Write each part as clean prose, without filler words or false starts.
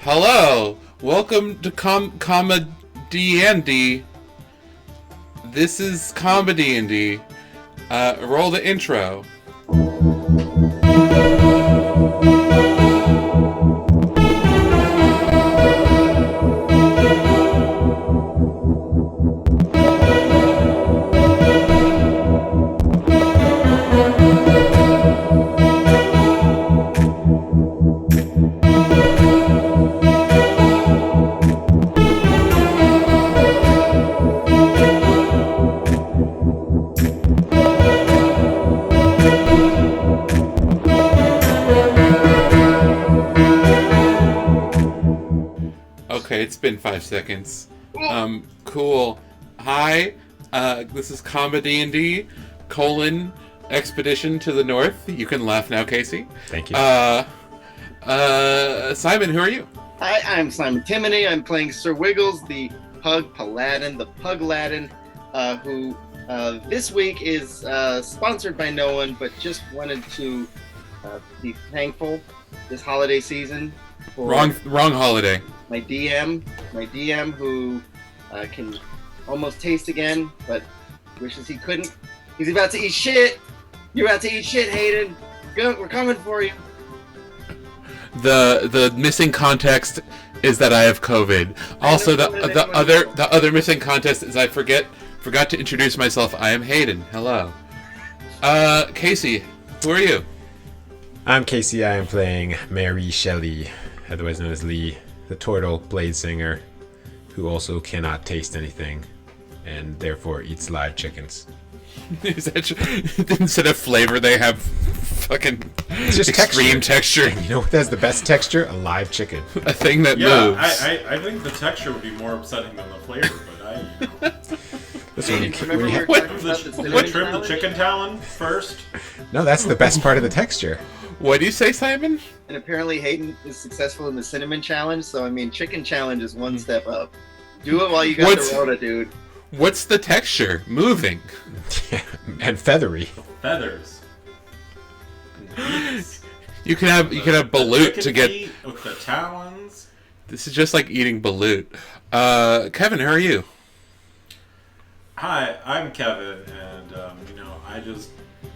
Hello, welcome to ComeDy&D. This is ComeDy&D. Roll the intro. Okay, it's been 5 seconds. Cool. Hi, this is ComeDy&D, Expedition to the North. You can laugh now, Casey. Thank you. Simon, who are you? Hi, I'm Simon Timoney. I'm playing Sir Wiggles, the Pug Paladin, who this week is sponsored by no one, but just wanted to be thankful this holiday season for Wrong holiday. my DM, who can almost taste again, but wishes he couldn't. He's about to eat shit. You're about to eat shit, Hayden. Go, we're coming for you. The missing context is that I have COVID. Also, the other missing context is I forgot to introduce myself. I am Hayden. Hello. Casey, who are you? I'm Casey. I am playing Mary Shelley, otherwise known as Lee, the turtle blade singer, who also cannot taste anything, and therefore eats live chickens. Is that instead of flavor they have fucking It's just extreme texture? You know what has the best texture? A live chicken. A thing that Yeah, moves. I think the texture would be more upsetting than the flavor, but That's when you, Remember when you we were What- talking about the I cinnamon trim the challenge? chicken talon first. No, that's the best part of the texture. What do you say, Simon? And apparently Hayden is successful in the cinnamon challenge, so I mean chicken challenge is one step up. Do it while you got What's- the Rona, dude. What's the texture? Moving. And feathery. Feathers. Beaks. You can have balut Chicken to get. feet with the talons. This is just like eating balut. Kevin, who are you? Hi, I'm Kevin, and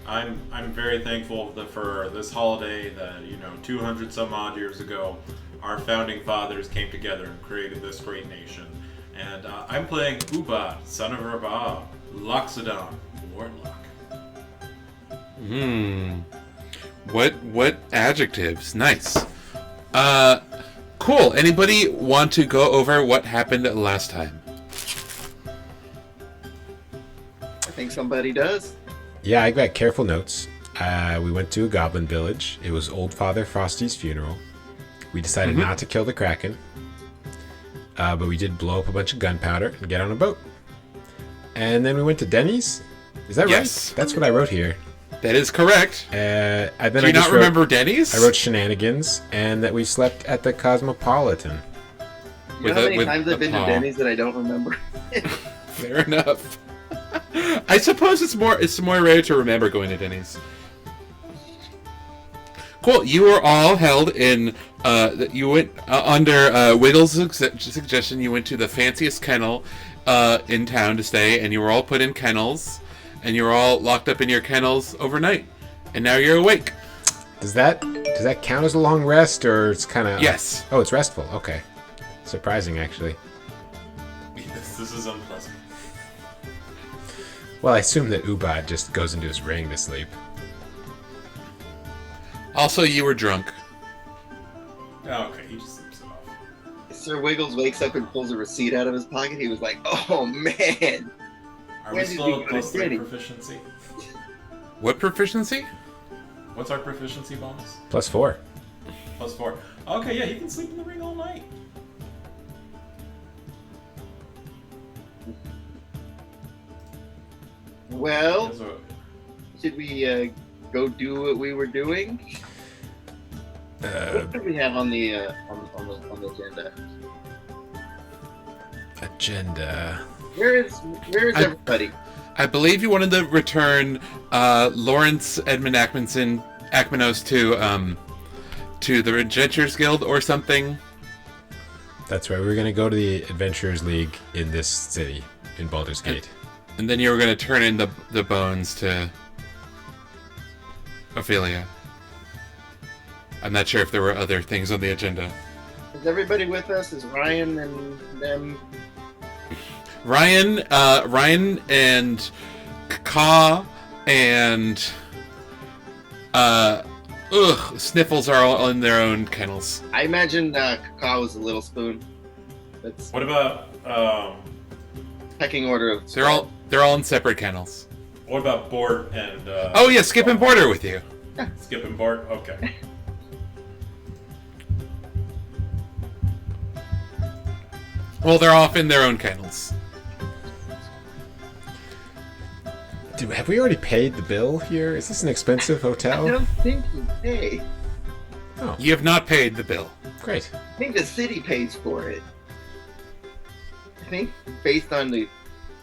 I'm very thankful that for this holiday that 200 some odd years ago, our founding fathers came together and created this great nation. And I'm playing Ubad, son of Rabah, Loxodon, warlock. What adjectives? Nice. Cool. Anybody want to go over what happened last time? I think somebody does. Yeah, I got careful notes. We went to a goblin village. It was Old Father Frosty's funeral. We decided not to kill the Kraken. But we did blow up a bunch of gunpowder and get on a boat. And then we went to Denny's. Is that Yes. right? That's what I wrote here. That is correct. Then Do you not remember Denny's? I wrote shenanigans and that we slept at the Cosmopolitan. You know how many times I've been to Denny's that I don't remember? Fair enough. I suppose it's more rare to remember going to Denny's. Cool. You were all held in. You went under Wiggles' suggestion. You went to the fanciest kennel in town to stay, and you were all put in kennels, and you were all locked up in your kennels overnight, and now you're awake. Does that count as a long rest, or it's kind of? Yes. Oh, it's restful. Okay. Surprising, actually. Yes, this is unpleasant. Well, I assume that Ubad just goes into his ring to sleep. Also, you were drunk. Oh, okay, he just sleeps it off. Sir Wiggles wakes up and pulls a receipt out of his pocket. He was like, "Oh man, Are When we did still you at go to plus 3 Denny? proficiency? What proficiency? What's our proficiency bonus? +4. Plus 4. Okay, yeah, he can sleep in the ring all night. well, Because, should we go do what we were doing? What do we have on the agenda? Agenda. Where is everybody? I believe you wanted to return Lawrence Edmund Ackmanos to the Regentures Guild or something. That's right. We were going to go to the Adventurers League in this city, in Baldur's Gate. And then you were going to turn in the bones to Ophelia. I'm not sure if there were other things on the agenda. Is everybody with us? Is Ryan and them? Ryan and Ka and Sniffles are all in their own kennels. I imagine Kakao was a little spoon. That's What about pecking order of. They're all in separate kennels. what about Bort and? Oh yeah, Skip and Border with you. Skip and Bort. Okay. Well, they're off in their own kennels. Have we already paid the bill here? Is this an expensive I hotel? don't think you pay. You have not paid the bill. Great. I think the city pays for it. I think based on the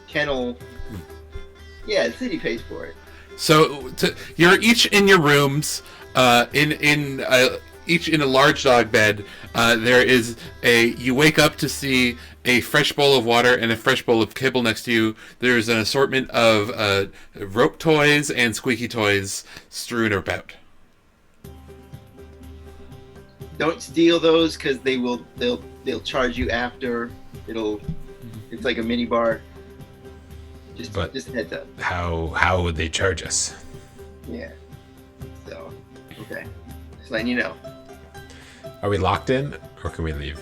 kennel. Yeah, the city pays for it. So you're each in your rooms, each in a large dog bed. You wake up to see a fresh bowl of water and a fresh bowl of kibble next to you. There's an assortment of rope toys and squeaky toys strewn about. Don't steal those because they'll charge you after. It's like a mini bar. Just heads up. How would they charge us? Yeah. So, okay. Just letting you know. Are we locked in, or can we leave?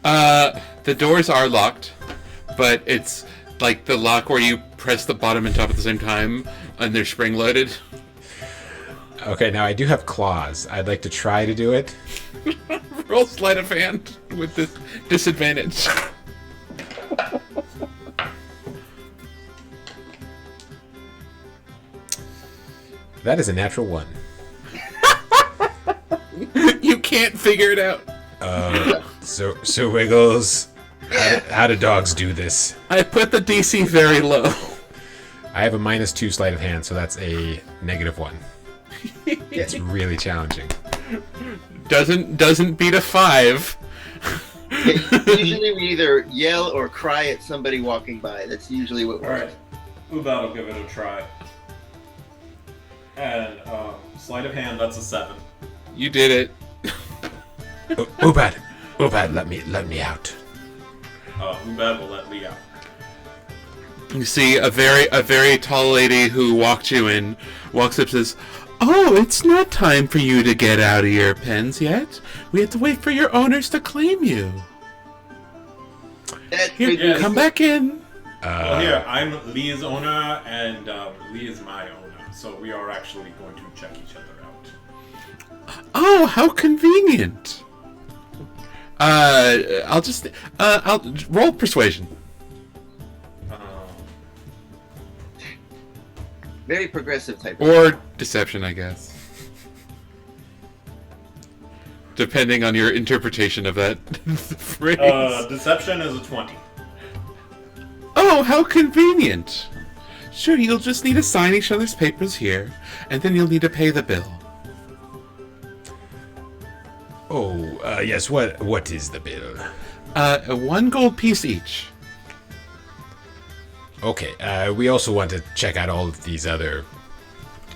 The doors are locked, but it's like the lock where you press the bottom and top at the same time, and they're spring loaded. Okay, now I do have claws. I'd like to try to do it. Roll sleight of hand with this disadvantage. That is a natural 1. You can't figure it out. So Wiggles, how do dogs do this? I put the DC very low. I have a -2 sleight of hand, so that's a -1. It's really challenging. Doesn't beat a 5. Usually we either yell or cry at somebody walking by. That's usually what All works. right. Ubad will give it a try. And sleight of hand, that's a 7. You did it. Ubad, let me out. Ubad will let Lee out. You see a very tall lady who walked you in, walks up and says, "Oh, it's not time for you to get out of your pens yet. We have to wait for your owners to claim you. Here, Yes. come back in." Well, here, I'm Lee's owner, and Lee is my owner, so we are actually going to check each other out. Oh, how convenient. I'll roll persuasion. Very progressive type. Or deception, I guess. Depending on your interpretation of that phrase. Deception is a 20. Oh, how convenient. Sure, you'll just need to sign each other's papers here, and then you'll need to pay the bill. Oh, yes, what is the bill? 1 gold piece each. Okay, we also want to check out all of these other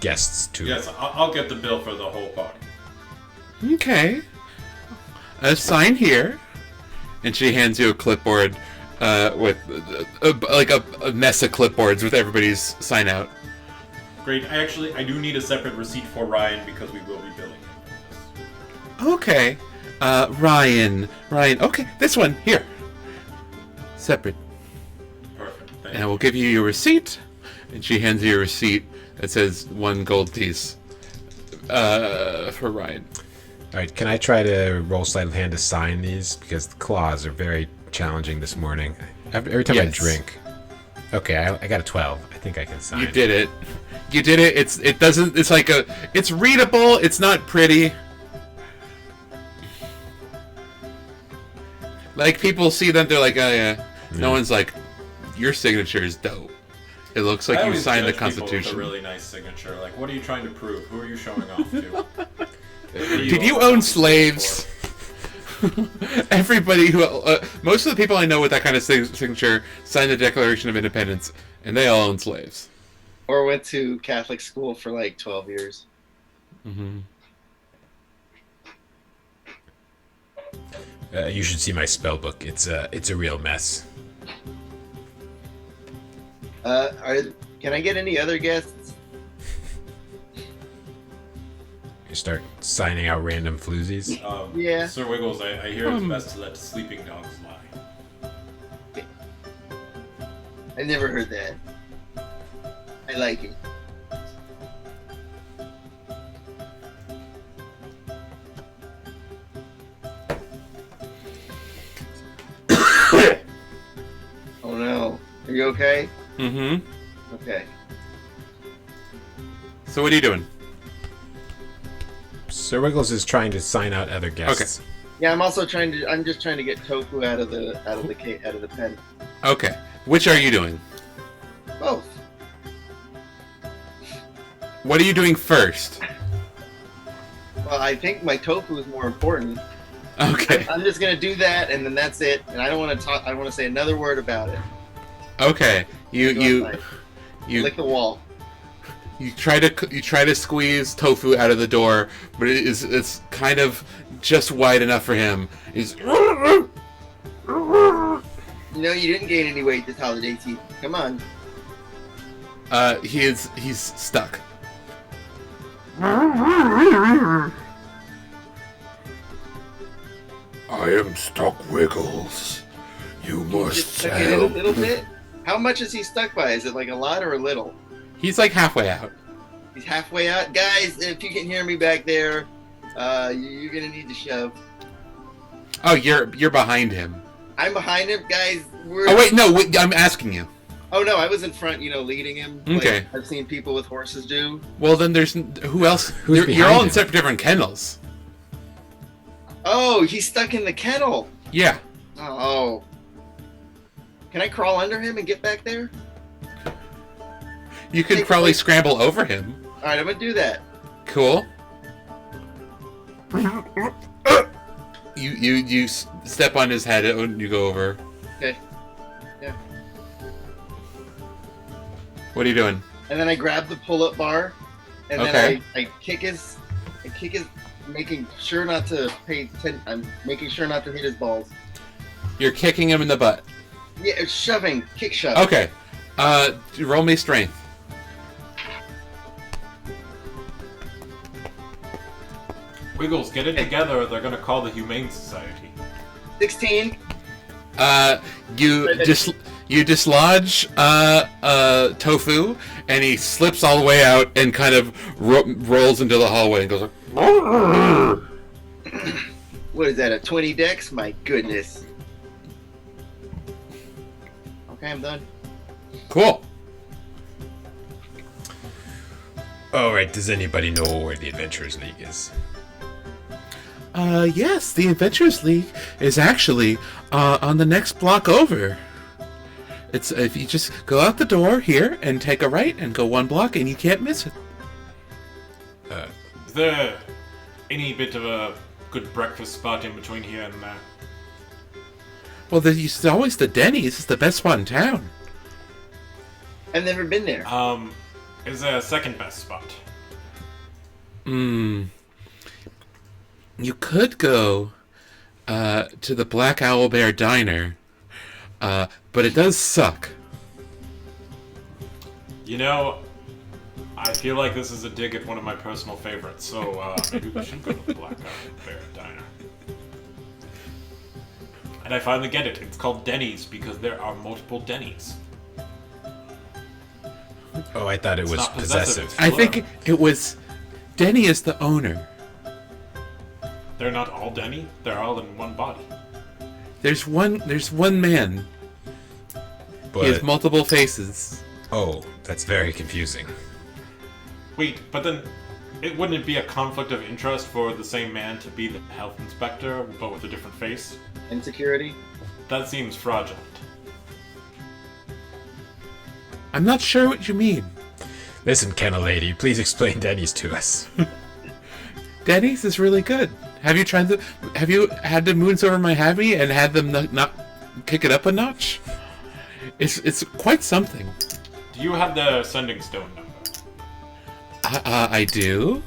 guests, too. Yes, I'll get the bill for the whole party. Okay. Sign here. And she hands you a clipboard with a mess of clipboards with everybody's sign out. Great. I do need a separate receipt for Ryan because we will be billing him for this. Okay. Ryan. Okay, this one. Here. Separate. Perfect. Thank And you. we'll give you your receipt. And she hands you a receipt that says 1 gold piece for Ryan. All right, can I try to roll sleight of hand to sign these? Because the claws are very challenging this morning. Every time I Yes. drink. Okay, I got a 12. I think I can sign. You did it. You did it. It's readable. It's not pretty. Like, people see them, they're like, oh yeah. No one's like, your signature is dope. It looks like I you always signed the judge people with Constitution. a really nice signature. Like, what are you trying to prove? Who are you showing off to? Did you own slaves? Everybody who, most of the people I know with that kind of signature signed the Declaration of Independence, and they all own slaves. Or went to Catholic school for like 12 years. Mm-hmm. You should see my spell book. It's a real mess. Can I get any other guests? You start signing out random floozies. Yeah. Sir Wiggles, I hear it's best to let sleeping dogs lie. I never heard that. I like it. Oh no. Are you okay? Mm-hmm. Okay. So what are you doing? Sir Wiggles is trying to sign out other guests. Okay. Yeah, I'm also trying to. I'm just trying to get Tofu out of the pen. Okay. Which are you doing? Both. What are you doing first? Well, I think my tofu is more important. Okay. I'm just gonna do that, and then that's it. And I don't want to talk. I want to say another word about it. Okay. You Lick the wall. you try to squeeze Tofu out of the door, but it's kind of just wide enough for him. He's You know, you didn't gain any weight this holiday season. Come on. he's stuck. I am stuck, Wiggles. You must Just stuck in it a little bit. How much is he stuck by? Is it like a lot or a little? He's like halfway out. He's halfway out. Guys, if you can hear me back there, you're gonna need to shove. Oh, you're behind him. I'm behind him, guys. Oh wait, no, I'm asking you. Oh no, I was in front, leading him. Okay. Like I've seen people with horses do. Well, then there's who else? Who's You're behind all in him? separate different kennels. Oh, he's stuck in the kennel. Yeah. Oh. Can I crawl under him and get back there? You could Take probably place. scramble over him. All right, I'm gonna do that. Cool. You step on his head and you go over. Okay. Yeah. What are you doing? And then I grab the pull-up bar, and Okay. then I kick his, making sure not to I'm making sure not to hit his balls. You're kicking him in the butt. Yeah, it's shoving, kick shove. Okay. Roll me strength. Wiggles, get it together or they're gonna call the Humane Society. 16. You dislodge Tofu, and he slips all the way out and kind of rolls into the hallway and goes like, What is that? A 20 dex? My goodness. Okay, I'm done. cool. Alright, does anybody know where the Adventurers League is? Yes, the Adventurers League is actually on the next block over. It's if you just go out the door here and take a right and go one block and you can't miss it. Is there any bit of a good breakfast spot in between here and there? Well, there's always the Denny's. It's the best spot in town. I've never been there. Is there a second best spot? You could go to the Black Owl Bear Diner, but it does suck. You know, I feel like this is a dig at one of my personal favorites, so maybe we should go to the Black Owl Bear Diner. And I finally get it. It's called Denny's because there are multiple Denny's. Oh, I thought it was not possessive. possessive. I think it was Denny is the owner. They're not all Denny. They're all in one body. There's one man. He has But, multiple faces. oh, that's very confusing. Wait, but then wouldn't it be a conflict of interest for the same man to be the health inspector, but with a different face? Insecurity. That seems fraudulent. I'm not sure what you mean. Listen, Kennel Lady, please explain Denny's to us. Denny's is really good. Have you tried Have you had the moons over my Happy and had them not kick it up a notch? It's quite something. Do you have the sending stone number? I do.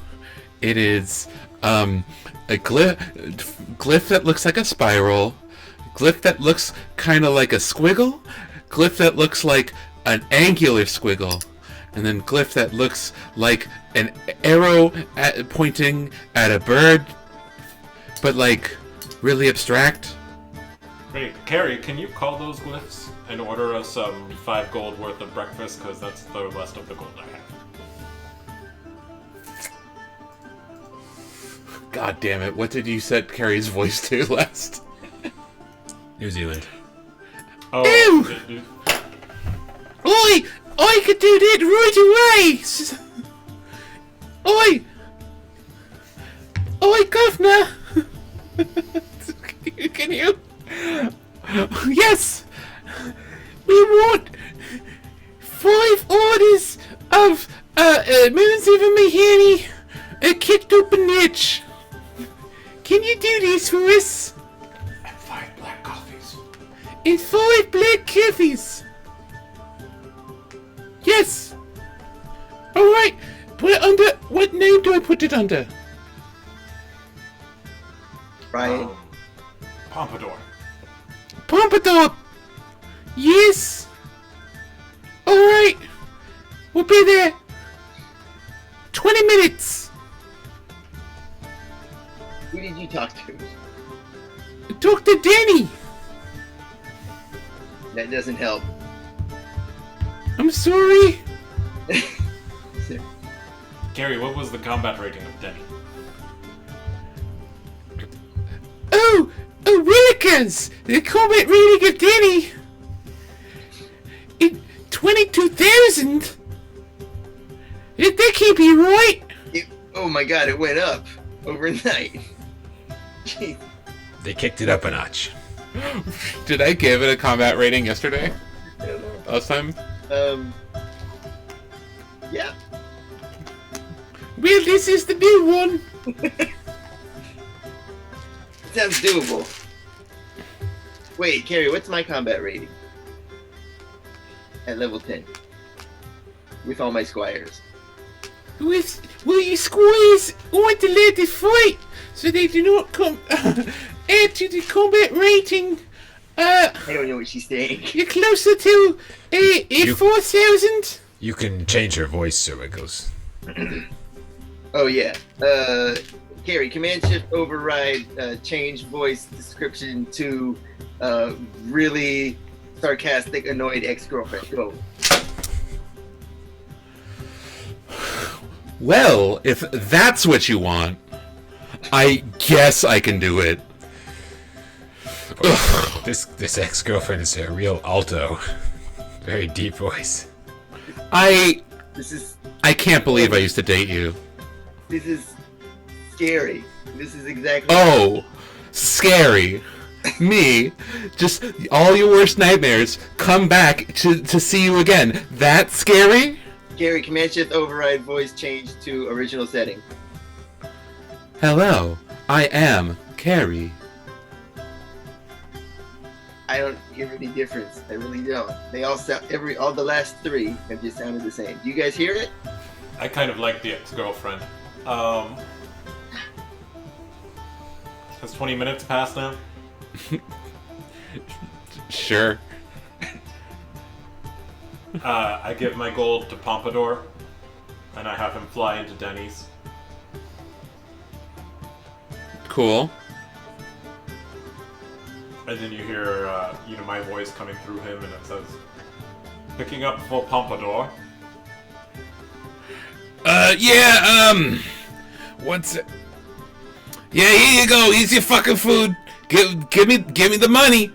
It is a glyph that looks like a spiral, glyph that looks kind of like a squiggle, glyph that looks like an angular squiggle, and then glyph that looks like an arrow pointing at a bird, but like really abstract. Great. Carrie, can you call those glyphs and order us 5 gold worth of breakfast? Because that's the rest of the gold I have. God damn it, what did you set Carrie's voice to last? New Zealand. Oh, Ew! Oi! I could do that right away! Oi! Oi, governor! Can you? Yes! We want 5 orders of moons over my handy, a kicked open itch. Can you do this for us? and 5 black coffees. And 5 black coffees. Yes. All right. Put it under. What name do I put it under? Ryan. Pompadour. Pompadour. Yes. All right. We'll be there. 20 minutes. Who did you talk to? Dr. Denny. That doesn't help. I'm sorry. Carrie, what was the combat rating of Denny? Oh, Willikers! The combat rating of Denny! 22,000? That can't be right! Oh my god, it went up overnight. Jeez. They kicked it up a notch. Did I give it a combat rating yesterday? I don't know. Last time? Yeah. Well, this is the new one! Sounds doable. Wait, Carrie, what's my combat rating? At level 10. With all my squires. Will you squeeze want to let it fight so they do not come add to the combat rating? I don't know what she's saying. You're closer to a 4,000? You can change your voice, Sir Wiggles. Oh yeah. Carrie, Command Shift override, change voice description to really sarcastic, annoyed ex-girlfriend. Go. Well, if that's what you want, I guess I can do it. This ex-girlfriend is a real alto. Very deep voice. This is I can't believe I used to date you. scary. This is exactly. Oh, scary. Me, just all your worst nightmares come back to see you again. That scary? Carrie, Command Shift override voice change to original setting. Hello, I am Carrie. I don't hear any difference. I really don't. They all sound all the last 3 have just sounded the same. Do you guys hear it? I kind of like the ex-girlfriend. Has 20 minutes passed now? Sure. I give my gold to Pompadour, and I have him fly into Denny's. Cool. And then you hear, my voice coming through him, and it says, "Picking up for Pompadour." What's it? Yeah, here you go. Here's your fucking food. Give me the money.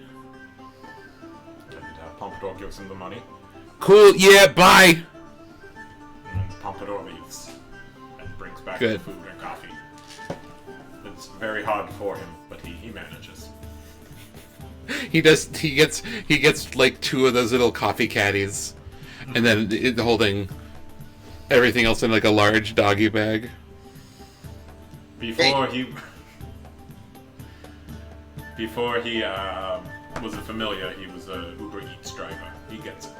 And Pompadour gives him the money, Cool. Yeah. Bye. and Pompadour leaves and brings back Good. the food and coffee. It's very hard for him, but he manages. He does. He gets like 2 of those little coffee caddies, and then holding everything else in like a large doggy bag. Before Before he was a familiar, he was a Uber Eats driver. He gets it.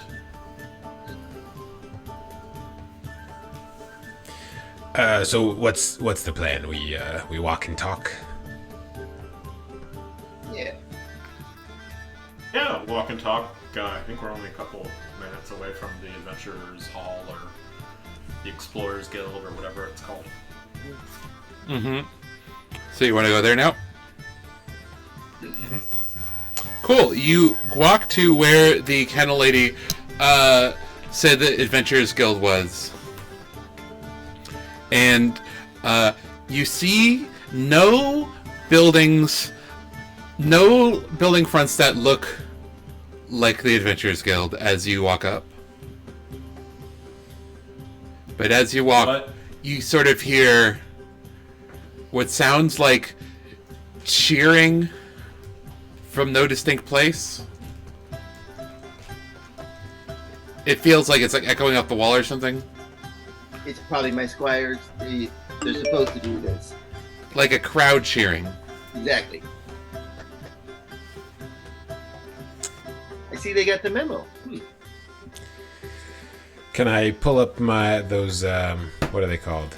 So what's the plan? We walk and talk. Yeah. Yeah, walk and talk. I think we're only a couple minutes away from the Adventurers Hall or the Explorers Guild or whatever it's called. Mm-hmm. So you want to go there now? Mm-hmm. Cool. You walk to where the kennel lady said the Adventurers Guild was. And you see no building fronts that look like the Adventurers Guild as you walk up. But as you walk, you sort of hear what sounds like cheering from no distinct place. It feels like it's like echoing off the wall or something. It's probably my squires. They're supposed to do this. Like a crowd cheering. Exactly. I see they got the memo. Can I pull up those what are they called?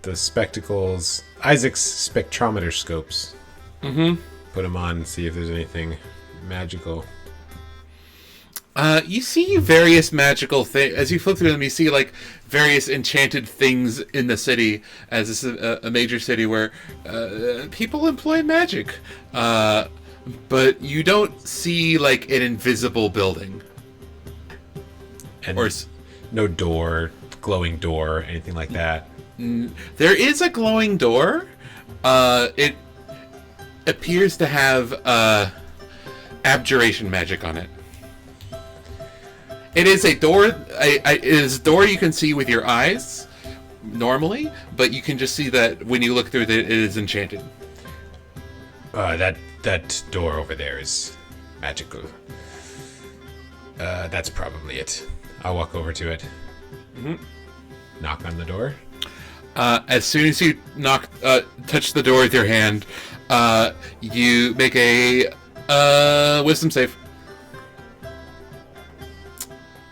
The spectacles, Isaac's spectrometer scopes. Mm-hmm. Put them on and see if there's anything magical. You see various magical things. As you flip through them, you see like various enchanted things in the city, as this is a major city where people employ magic. But you don't see like an invisible building. And or no door, glowing door, anything like that. There is a glowing door. It appears to have abjuration magic on it. It is a door. It is a door you can see with your eyes normally, but you can just see that when you look through it, it is enchanted. That door over there is magical. That's probably it. I'll walk over to it. Mm-hmm. Knock on the door. As soon as you touch the door with your hand, you make a wisdom save.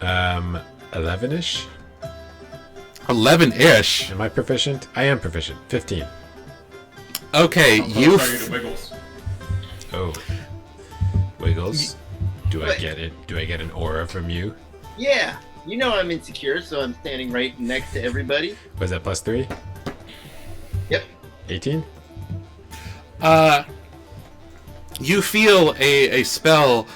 11-ish? 11-ish? Am I proficient? I am proficient. 15. Okay, you... Wiggles. Oh. Wiggles? Do I get it? Do I get an aura from you? Yeah. You know I'm insecure, so I'm standing right next to everybody. Was that +3? Yep. 18? You feel a spell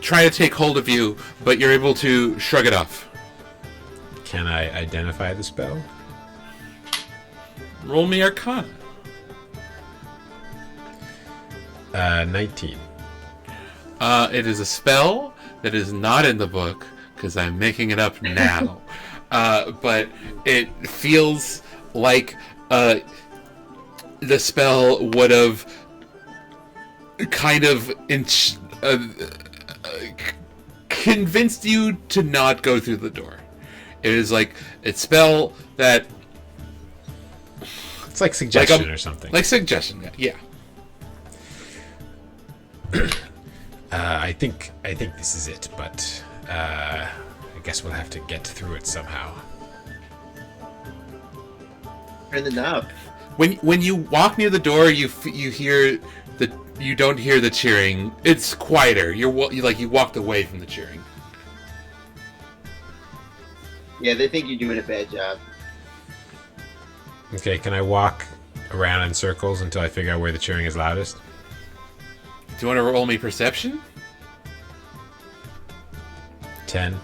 try to take hold of you, but you're able to shrug it off. Can I identify the spell? Roll me Arcana. 19. It is a spell that is not in the book, because I'm making it up now. But it feels like the spell would have kind of convinced you to not go through the door. It is like a spell that... It's like suggestion or something. Like suggestion, yeah. I think this is it, but I guess we'll have to get through it somehow. Turn the knob. When you walk near the door, you hear you don't hear the cheering. It's quieter. You walked away from the cheering. Yeah, they think you're doing a bad job. Okay, can I walk around in circles until I figure out where the cheering is loudest? Do you want to roll me perception? 10.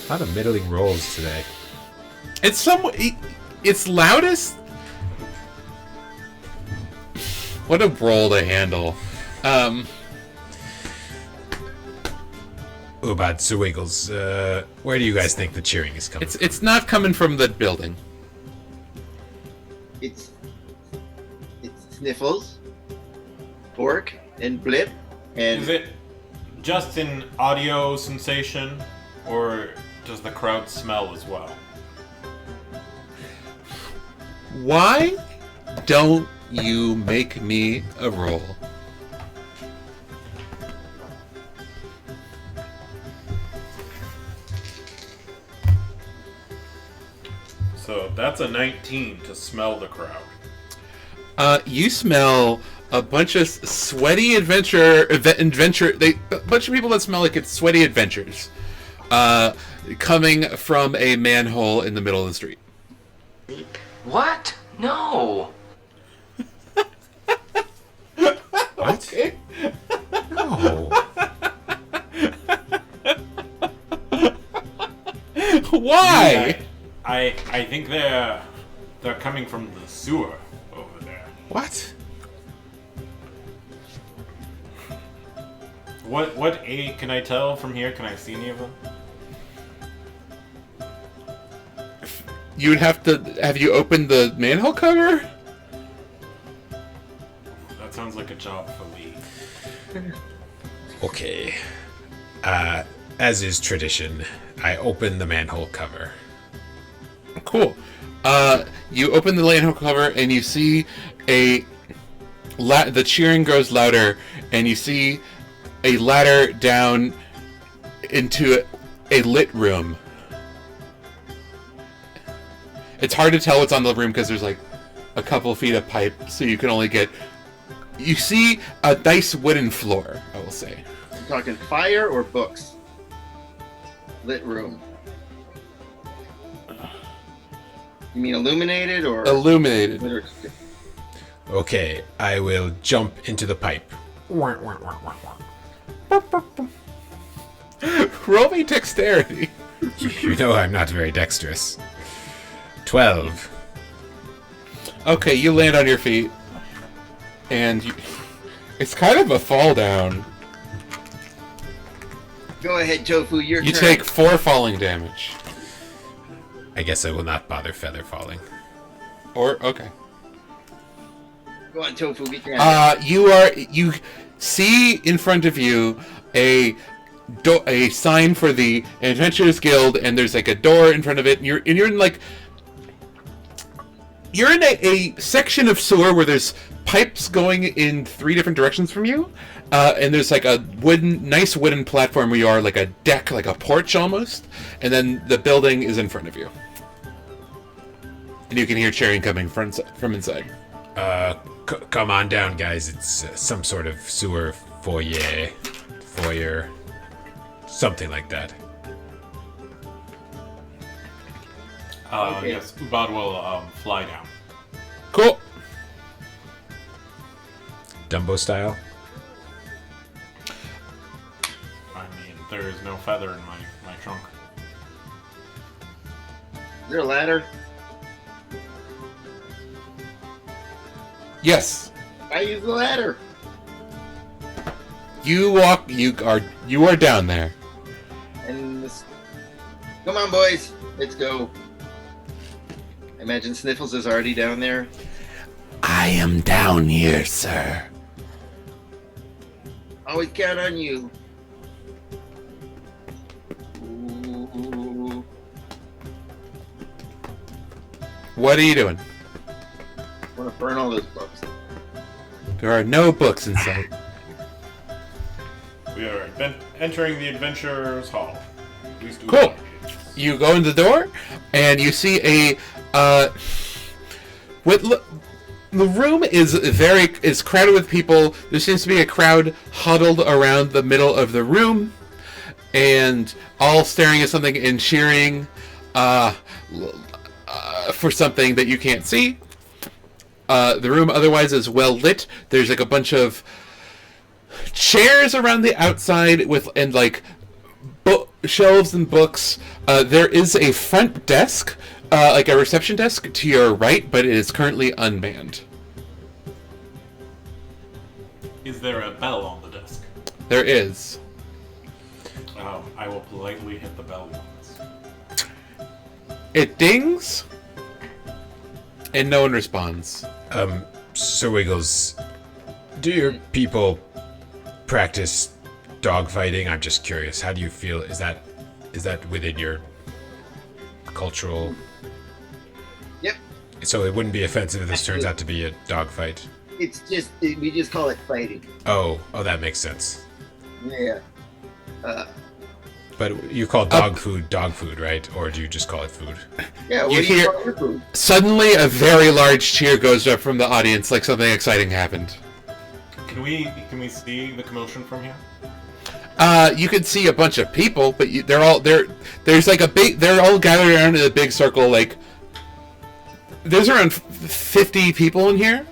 A lot of middling rolls today. It's loudest. What a roll to handle. Ubad, Sir Wiggles, where do you guys think the cheering is coming from? It's not coming from the building. It's Sniffles, Bork, and Blip, and... Is it just an audio sensation, or does the crowd smell as well? Why don't you make me a roll. So that's a 19 to smell the crowd. You smell a bunch of sweaty a bunch of people that smell like it's sweaty adventures, coming from a manhole in the middle of the street. What? No. What? Okay. No. Why? I think they're coming from the sewer over there. What? What age can I tell from here? Can I see any of them? You would have to. Have you opened the manhole cover? That sounds like a job for me. Okay. As is tradition, I open the manhole cover. Cool. You open the manhole cover and you see the cheering grows louder, and you see a ladder down into a lit room. It's hard to tell what's on the room because there's like a couple feet of pipe, so you can only get. You see a nice wooden floor, I will say. I'm talking fire or books? Lit room. You mean illuminated or Illuminated. Okay, I will jump into the pipe. Roll me dexterity. You know I'm not very dexterous. 12. Okay, you land on your feet, and it's kind of a fall down. Go ahead, Tofu. Your You turn. take 4 falling damage. I guess I will not bother feather falling. Or okay. Go on, Tofu. Get down. You see in front of you a sign for the Adventurers Guild, and there's like a door in front of it, and you're in a section of sewer where there's pipes going in 3 different directions from you, and there's like a nice wooden platform where you are, like a deck, like a porch almost, and then the building is in front of you, and you can hear cheering coming from inside. Come on down, guys. It's some sort of sewer foyer, something like that. Okay. Yes, Ubad will fly down. Cool. Dumbo style. I mean, there is no feather in my trunk. Is there a ladder? Yes. I use the ladder. You are down there. And this... Come on, boys. Let's go. I imagine Sniffles is already down there. I am down here, sir. Always count on you. Ooh. What are you doing? I want to burn all those books. There are no books in sight. We are entering the Adventurers Hall. At least Cool. Ubad is. You go in the door, and you see the room is crowded with people. There seems to be a crowd huddled around the middle of the room, and all staring at something and cheering for something that you can't see. The room otherwise is well lit. There's like a bunch of chairs around the outside and shelves and books. There is a front desk, like a reception desk to your right, but it is currently unmanned. Is there a bell on the desk? There is. I will politely hit the bell once. It dings, and no one responds. Sir Wiggles, do your people practice dogfighting? I'm just curious. How do you feel? Is that within your cultural? Yep. So it wouldn't be offensive if this turns out to be a dogfight. It's just we just call it fighting. Oh, that makes sense. Yeah. But you call dog food, right? Or do you just call it food? Yeah. What You do you hear- call your food? Suddenly, a very large cheer goes up from the audience, like something exciting happened. Can we see the commotion from here? You can see a bunch of people, but they're all there. There's like a big. They're all gathered around in a big circle. Like there's around 50 people in here,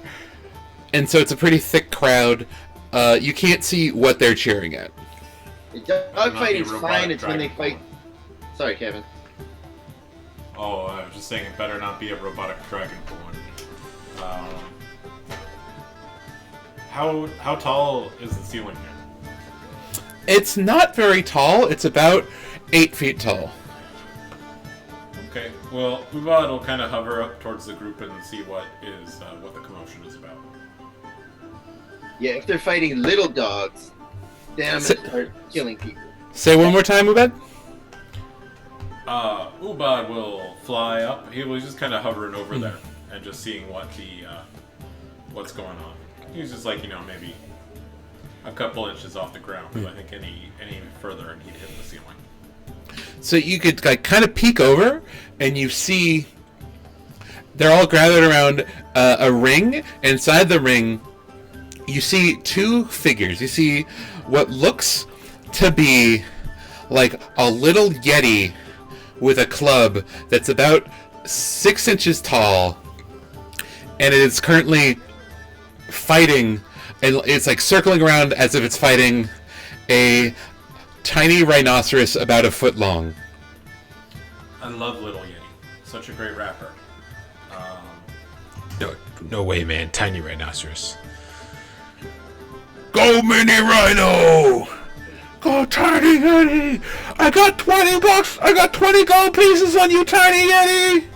and so it's a pretty thick crowd. You can't see what they're cheering at. Dog fighting's fine. It's when they fight. Sorry, Kevin. Oh, I was just saying it better not be a robotic dragon porn. How tall is the ceiling here? It's not very tall. It's about 8 feet tall. Okay, well, Ubad will kind of hover up towards the group and see what the commotion is about. Yeah, if they're fighting little dogs, then I'm gonna start killing people. Say one more time, Ubed. Ubad will fly up. He was just kind of hovering over there and just seeing what's going on. He's just like, maybe a couple inches off the ground. But I think any further and he'd hit the ceiling. So you could like kind of peek over, and you see they're all gathered around a ring. Inside the ring, you see 2 figures. You see what looks to be like a little yeti with a club that's about 6 inches tall, and it is currently fighting, and it's like circling around as if it's fighting a tiny rhinoceros about a foot long. I love Little Yeti. Such a great rapper. No way, man. Tiny rhinoceros. Go mini rhino! Go tiny yeti! I got $20! I got 20 gold pieces on you, tiny yeti!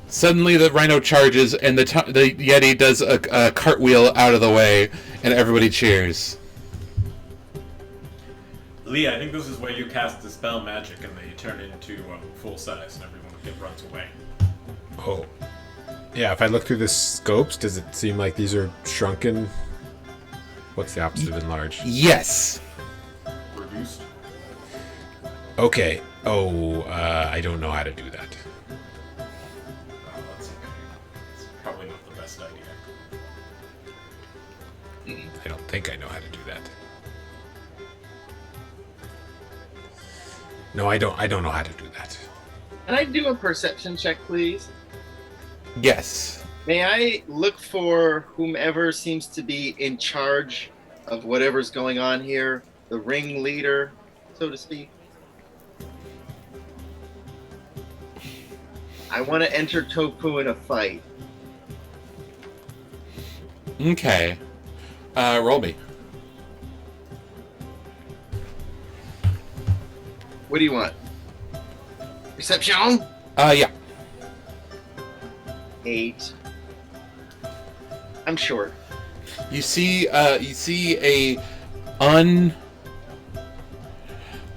Suddenly the rhino charges, and the yeti does a cartwheel out of the way, and everybody cheers. Lee, I think this is where you cast Dispel Magic and they turn into full size and everyone runs away. Oh. Yeah, if I look through the scopes, does it seem like these are shrunken? What's the opposite of enlarged? Yes. Reduced? Okay. Oh, I don't know how to do that. Oh, that's okay. It's probably not the best idea. I don't think I know how to do that. No, I don't know how to do that. Can I do a perception check, please? Yes. May I look for whomever seems to be in charge of whatever's going on here, the ringleader, so to speak? I want to enter Tofu in a fight. Okay. Roll me. What do you want? Perception? Yeah. 8. I'm short. You see a an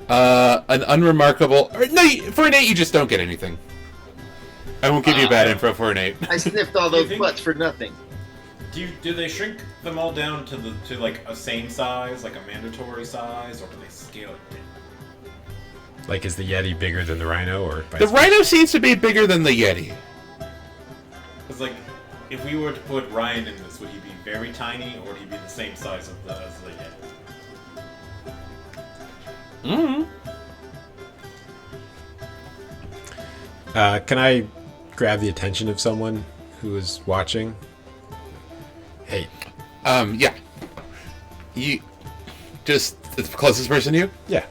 unremarkable. Or, no, for an 8, you just don't get anything. I won't give you bad info for an 8. I sniffed all those butts for nothing. Do they shrink them all down to like a same size, like a mandatory size, or do they scale it down? Like, is the Yeti bigger than the Rhino, or vice The versa? rhino seems to be bigger than the yeti. Because like, if we were to put Ryan in this, would he be very tiny, or would he be the same size as the Yeti? Mm-hmm. Can I grab the attention of someone who is watching? Hey, Yeah. You just the closest person to you. yeah.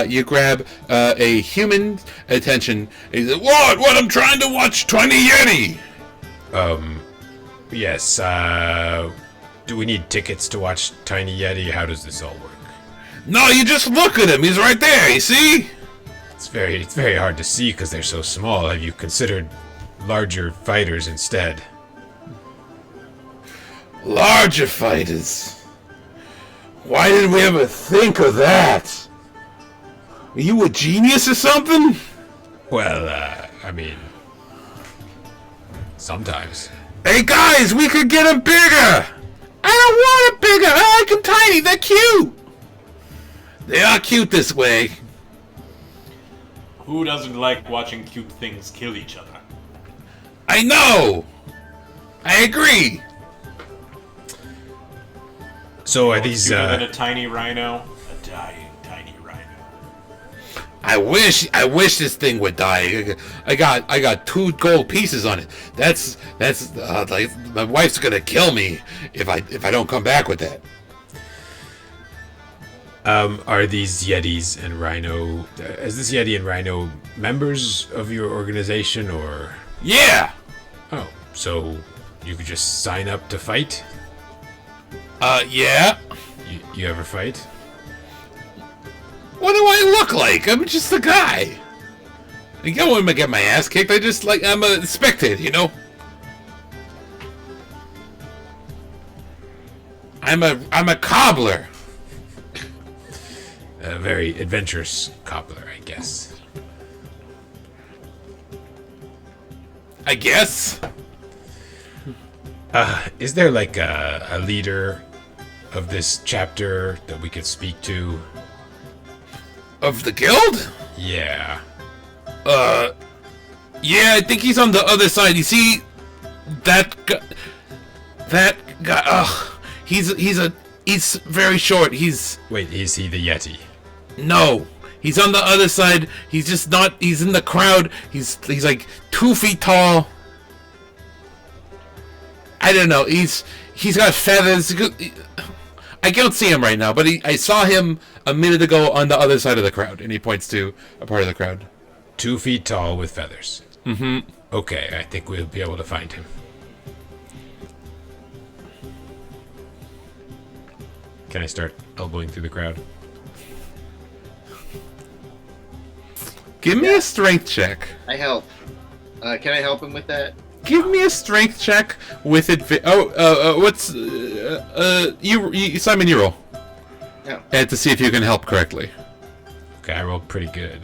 You grab a human attention. And he says, "What? I'm trying to watch 20 Yeti." Yes, do we need tickets to watch Tiny Yeti? How does this all work? No, you just look at him. He's right there. You see? It's very hard to see because they're so small. Have you considered larger fighters instead? Larger fighters. Why didn't we ever think of that? Are you a genius or something? Well, I mean, sometimes. Hey guys, we could get him bigger! I don't want it bigger! I like him tiny, they're cute! They are cute this way. Who doesn't like watching cute things kill each other? I know! I agree! So are these, Cuter than a tiny rhino? A dying tiny rhino. I wish this thing would die. I got 2 gold pieces on it. That's like my wife's gonna kill me if I don't come back with that. are these Yetis and Rhino, is this Yeti and Rhino members of your organization, or? Yeah. Oh, so you could just sign up to fight? Yeah. You ever fight? What do I look like? I'm just a guy. I don't want to get my ass kicked. I'm a spectator, you know? I'm a cobbler. A very adventurous cobbler, I guess. I guess. Is there like a leader of this chapter that we could speak to? Of the guild? Yeah. Yeah, I think he's on the other side. You see, that guy, he's very short. Wait, is he the Yeti? No, he's on the other side. He's just not, he's in the crowd. He's like 2 feet tall. I don't know, he's got feathers. I can't see him right now, but I saw him a minute ago on the other side of the crowd, and he points to a part of the crowd. 2 feet tall with feathers. Mm-hmm. Okay, I think we'll be able to find him. Can I start elbowing through the crowd? Give me a strength check. I help. Can I help him with that? Give me a strength check with what's you Simon, you roll. No. And to see if you can help correctly. Okay, I rolled pretty good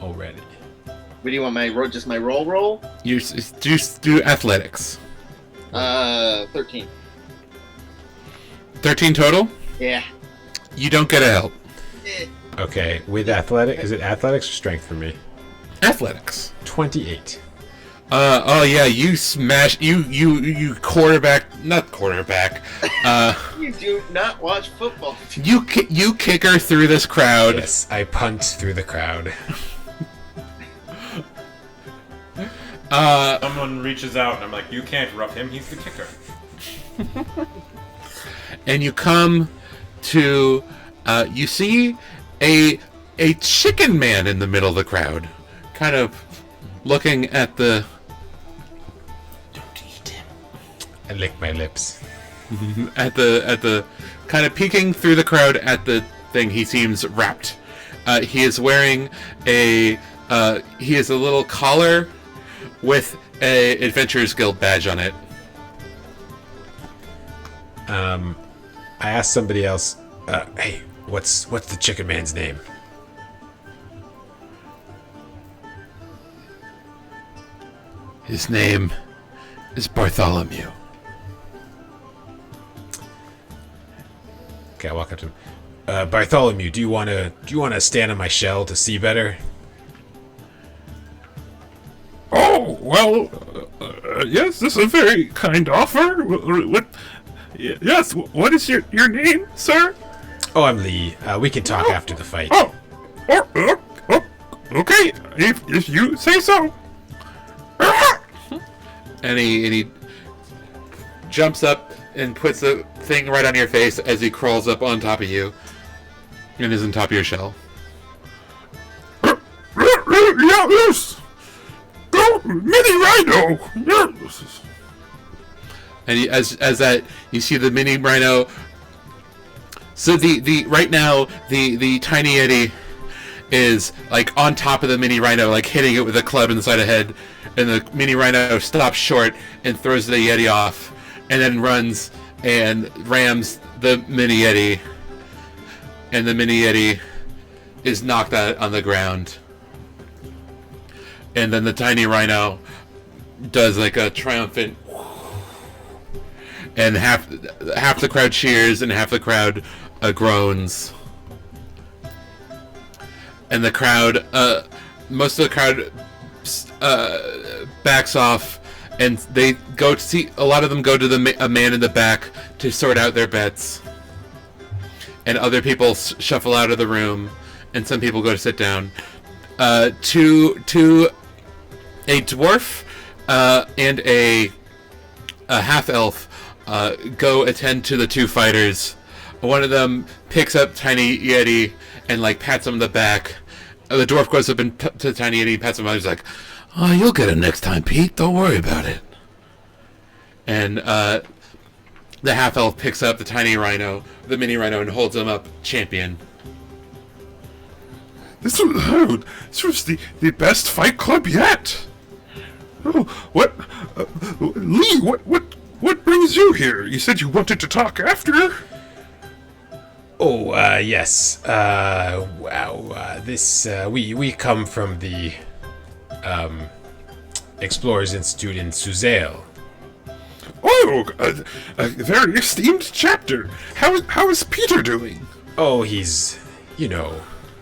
already. What do you want, my roll? Just my roll? You just do athletics. 13. 13 total? Yeah. You don't get a help. Okay, with athletic, is it athletics or strength for me? Athletics. 28. Oh yeah, you smash, you quarterback, not quarterback, You do not watch football. you kick her through this crowd. Yes, I punt through the crowd. Someone reaches out and I'm like, you can't rough him, he's the kicker. And you come to, you see a chicken man in the middle of the crowd, kind of looking at the... Don't eat him. I lick my lips. At the kind of peeking through the crowd at the thing. He seems wrapped. He is wearing he has a little collar with a Adventurers Guild badge on it. I asked somebody else, hey, what's the chicken man's name? His name is Bartholomew. Okay, I walk up to him. Bartholomew, do you wanna stand on my shell to see better? Oh, well, yes, this is a very kind offer. What? Yes, what is your name, sir? Oh, I'm Lee. We can talk after the fight. Okay, if you say so. And he jumps up and puts the thing right on your face as he crawls up on top of you and is on top of your shell. Yes! Go, Mini Rhino! Yes! And as that, you see the Mini Rhino. So right now the tiny Yeti is like on top of the Mini Rhino, like hitting it with a club inside the head, and the Mini Rhino stops short and throws the Yeti off, and then runs and rams the Mini Yeti, and the Mini Yeti is knocked out on the ground. And then the tiny rhino does like a triumphant, and half the crowd cheers and half the crowd groans. And the crowd, most of the crowd backs off, and they go to see. A lot of them go to a man in the back to sort out their bets. And other people shuffle out of the room, and some people go to sit down. To a dwarf and a half elf go attend to the two fighters. One of them picks up Tiny Yeti and like pats him on the back. The dwarf goes up and to Tiny Yeti, pats him on. He's like, "Oh, you'll get it next time, Pete. Don't worry about it." And the half elf picks up the tiny rhino, the mini rhino, and holds him up, champion. This was the best fight club yet. Oh, what, Lee? What brings you here? You said you wanted to talk after. Oh, yes. Wow. This we come from the Explorers Institute in Suzail. Oh, a very esteemed chapter. How is Peter doing? Oh, he's,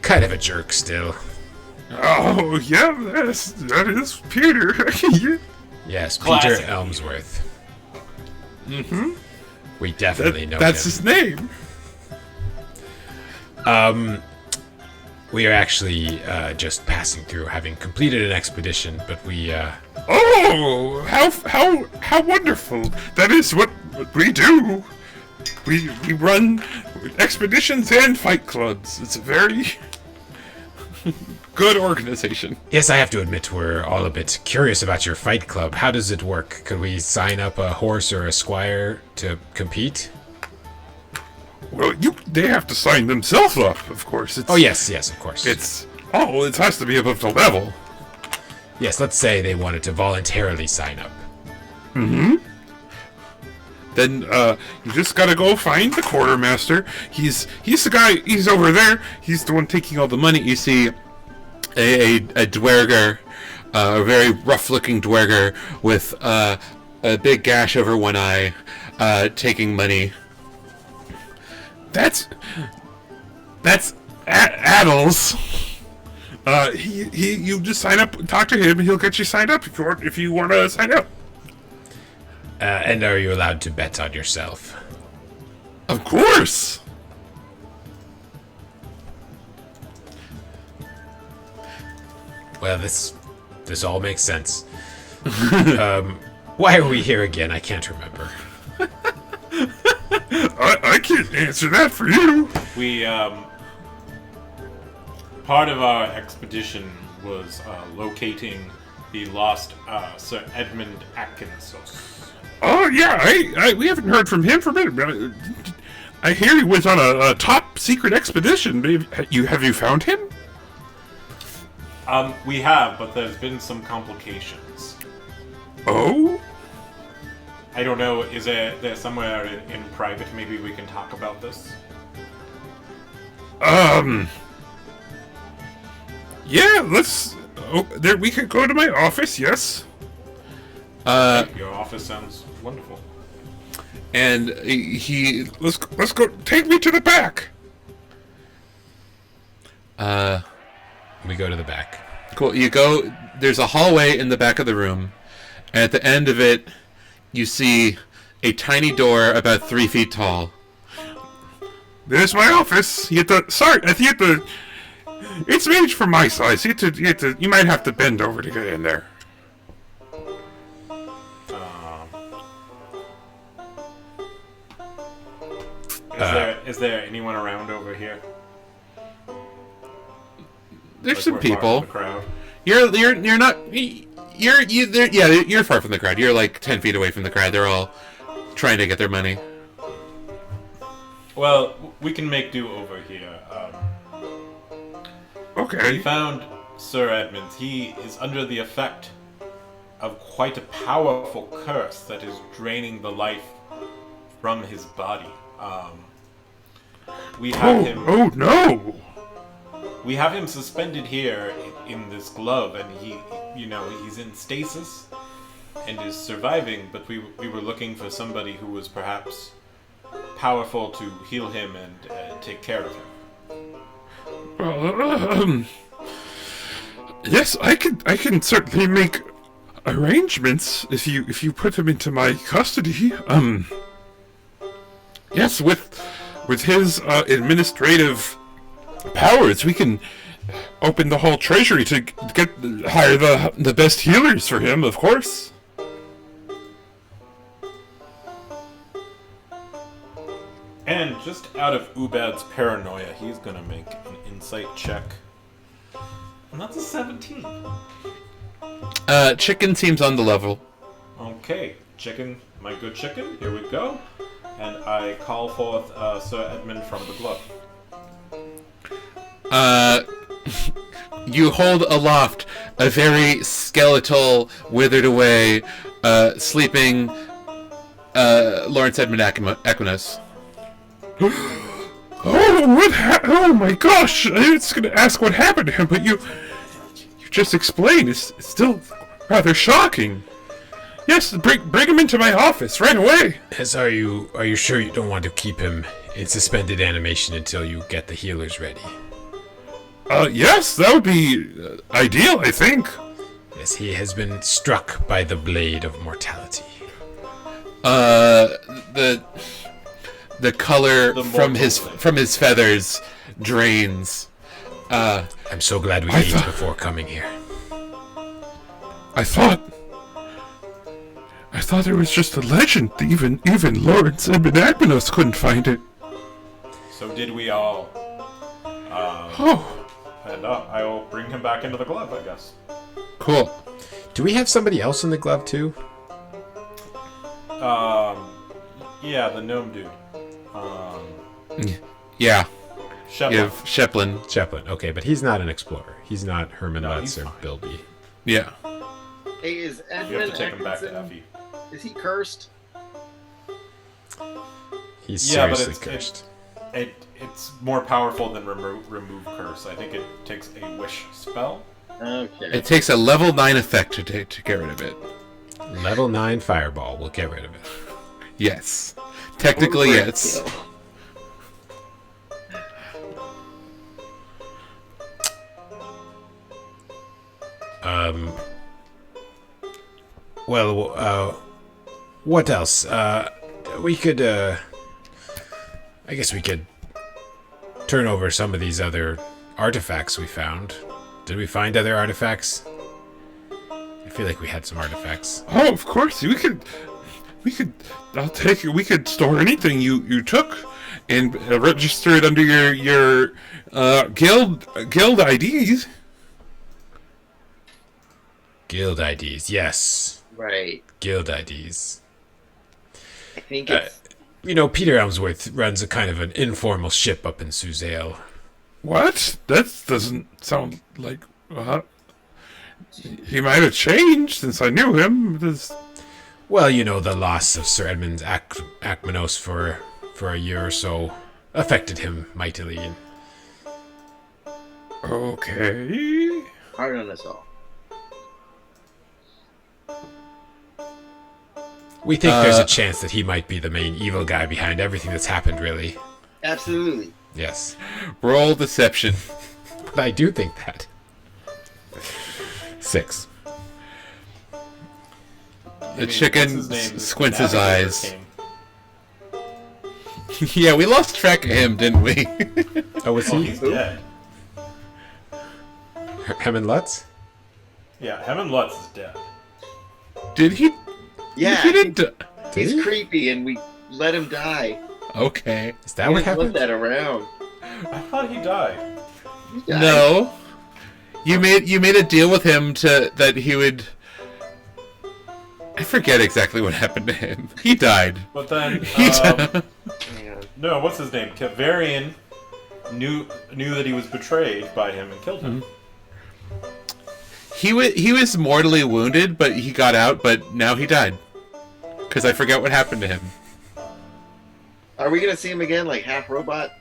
kind of a jerk still. Oh, yeah, that is Peter. Yeah. Yes, Classic Peter Elmsworth. Mm-hmm. We definitely know That's him. his name. We are actually just passing through, having completed an expedition, but we Oh, how wonderful! That is what we do. We run expeditions and fight clubs. It's a very good organization. Yes, I have to admit we're all a bit curious about your fight club. How does it work? Could we sign up a horse or a squire to compete? Well, they have to sign themselves up, of course. Oh, yes, of course. It has to be above the level. Yes, let's say they wanted to voluntarily sign up. Mm-hmm. Then you just gotta go find the quartermaster. He's the guy. He's over there. He's the one taking all the money. You see a dwerger, a very rough-looking dwerger with a big gash over one eye, taking money. That's Addles. You just sign up, talk to him, and he'll get you signed up if you want to sign up. And are you allowed to bet on yourself? Of course. Well, this all makes sense. Why are we here again? I can't remember. I can't answer that for you. We, part of our expedition was locating the lost Sir Edmund Atkinsos. Oh yeah, we haven't heard from him for a minute. But I hear he was on a top secret expedition. Have you found him? We have, but there's been some complications. Oh. I don't know, is there somewhere in private maybe we can talk about this? Yeah, let's. Oh, there we could go to my office. Yes. Your office sounds wonderful. And Let's go. Take me to the back. We go to the back. Cool. You go. There's a hallway in the back of the room. And at the end of it, you see a tiny door about 3 feet tall. There's my office. It's made from my size. You might have to bend over to get in there. Is there anyone around over here? There's Like some we're far people. from the crowd? You're not. You're far from the crowd. You're like 10 feet away from the crowd. They're all trying to get their money. Well, we can make do over here. We Okay. found Sir Edmund. He is under the effect of quite a powerful curse that is draining the life from his body. We have him. Oh no. we have him suspended here in this glove, and he's in stasis and is surviving. But we were looking for somebody who was perhaps powerful to heal him and take care of him. Well, yes, I can certainly make arrangements if you put him into my custody. Yes, with his administrative powers, we can open the whole treasury to hire the best healers for him, of course. And just out of Ubad's paranoia, he's gonna make an insight check. And that's a 17. Chicken seems on the level. Okay, chicken, my good chicken, here we go. And I call forth Sir Edmund from the glove. You hold aloft a very skeletal, withered away, sleeping Lawrence Edmund Equinos. Oh my gosh! I was going to ask what happened to him, but you just explained. It's still rather shocking. Yes, bring him into my office right away. Yes, are you sure you don't want to keep him in suspended animation until you get the healers ready? Yes, that would be ideal, I think. Yes, he has been struck by the blade of mortality. The color The from mortal his feathers drains. I'm so glad we ate before coming here. I thought it was just a legend. Even Lawrence Edmund Agmanos couldn't find it. So did we all. Oh, And I will bring him back into the glove, I guess. Cool. Do we have somebody else in the glove too? Yeah, the gnome dude. Yeah. Shepard. You have Sheplin. Chaplin. Okay, but he's not an explorer. He's not Herman Lutz he's or fine. Bilby. Yeah. Hey, is You have Edmund to take him back to Atkinson, Effie. is he cursed? He's Yeah, but seriously cursed. It's more powerful than remove curse. I think it takes a wish spell. Okay. It takes a level 9 effect to get rid of it. Level 9 fireball. We'll get rid of it. Yes. Technically, Or yes. kill. Well, what else? We could, I guess we could turn over some of these other artifacts we found. Did we find other artifacts? I feel like we had some artifacts. oh, of course. We could. I'll take it. We could store anything you took, and register it under your guild IDs. Guild IDs, yes. Right. Guild IDs. I think it's. Peter Elmsworth runs a kind of an informal ship up in Suzale. What? That doesn't sound like. He might have changed since I knew him. Well, the loss of Sir Edmund Akmanos for a year or so affected him mightily. And Okay. Hard on us all. we think there's a chance that he might be the main evil guy behind everything that's happened, really. Absolutely. Yes. Roll deception. But I do think that. 6. You The mean, chicken what's his name? squints his Navigator eyes. came. Yeah, we lost track of him, didn't we? Oh, was Oh, he? he's dead. Herman Lutz? Yeah, Hemon Lutz is dead. Did he? Yeah. He didn't. He's creepy, and we let him die. Okay. Is that We what didn't let happened? that around. I thought he died. He died. No. You made a deal with him that he would. I forget exactly what happened to him. He died. But then, He died. Hang on. no, what's his name? Kavarian knew that he was betrayed by him and killed him. He was mortally wounded, but he got out. But now he died. Because I forget what happened to him. Are we gonna see him again, like half robot?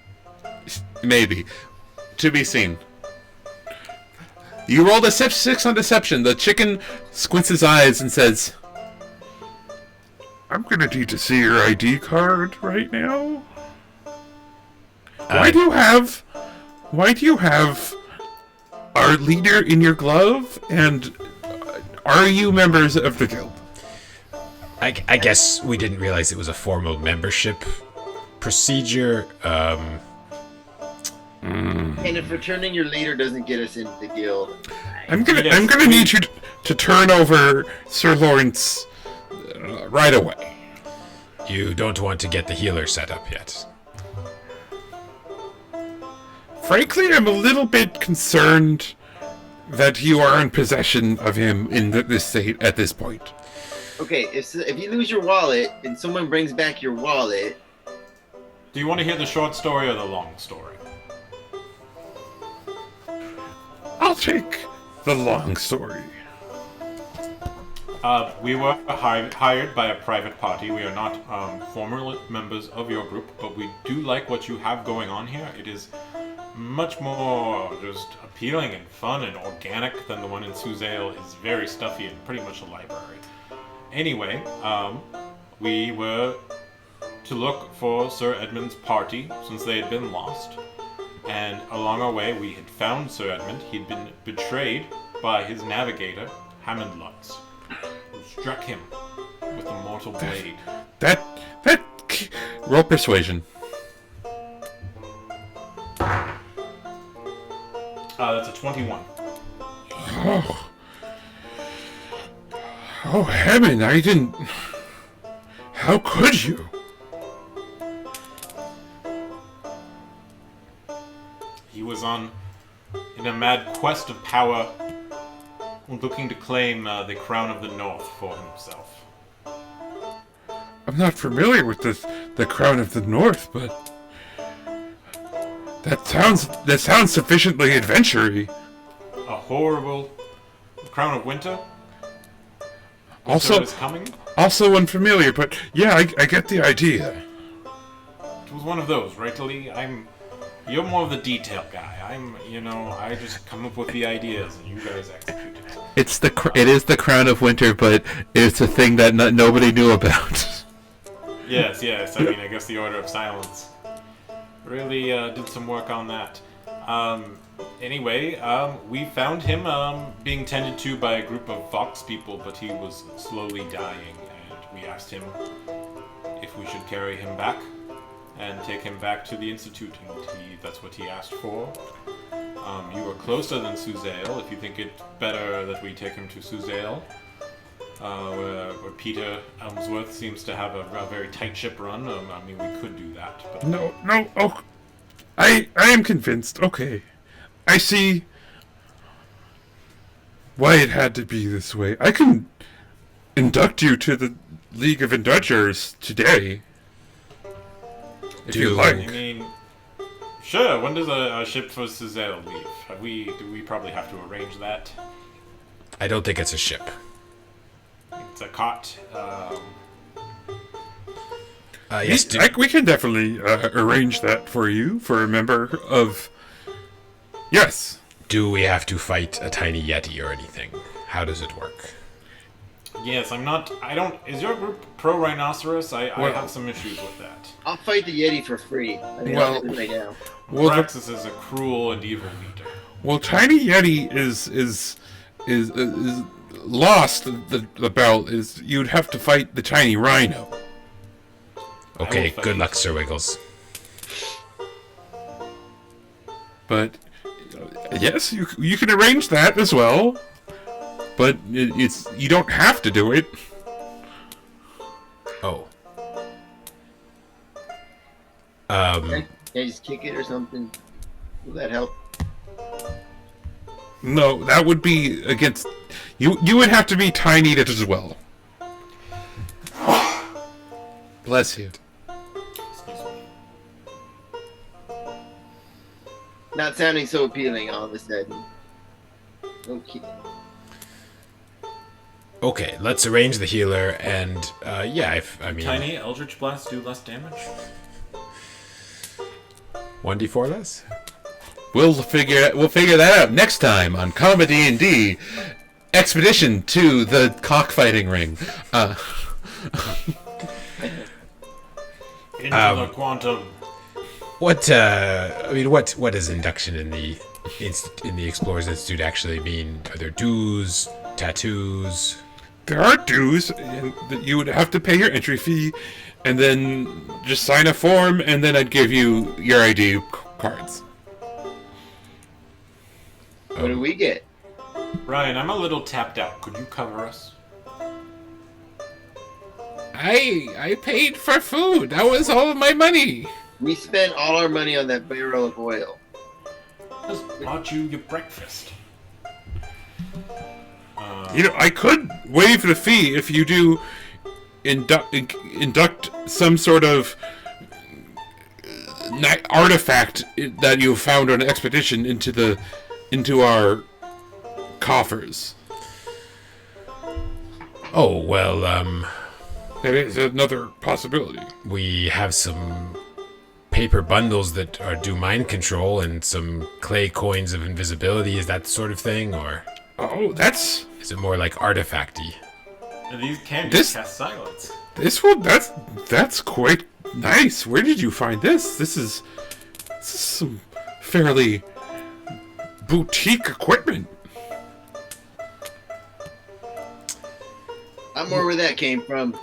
Maybe. To be seen. You rolled a 6 on deception. The chicken squints his eyes and says, I'm gonna need to see your ID card right now. Why do you have our leader in your glove? And are you members of the guild? I guess we didn't realize it was a formal membership procedure. And if returning your leader doesn't get us into the guild, I'm gonna need you to turn over Sir Lawrence right away. You don't want to get the healer set up yet. Frankly, I'm a little bit concerned that you are in possession of him in this state at this point. okay, if you lose your wallet and someone brings back your wallet, Do you want to hear the short story or the long story? I'll take the long story. We were hired by a private party. We are not former members of your group, but we do like what you have going on here. It is much more just appealing and fun and organic than the one in Suzale. It's very stuffy and pretty much a library. Anyway, we were to look for Sir Edmund's party since they had been lost. And along our way, we had found Sir Edmund. He'd been betrayed by his navigator, Hammond Lutz, who struck him with a mortal blade. roll persuasion. That's a 21. Oh, Hammond, I didn't... How could you? He was in a mad quest of power, looking to claim the crown of the North for himself. I'm not familiar with the Crown of the North, but... That sounds sufficiently adventure-y. A horrible crown of winter. Also, is coming. Also unfamiliar, but yeah, I get the idea. It was one of those, right, Lee? You're more of the detail guy. I just come up with the ideas and you guys execute it. It is the crown of winter, but it's a thing that nobody knew about. Yes. I mean, I guess the Order of Silence really did some work on that. Anyway, we found him being tended to by a group of fox people, but he was slowly dying, and we asked him if we should carry him back and take him back to the Institute, and that's what he asked for. You are closer than Suzale, if you think it better that we take him to Suzale, where Peter Elmsworth seems to have a very tight ship run. I mean, we could do that. But... No, oh, I am convinced. Okay, I see why it had to be this way. I can induct you to the League of Indulgers today. If you like. I mean, sure. When does a ship for Suzale leave? Do we probably have to arrange that? I don't think it's a ship. It's a cot. Yes, We can definitely arrange that for you, for a member of... Yes. Do we have to fight a tiny yeti or anything? How does it work? Yes, is your group pro-rhinoceros? I have some issues with that. I'll fight the Yeti for free. I mean, I'll do it right now. Well, Praxis is a cruel and evil leader. Well, Tiny Yeti is lost. The belt is you'd have to fight the tiny rhino. Okay, good luck, Sir Wiggles. But yes, you can arrange that as well. But you don't have to do it. Oh. Can I just kick it or something? Will that help? No, that would be against... You would have to be tiny as well. Bless you. Excuse me. Not sounding so appealing all of a sudden. Okay. Okay, let's arrange the healer, and Tiny Eldritch Blast do less damage? 1d4 less? We'll figure that out next time on ComeDy&D Expedition to the Cockfighting Ring. Into the quantum. What does induction in the Explorers Institute actually mean? Are there dues, tattoos? There are dues, and that you would have to pay your entry fee, and then just sign a form, and then I'd give you your ID cards. What do we get? Ryan, I'm a little tapped out. Could you cover us? I paid for food. That was all of my money. We spent all our money on that barrel of oil. Just bought you your breakfast. I could waive the fee if you do induct some sort of artifact that you found on an expedition into our coffers. Oh, well, That is another possibility. we have some paper bundles that do mind control and some clay coins of invisibility. Is that the sort of thing, or Oh, is it more like artifacty? And these can This- cast silence. that's quite nice. Where did you find this? This is some fairly boutique equipment. I'm more where that came from.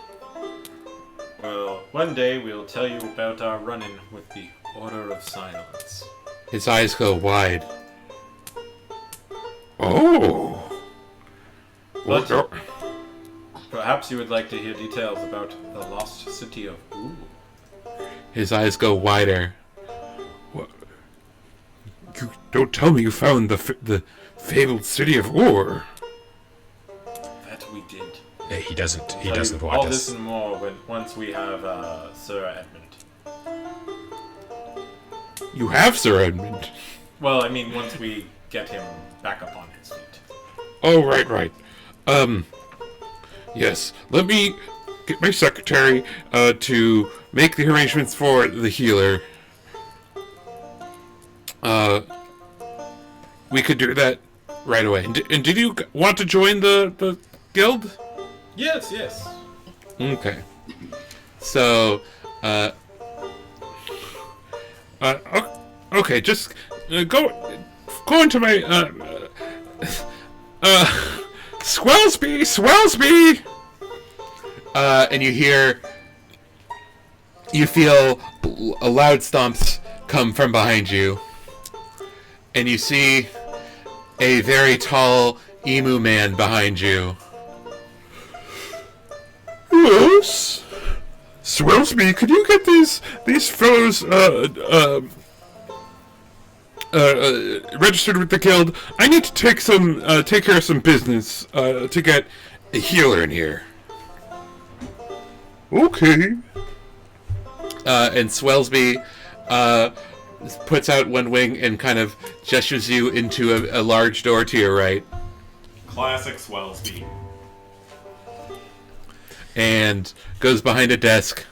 Well, one day we'll tell you about our run-in with the Order of Silence. His eyes go wide. Oh. But Well, perhaps you would like to hear details about the lost city of Ooh. His eyes go wider. you don't tell me you found the fabled city of Ur. That we did. He doesn't Tell you want all us. this and more once we have Sir Edmund. You have Sir Edmund. Well, I mean, once we get him back up on his feet. Oh, right. Yes. Let me get my secretary to make the arrangements for the healer. We could do that right away. And did you want to join the guild? Yes. Okay. So, Okay, just go into my Swellsby. and you feel a loud stomps come from behind you, and you see a very tall emu man behind you. Yes. Swellsby, could you get these fellows registered with the guild? I need to take care of some business to get a healer in here. Okay. And Swellsby puts out one wing and kind of gestures you into a large door to your right. Classic Swellsby. And goes behind a desk.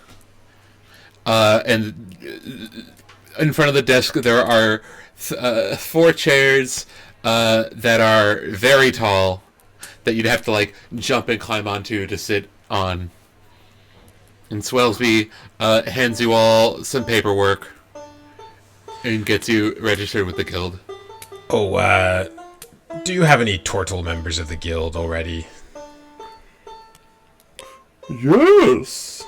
And in front of the desk there are 4 chairs that are very tall that you'd have to jump and climb onto to sit on. And Swellsby hands you all some paperwork and gets you registered with the guild. Oh, do you have any Tortle members of the guild already? Yes.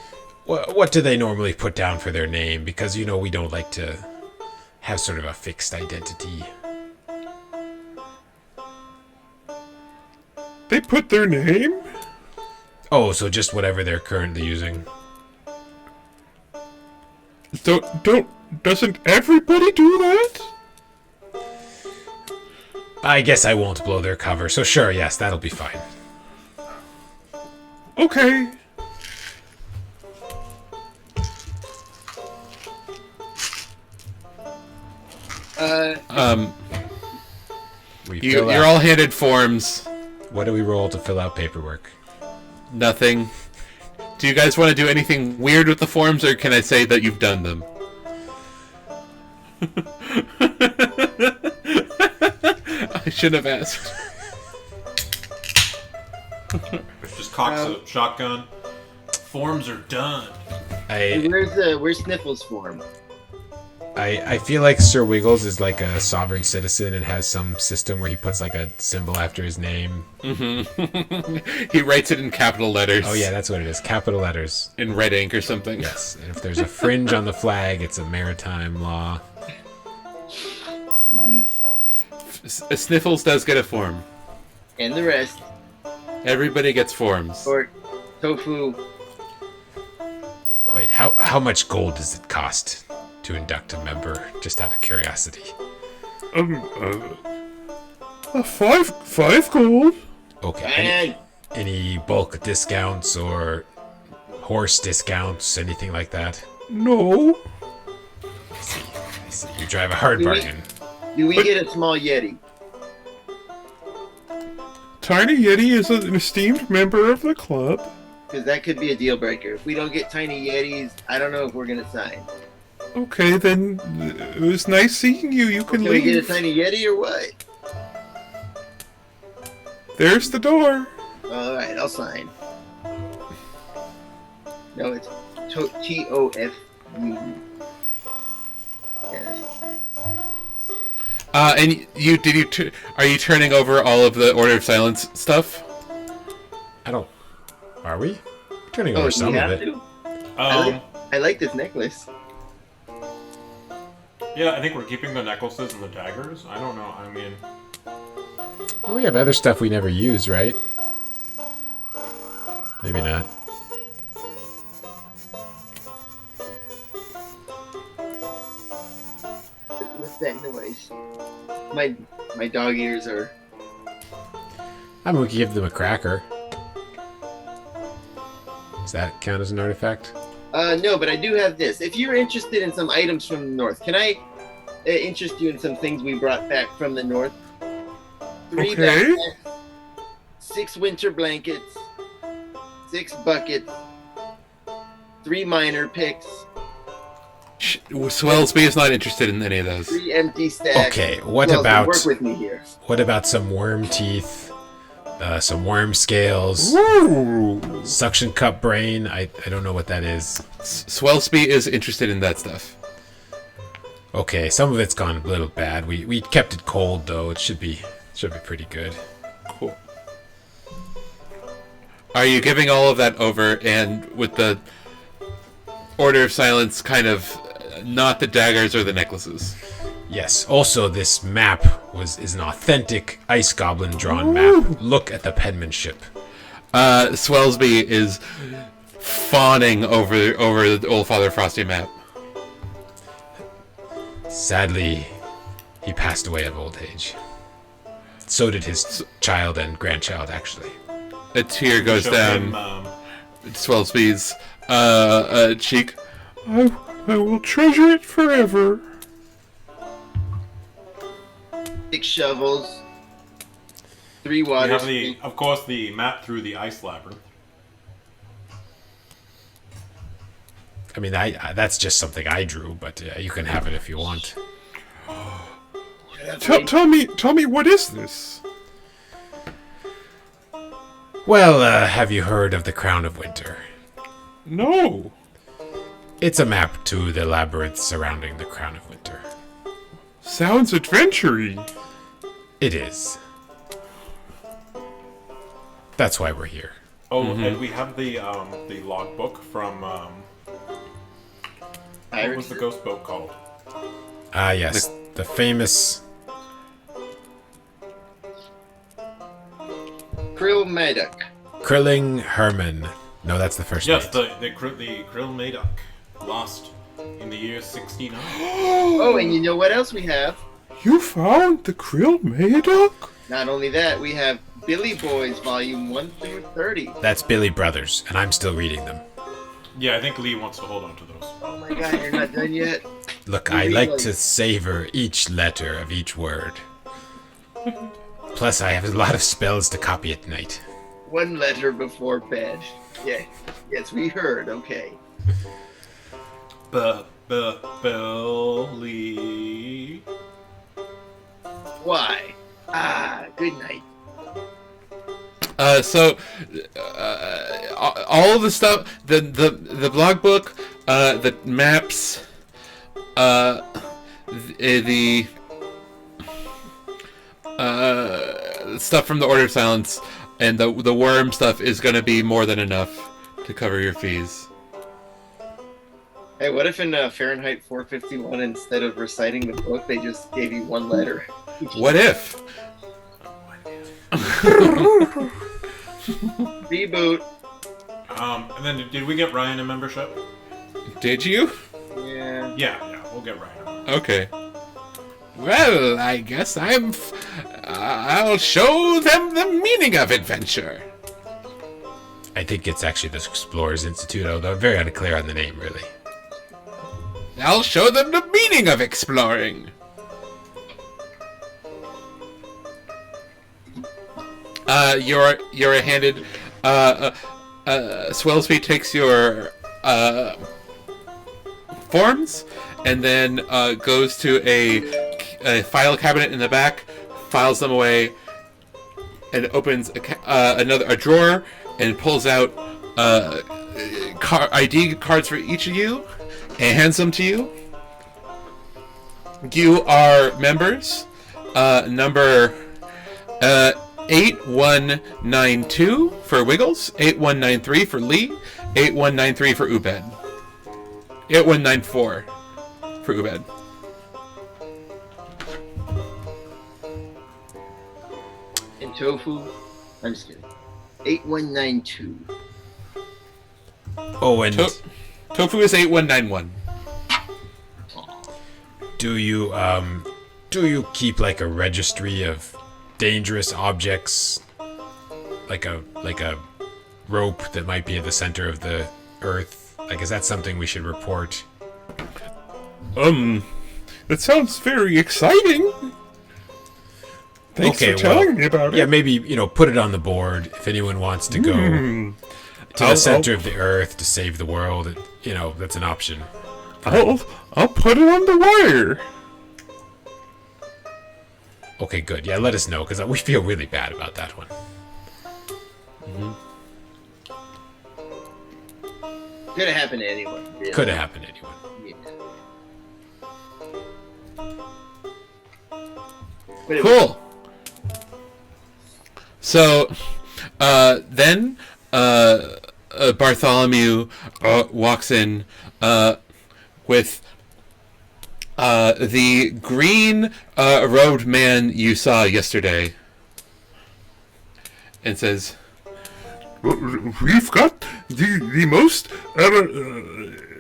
What do they normally put down for their name? Because, we don't like to have sort of a fixed identity. They put their name? Oh, so just whatever they're currently using. Doesn't everybody do that? I guess I won't blow their cover, so sure, yes, that'll be fine. Okay. You're all handed forms. What do we roll to fill out paperwork? Nothing. Do you guys want to do anything weird with the forms, or can I say that you've done them? I should have asked. Just cocks a shotgun. Forms are done. Where's Sniffles' form? I feel like Sir Wiggles is like a sovereign citizen and has some system where he puts like a symbol after his name. He writes it in capital letters. Oh yeah, that's what it is. Capital letters. In red ink or something. Yes. And if there's a fringe on the flag, it's a maritime law. Sniffles does get a form. And the rest. Everybody gets forms. Or tofu. Wait, how much gold does it cost to induct a member? Just out of curiosity. Five gold. Okay. Any bulk discounts or horse discounts, anything like that? No. I see. You drive a hard bargain. Do we get a small Yeti? Tiny Yeti is an esteemed member of the club. Because that could be a deal breaker. If we don't get tiny Yetis, I don't know if we're going to sign. Okay, then it was nice seeing you. You can Can we leave. get a tiny Yeti or what? There's the door. Alright, I'll sign. No, it's T-O-F-U. Yes. And are you turning over all of the Order of Silence stuff? I don't. Are we? We're turning Oh, over do some we of have it. to? Um, I like this necklace. yeah, I think we're keeping the necklaces and the daggers. I don't know. I mean, Well, we have other stuff we never use, right? Maybe not. What's that noise? My dog ears are... I mean, we could give them a cracker. Does that count as an artifact? No, but I do have this. If you're interested in some items from the north, can I interest you in some things we brought back from the north? 3 Okay. backpacks, 6 winter blankets, 6 buckets, 3 minor picks, Swellsby is not interested in any of those. 3 empty stacks. Okay, what Well, about work with me here? what about some worm teeth, some worm scales, Ooh. suction cup brain? I don't know what that is. Swellsby is interested in that stuff. Okay, some of it's gone a little bad. We kept it cold though. It should be pretty good. Cool. Are you giving all of that over, and with the Order of Silence kind of not the daggers or the necklaces? Yes. Also, this map is an authentic ice goblin drawn map. Look at the penmanship. Swellsby is fawning over the Old Father Frosty map. Sadly, he passed away of old age. So did his child and grandchild, actually. A tear goes show down him, Swellsby's cheek. I will treasure it forever. 6 shovels, 3 we water have sprinklers. of course, the map through the ice labyrinth. I mean, that's just something I drew, but you can have it if you want. Tell me, what is this? Well, have you heard of the Crown of Winter? No. It's a map to the labyrinth surrounding the Crown of Winter. Sounds adventure-y. It is. That's why we're here. Oh, and we have the logbook from what was the ghost boat called? Ah, yes. The famous... Krill Maddock. Krilling Herman. No, that's the first Yes, mate. the Krill Madoc, lost in the year 69. Oh, and you know what else we have? You found the Krill Madoc? Not only that, we have Billy Boys Volume 1 through 30. That's Billy Brothers, and I'm still reading them. Yeah, I think Lee wants to hold on to those. Oh my god, you're not done yet? Look, I like to savor each letter of each word. Plus, I have a lot of spells to copy at night. 1 letter before bed. Yeah. Yes, we heard. Okay. Billy. Why? Good night. So all of the stuff, the blog book, the maps, the stuff from the Order of Silence, and the worm stuff is going to be more than enough to cover your fees. Hey, what if in Fahrenheit 451, instead of reciting the book, they just gave you one letter? What if? Reboot. And then did we get Ryan a membership? Did you? Yeah. Yeah, we'll get Ryan a membership. Okay. Well, I guess I'll show them the meaning of adventure. I think it's actually the Explorers Institute, although I'm very unclear on the name, really. I'll show them the meaning of exploring. You're handed. Swellsby takes your forms, and then goes to a file cabinet in the back, files them away, and opens a drawer and pulls out ID cards for each of you and hands them to you. You are members. Number 8192 for Wiggles, 8193 for Lee, 8193 for Ubed, 8194 for Ubed. And Tofu, I'm just kidding. 8192. Oh, and Tofu is 8191. do you keep like a registry of dangerous objects, like a rope that might be at the center of the earth? Like, is that something we should report? That sounds very exciting. Thanks for telling me about it. Yeah, maybe, put it on the board if anyone wants to go to the center of the earth to save the world. That's an option. I'll put it on the wire. Okay, good. Yeah, let us know, because we feel really bad about that one. Could have happened to anyone. Really. Could have happened to anyone. Yeah. Cool. So, then Bartholomew walks in with the green robed man you saw yesterday, and says, We've got the most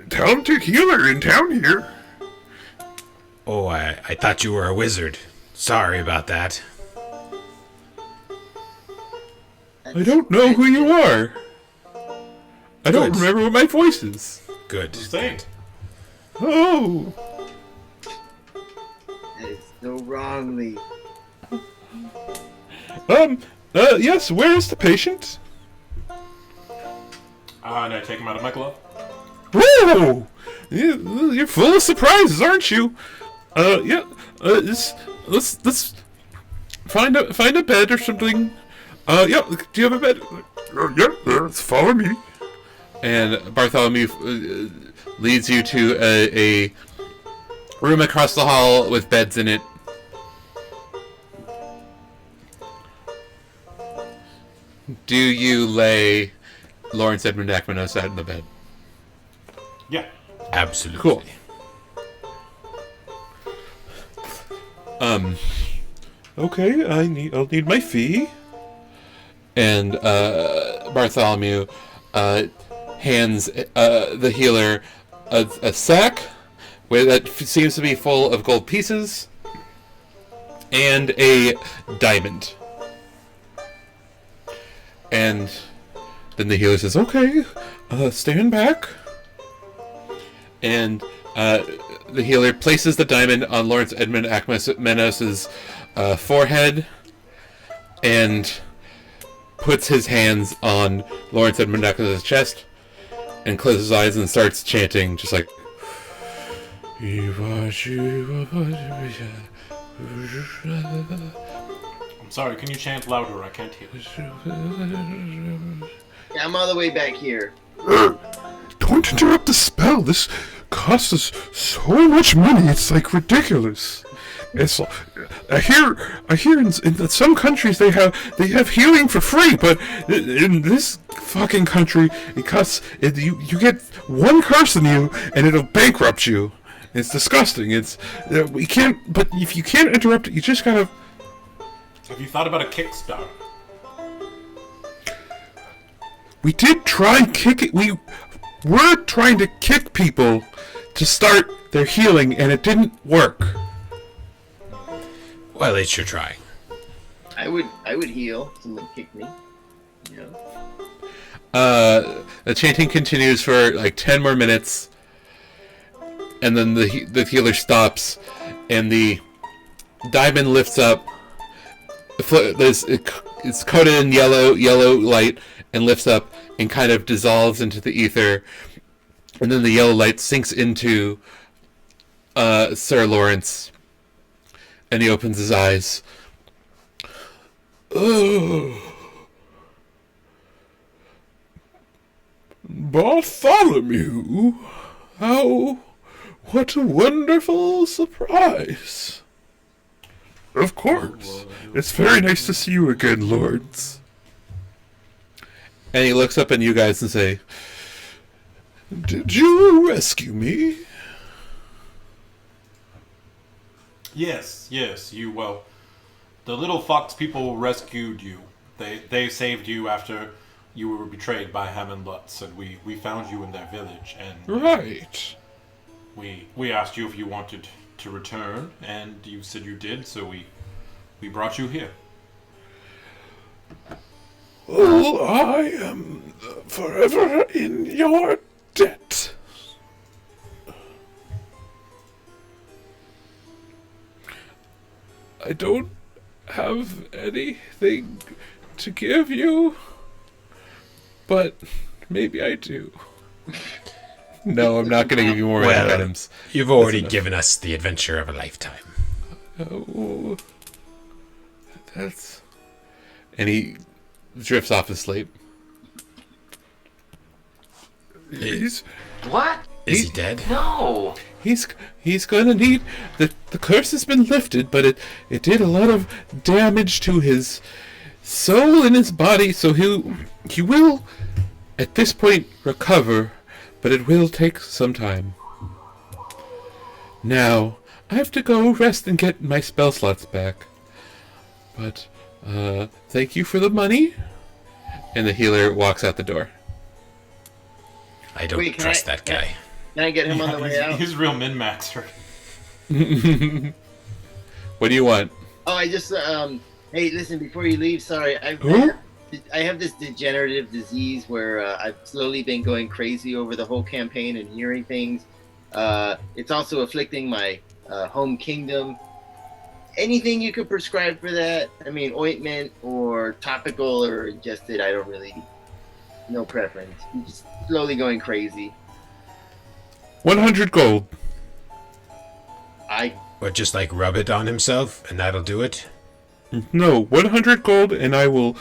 talented healer in town here. Oh, I thought you were a wizard. Sorry about that. I don't know who you are. I don't Good. remember what my voice is. Good. Saint. Oh. That is so wrongly. Yes, where is the patient? And I take him out of my glove. Whoa! You're full of surprises, aren't you? Yeah. Let's find a bed or something. Yeah. Do you have a bed? Yeah. Let's follow me. And Bartholomew leads you to a room across the hall with beds in it. Do you lay Lawrence Edmund Akmanos out in the bed? Yeah. Absolutely. Cool. Okay. I'll need my fee. And Bartholomew hands the healer a sack that seems to be full of gold pieces and a diamond. And then the healer says, "Okay, stand back." And the healer places the diamond on Lawrence Edmund Akmanos' forehead and puts his hands on Lawrence Edmund Akmanos' chest and closes his eyes and starts chanting, just like, sorry, can you chant louder? I can't hear. Yeah, I'm all the way back here. Don't interrupt the spell. This costs us so much money. It's like ridiculous. It's I hear in some countries they have healing for free, but in this fucking country it costs you get one curse in you and it'll bankrupt you. It's disgusting. We can't. But if you can't interrupt it, you just gotta. Have you thought about a Kickstarter? We did try kicking. We were trying to kick people to start their healing, and it didn't work. Well, it's your try. I would heal. Someone kick me. You know. The chanting continues for like 10 more minutes, and then the healer stops, and the diamond lifts up. It's coated in yellow light, and lifts up and kind of dissolves into the ether, and then the yellow light sinks into Sir Lawrence, and he opens his eyes. Oh. Bartholomew, what a wonderful surprise. Of course. It's very nice to see you again, lords. And he looks up at you guys and say, Did you rescue me? Yes, you, the little fox people rescued you. They saved you after you were betrayed by Ham and Lutz, and we found you in their village, and Right. we asked you if you wanted to return, and you said you did, so we brought you here. Well, I am forever in your debt. I don't have anything to give you, but maybe I do. no, I'm not going to give you more magic items. You've already given us the adventure of a lifetime. Oh, That's... And he drifts off to sleep. he's What? Is he dead? No. He's gonna need the curse has been lifted, but it did a lot of damage to his soul and his body, so he will at this point recover, but it will take some time. Now I have to go rest and get my spell slots back. But thank you for the money. And the healer walks out the door. I don't Wait, trust that guy. Can I get him on the way out? He's real min-maxer. What do you want? Oh, I just hey, listen, before you leave, sorry, Who? I have this degenerative disease where I've slowly been going crazy over the whole campaign and hearing things. It's also afflicting my home kingdom. Anything you could prescribe for that? I mean, ointment or topical or ingested, I don't really, no preference. I'm just slowly going crazy. 100 gold. Or just like rub it on himself and that'll do it? No, 100 gold, and I will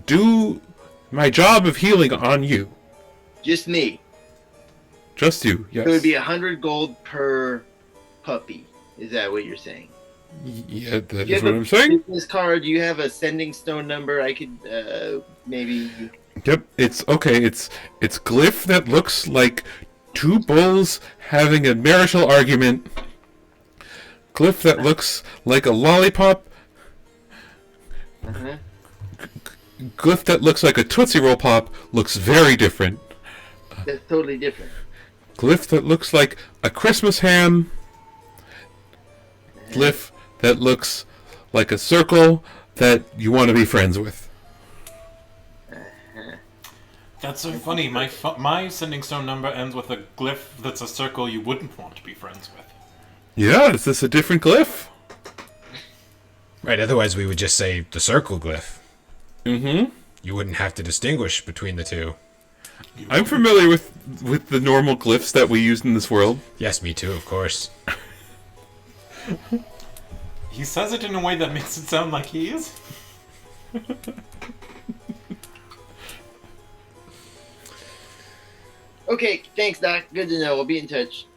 do my job of healing on you. Just me. Just you, yes. So it would be 100 gold per puppy. Is that what you're saying? Yeah, that You is have what a I'm saying. business card. Do you have a sending stone number? I could maybe. Yep, it's okay. It's glyph that looks like two bulls having a marital argument. Glyph that looks like a lollipop. Uh-huh. Glyph that looks like a Tootsie Roll Pop looks very different. That's totally different. Glyph that looks like a Christmas ham. Glyph that looks like a circle that you want to be friends with. That's so funny. My sending stone number ends with a glyph that's a circle you wouldn't want to be friends with. Yeah, is this a different glyph? Right, otherwise we would just say the circle glyph. Mm-hmm. You wouldn't have to distinguish between the two. I'm familiar with the normal glyphs that we use in this world. Yes, me too, of course. He says it in a way that makes it sound like he is. Okay, thanks, Doc. Good to know. We'll be in touch.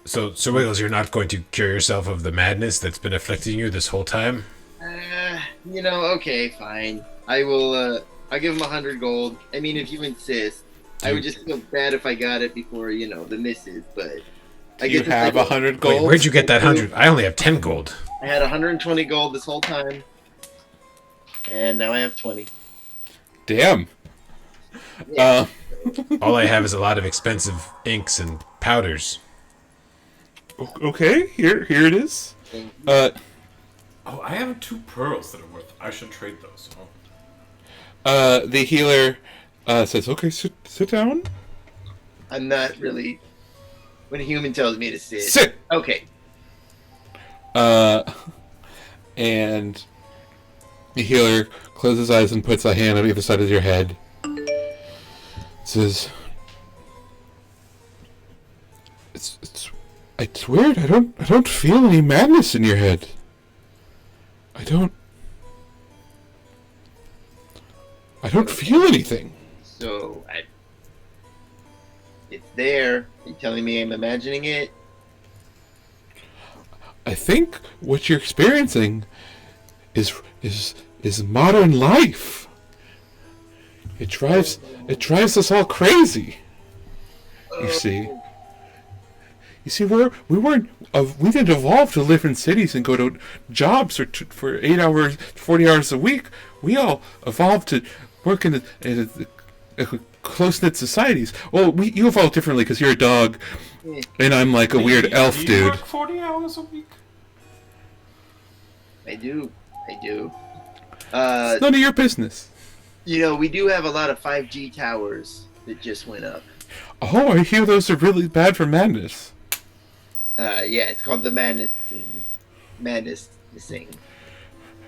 So, Sir Wiggles, you're not going to cure yourself of the madness that's been afflicting you this whole time? Okay, fine. I will, I'll give him 100 gold. I mean, if you insist. I would just feel bad if I got it before, the misses, but... Do you have 100 gold? Wait, where'd you get that 100? I only have 10 gold. I had 120 gold this whole time. And now I have 20. Damn. Yeah. All I have is a lot of expensive inks and powders. Okay, here it is. Oh, I have 2 pearls that are worth. I should trade those. The healer says, "Okay, sit down." I'm not really... When a human tells me to sit. Sit. Okay. And the healer closes his eyes and puts a hand on either side of your head. Says, "It's weird. I don't feel any madness in your head. I don't feel anything." So, it's there. Are you telling me I'm imagining it? I think what you're experiencing is modern life. It drives us all crazy. You see, we didn't evolve to live in cities and go to jobs for 8 hours, 40 hours a week. We all evolved to work in a close-knit societies. Well, you evolve differently because you're a dog, and I'm like a weird elf do you dude. work 40 hours a week? I do. It's none of your business. We do have a lot of 5G towers that just went up. Oh, I hear those are really bad for madness. Yeah, it's called the Madness thing.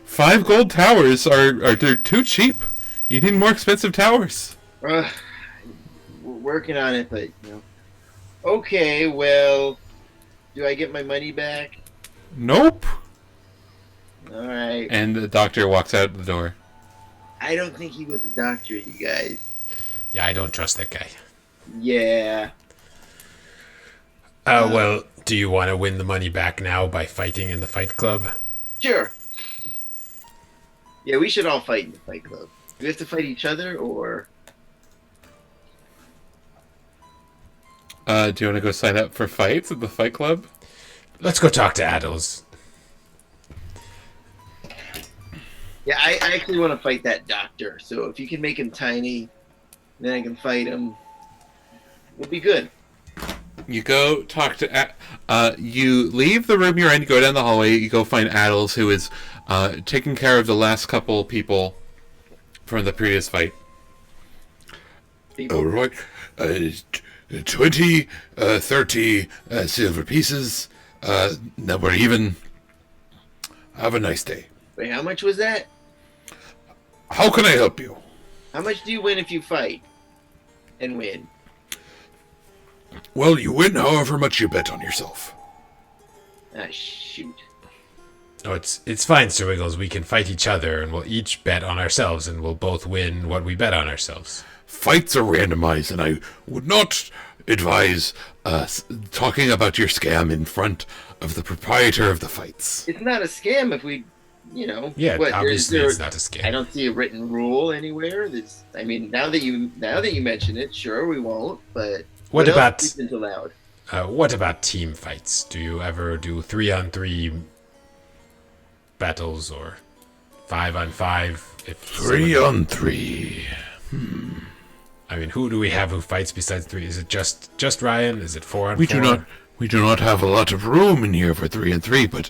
5 gold towers they're too cheap. You need more expensive towers. We're working on it, but Okay, well, do I get my money back? Nope. All right. And the doctor walks out the door. I don't think he was a doctor, you guys. Yeah, I don't trust that guy. Yeah. Well, do you want to win the money back now by fighting in the Fight Club? Sure. Yeah, we should all fight in the Fight Club. Do we have to fight each other, or... Do you want to go sign up for fights at the Fight Club? Let's go talk to Adels. Yeah, I actually want to fight that doctor. So if you can make him tiny, then I can fight him. We'll be good. You go talk to... you leave the room you're in, you go down the hallway, you go find Adels, who is taking care of the last couple people from the previous fight. People. All right. 20, 30 silver pieces. Now we're even. Have a nice day. Wait, how much was that? How can I help you? How much do you win if you fight? And win? Well, you win however much you bet on yourself. Ah, shoot. Oh, it's fine, Sir Wiggles. We can fight each other, and we'll each bet on ourselves, and we'll both win what we bet on ourselves. Fights are randomized, and I would not advise talking about your scam in front of the proprietor of the fights. It's not a scam if we, Yeah, what, obviously it's not a scam. I don't see a written rule anywhere. Now that you mention it, sure we won't. But What about- else isn't allowed? What about team fights? Do you ever do 3-on-3 battles or 5-on-5? 3-on-3. I mean, who do we have who fights besides 3? Is it just Ryan? Is it 4-on-4? We do not have a lot of room in here for 3-on-3, but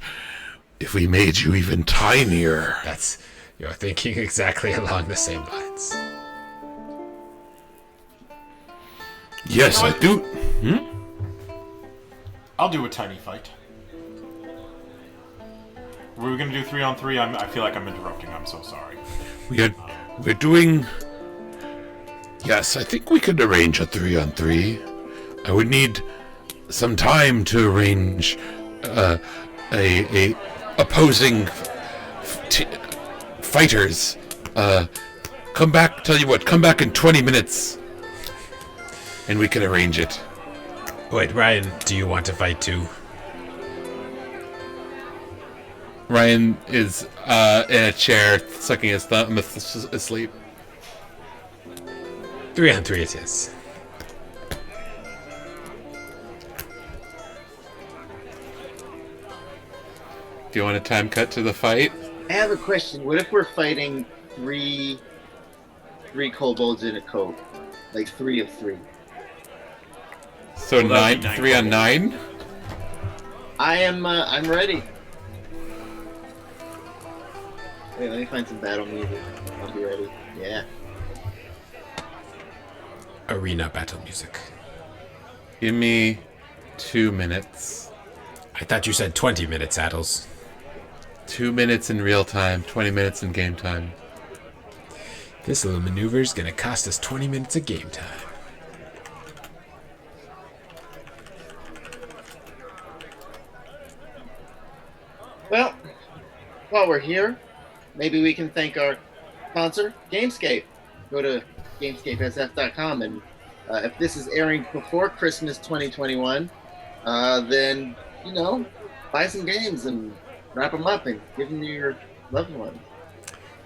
if we made you even tinier. You're thinking exactly along the same lines. Yes, I do. I'll do a tiny fight. Were we gonna do 3-on-3? I feel like I'm interrupting. I'm so sorry. We're doing. Yes, I think we could arrange a 3-on-3. I would need some time to arrange a opposing fighters come back. Tell you what, come back in 20 minutes, and we can arrange it. Wait, Ryan, do you want to fight too? Ryan is in a chair, sucking his thumb, asleep. 3-on-3 it is. Do you want a time cut to the fight? I have a question. What if we're fighting three kobolds in a cove? Like 3 of 3. So Well, that'd be 3 on 9? I'm ready. Wait, let me find some battle music. I'll be ready. Yeah. Arena battle music. Give me 2 minutes. I thought you said 20 minutes, Addles. 2 minutes in real time, 20 minutes in game time. This little maneuver is gonna cost us 20 minutes of game time. Well, while we're here, maybe we can thank our sponsor, Gamescape. Go to gamescapesf.com, and if this is airing before Christmas 2021, then, buy some games and wrap them up and give them to your loved ones.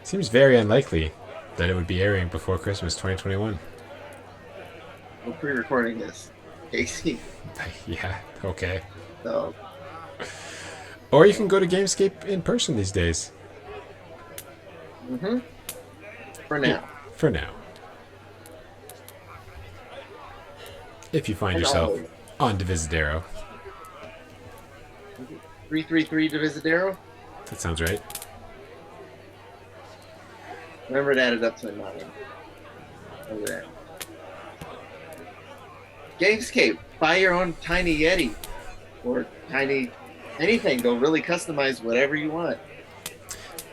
Seems very unlikely that it would be airing before Christmas 2021. We're pre-recording this, Casey. Yeah, okay. So, Or you can go to Gamescape in person these days. for now. For now. If you find And yourself always. on Divisadero. 333 Divisadero. That sounds right. Remember, it added up to a 9. Over there. Gamescape. Buy your own tiny Yeti. Or tiny anything. They'll really customize whatever you want.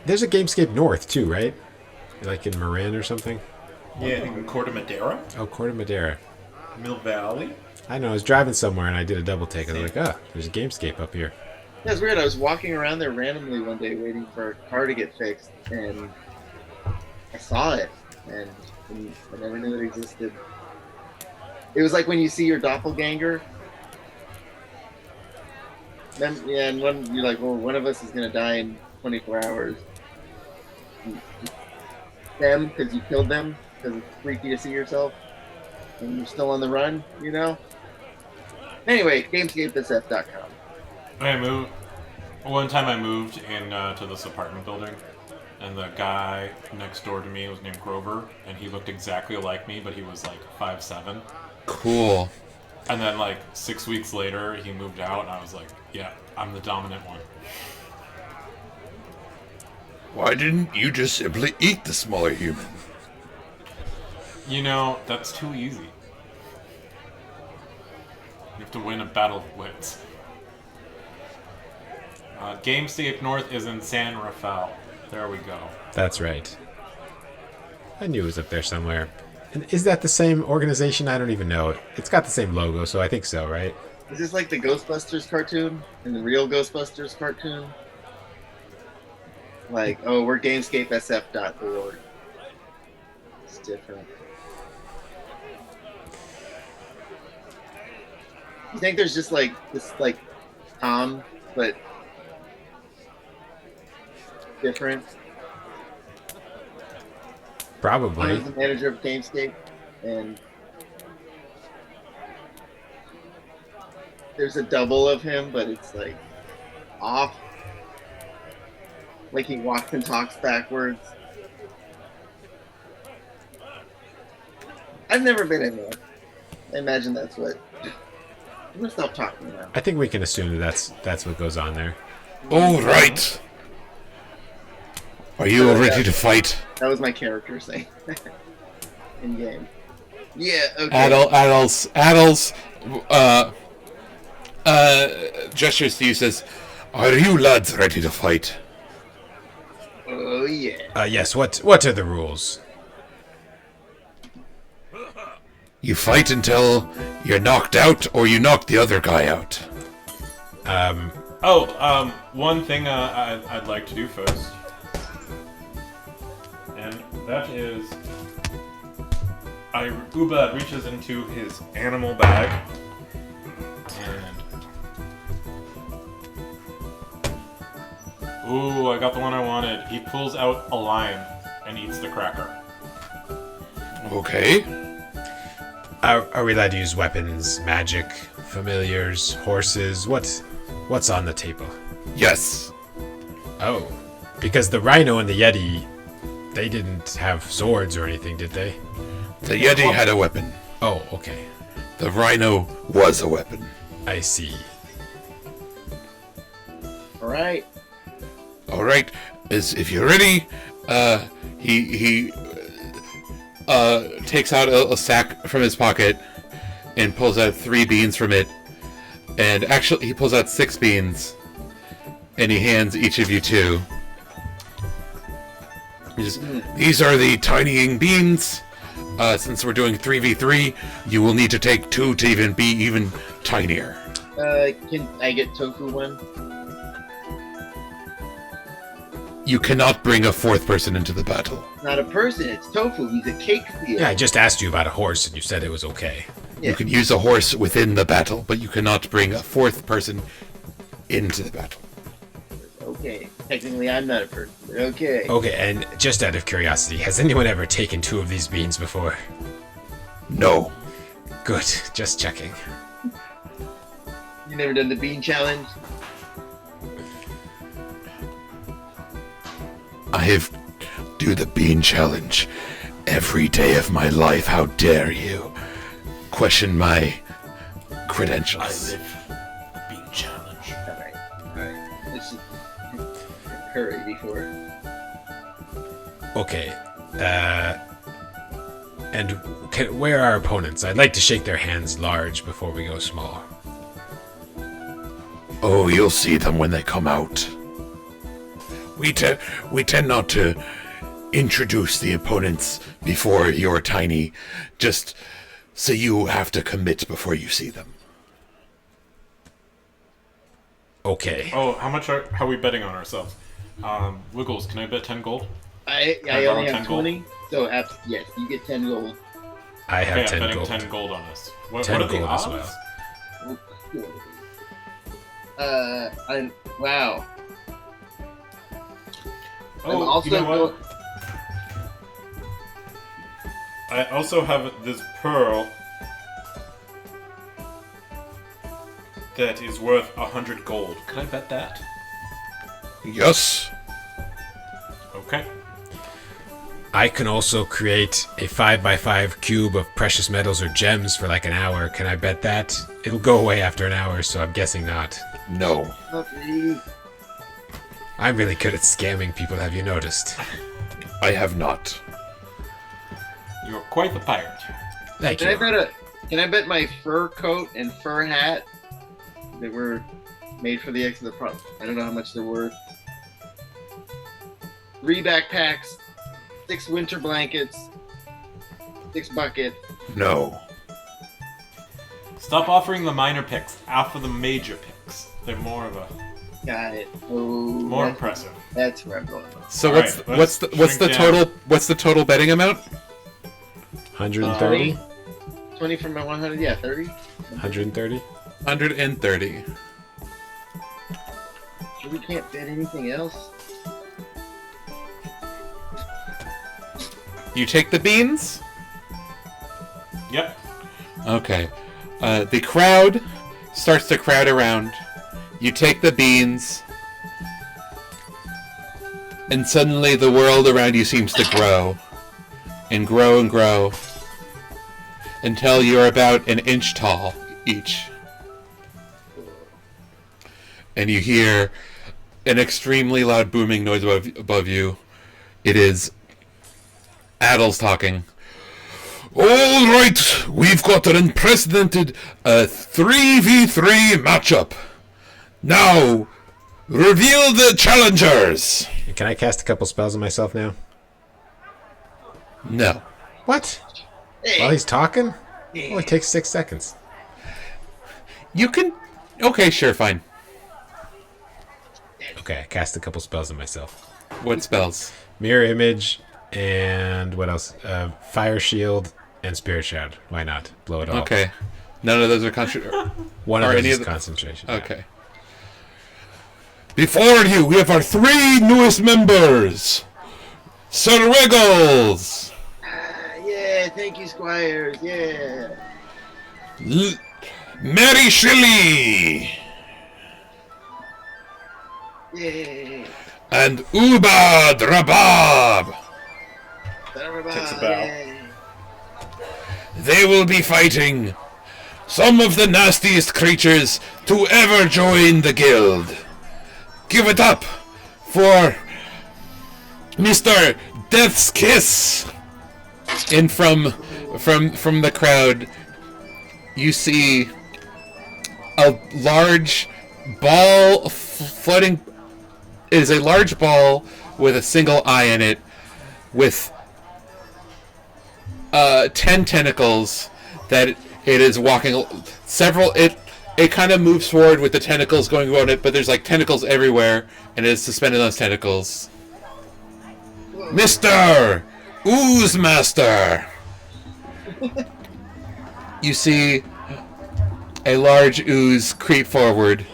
There's a Gamescape North too, right? Like in Marin or something? Yeah, I think in Corte Madera, Oh, Corte Madera. Mill Valley. I know, I was driving somewhere and I did a double take. I was like, there's a Gamescape up here. That's weird. I was walking around there randomly one day waiting for a car to get fixed, and I saw it, and I never knew it existed. It was like when you see your doppelganger. Then, yeah, and you're like, well, one of us is going to die in 24 hours. Them, because you killed them, because it's freaky to see yourself, and you're still on the run, Anyway, gamescapesf.com. One time I moved in to this apartment building, and the guy next door to me was named Grover, and he looked exactly like me, but he was like 5'7". Cool. And then like 6 weeks later, he moved out, and I was like, yeah, I'm the dominant one. Why didn't you just simply eat the smaller human? That's too easy. You have to win a battle of wits. Gamescape North is in San Rafael. There we go. That's right. I knew it was up there somewhere. And is that the same organization? I don't even know. It's got the same logo, so I think so, right? Is this like the Ghostbusters cartoon and the real Ghostbusters cartoon? Like, oh, we're gamescapesf.org. It's different. You think there's just like this, like Tom, but different? Probably. He's the manager of Gamescape, and there's a double of him, but it's like off. Like he walks and talks backwards. I've never been in there. I imagine that's what. I'm gonna stop talking now. I think we can assume that that's what goes on there. All right. Are you all ready to fight? That was my character saying in game. Yeah. Okay. Adults, gestures to you, says, Are you lads ready to fight? Oh yeah. Yes, what are the rules? You fight until you're knocked out or you knock the other guy out. One thing I'd like to do first. And that is... Uba reaches into his animal bag and... Ooh, I got the one I wanted. He pulls out a lime and eats the cracker. Okay. Are we allowed to use weapons, magic, familiars, horses? What's on the table? Yes. Oh, because the rhino and the yeti, they didn't have swords or anything, did they? The Yeti had a weapon. Oh, okay. The Rhino was a weapon. I see. All right. All right. If you're ready, he takes out a sack from his pocket and pulls out 3 beans from it. And actually, he pulls out 6 beans, and he hands each of you 2. These are the tinying beans. Since we're doing 3v3, you will need to take 2 to even be even tinier. Can I get tofu one? You cannot bring a 4th person into the battle. Not a person, it's tofu. He's a cake stealer. Yeah, I just asked you about a horse and you said it was okay. Yeah. You can use a horse within the battle, but you cannot bring a 4th person into the battle. Okay. Technically, I'm not a person. But okay. Okay, and just out of curiosity, has anyone ever taken 2 of these beans before? No. Good, just checking. You never done the bean challenge? I have do the bean challenge every day of my life. How dare you question my credentials? Bean challenge. Alright. Let's just hurry before. Okay, and where are our opponents? I'd like to shake their hands large before we go small. Oh, you'll see them when they come out. We tend not to introduce the opponents before you're tiny, just so you have to commit before you see them. Okay. Oh, how much are we betting on ourselves? Wiggles, can I bet 10 gold? I borrow only 10 have gold? 20, so yes, you get 10 gold. I have Okay, 10 I'm betting gold. 10 gold on us. What 10 are the gold as odds? well. Wow. I'm Oh, also you know what? I also have this pearl that is worth 100 gold. Can I bet that? Yes. Okay. I can also create a 5x5 cube of precious metals or gems for like an hour. Can I bet that? It'll go away after an hour, so I'm guessing not. No. I'm really good at scamming people, have you noticed? I have not. You're quite the pirate. Thank Can you. I bet my fur coat and fur hat that were made for the X of the Pro? I don't know how much they're worth. 3 backpacks, 6 winter blankets, 6 buckets. No. Stop offering the minor picks. Offer the major picks. They're more of a Got it. Oh, more that's, impressive. that's where I'm going. So All what's right, what's let's the shrink total betting amount? 130? 20 from my 100. Yeah, 30. 130? 130. So we can't bet anything else. You take the beans? Yep. Okay. The crowd starts to crowd around. You take the beans. And suddenly the world around you seems to grow. And grow and grow. Until you're about an inch tall each. And you hear an extremely loud booming noise above you. It is Addles talking. All right, we've got an unprecedented 3v3 matchup. Now, reveal the challengers. Can I cast a couple spells on myself now? No. What? Hey, While he's talking? Only takes 6 seconds. You can... Okay, sure, fine. Okay, I cast a couple spells on myself. What spells? Mirror image, And what else? Fire shield and spirit shroud. Why not? Blow it all. Okay. None of those are One of Are those any is of the- concentration. Okay. Before you, we have our 3 newest members. Sir Wiggles, Yeah, thank you, Squires. Yeah. Mary Shelley, Yeah. and Ubad Rabab. Takes a bow. Yeah. They will be fighting some of the nastiest creatures to ever join the guild. Give it up for Mr. Death's Kiss. And from the crowd, you see a large ball floating. It is a large ball with a single eye in it, with 10 tentacles that it is walking. It kind of moves forward with the tentacles going around it, but there's like tentacles everywhere, and it is suspended on those tentacles. Mr. Ooze Master. You see a large ooze creep forward.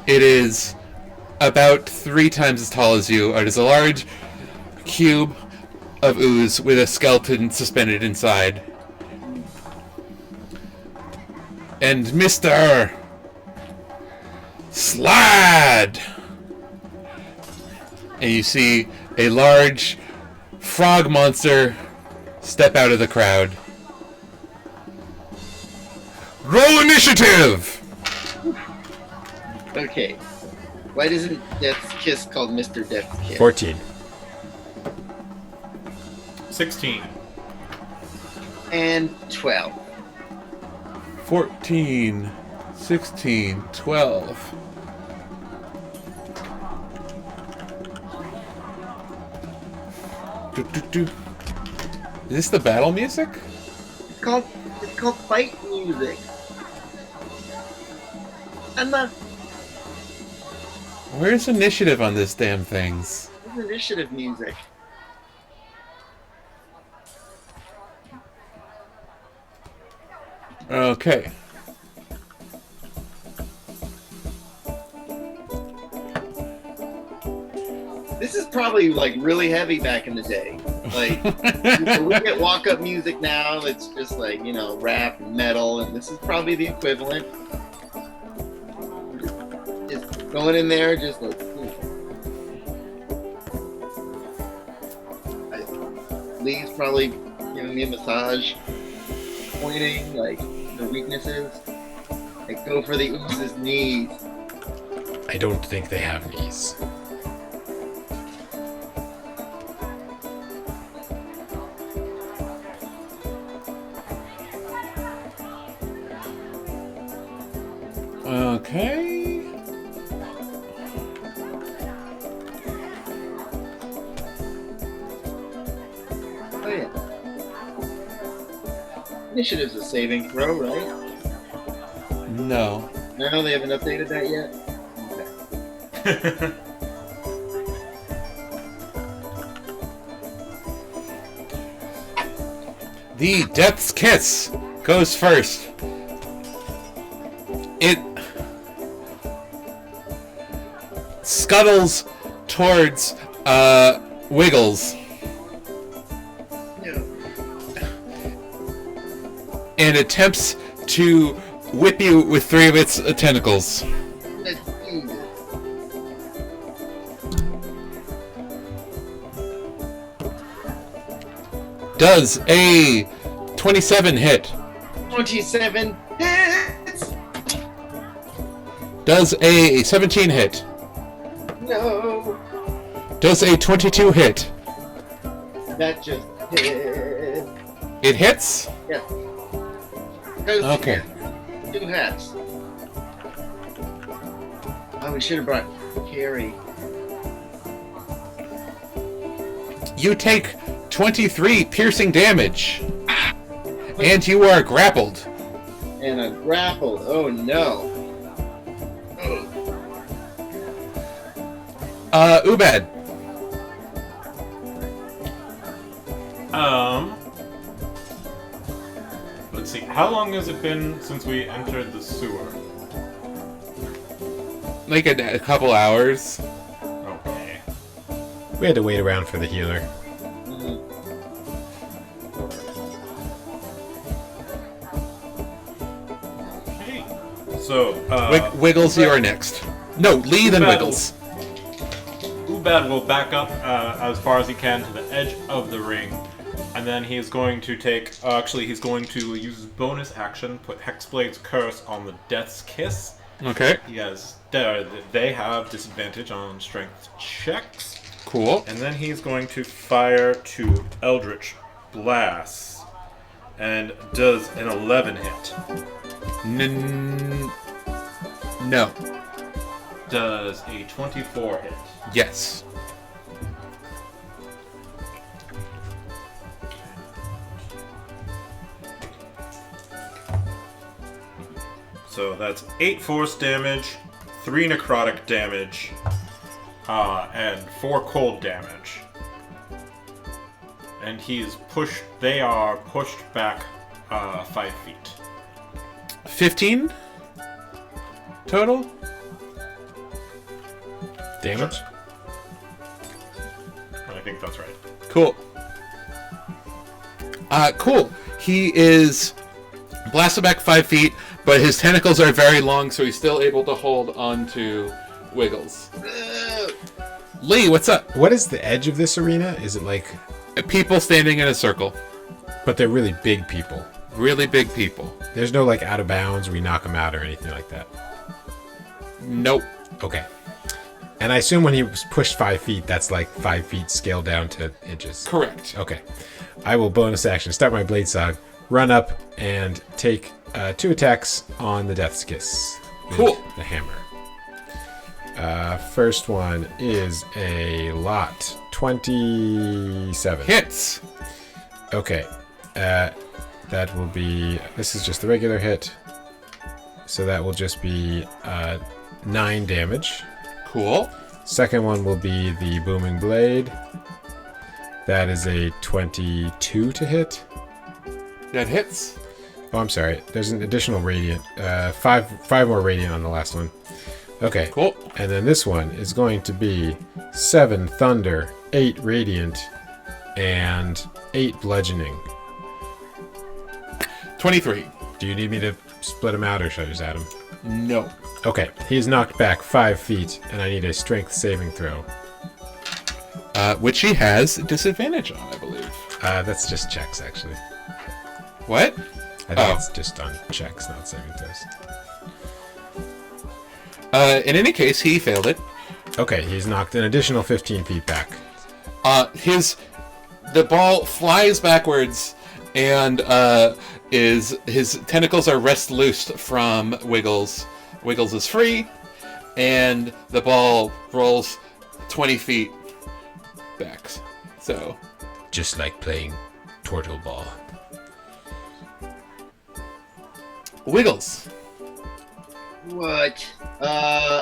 It is about 3 times as tall as you. It is a large cube of ooze with a skeleton suspended inside. And Mr. Slad! And you see a large frog monster step out of the crowd. Roll initiative. Okay. Why isn't Death's Kiss called Mr. Death's Kiss? 14. 16. And 12. 14, 16, 12. Is this the battle music? It's called fight music. I'm not. Where's initiative on this damn things? It's initiative music. Okay. This is probably like really heavy back in the day. Like we get walk-up music now. It's just like rap and metal, and this is probably the equivalent. Just going in there, just like. Lee's probably giving me a massage, pointing like the weaknesses. Like go for the ooze's knees. I don't think they have knees. Okay. Oh yeah. Initiative's a saving throw, right? No. No, they haven't updated that yet. Okay. The Death's Kiss goes first. It scuttles towards Wiggles No. and attempts to whip you with 3 of its tentacles. Let's do this. Does a 27 hit? 27 hits. Does a 17 hit? No. Does a 22 hit? That just hit. It hits? Yeah. Goes Okay. 2 hats. Oh, we should have brought Carrie. You take 23 piercing damage. And you are grappled. And I'm grappled. Oh no. Oh. Ubad, Let's see. How long has it been since we entered the sewer? Like a couple hours. Okay. We had to wait around for the healer. Okay. So, Wiggles, you are next. No, Lee, then Wiggles. Ubad will back up as far as he can to the edge of the ring, and then he's going to take. He's going to use his bonus action, put Hexblade's Curse on the Death's Kiss. Okay. He has. They have disadvantage on strength checks. Cool. And then he's going to fire to Eldritch Blast, and does an 11 hit. No. Does a 24 hit. Yes. So that's 8 force damage, 3 necrotic damage, and 4 cold damage. And they are pushed back 5 feet. 15 total? Damage? I think that's right. Cool. Cool. He is blasted back 5 feet, but his tentacles are very long, so he's still able to hold on to Wiggles. Lee, what's up? What is the edge of this arena? Is it like... People standing in a circle. But they're really big people. Really big people. There's no like out of bounds where we knock them out or anything like that. Nope. Okay. And I assume when he was pushed 5 feet, that's like 5 feet scaled down to inches. Correct. Okay. I will bonus action, start my Blade Sog, run up, and take 2 attacks on the Death's Kiss. With Cool. The hammer. First one is a lot. 27. Hits. Okay. That will be... This is just the regular hit. So that will just be 9 damage. Cool. Second one will be the Booming Blade. That is a 22 to hit. That hits. Oh, I'm sorry. There's an additional Radiant. 5 more Radiant on the last one. Okay. Cool. And then this one is going to be 7 Thunder, 8 Radiant, and 8 Bludgeoning. 23. Do you need me to split them out, or should I just add them? No. Okay. He's knocked back 5 feet, and I need a Strength saving throw. Which he has disadvantage on, I believe. That's just checks, actually. What? I think it's just on checks, not saving throws. In any case, he failed it. Okay, he's knocked an additional 15 feet back. The ball flies backwards, and his tentacles are wrest loosed from Wiggles. Wiggles is free, and the ball rolls 20 feet back. So, Just like playing Turtle Ball. Wiggles. What?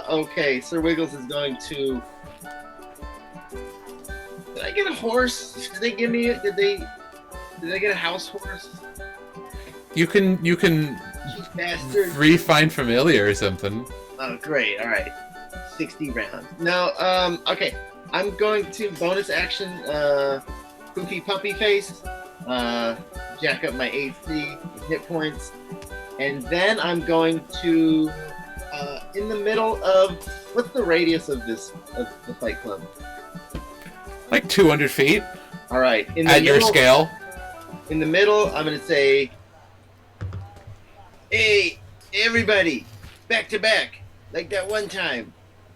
Okay, Sir Wiggles is going to... Did I get a horse? Did they give me it? Did I get a house horse? You can You bastard. find familiar or something. Oh, great. All right. 60 rounds. No, okay. I'm going to bonus action, Poopy Puppy Face, jack up my AC, hit points, and then I'm going to, in the middle of, what's the radius of the Fight Club? Like 200 feet All right. In the at your middle- scale. In the middle, I'm going to say, hey, everybody, back to back, like that one time.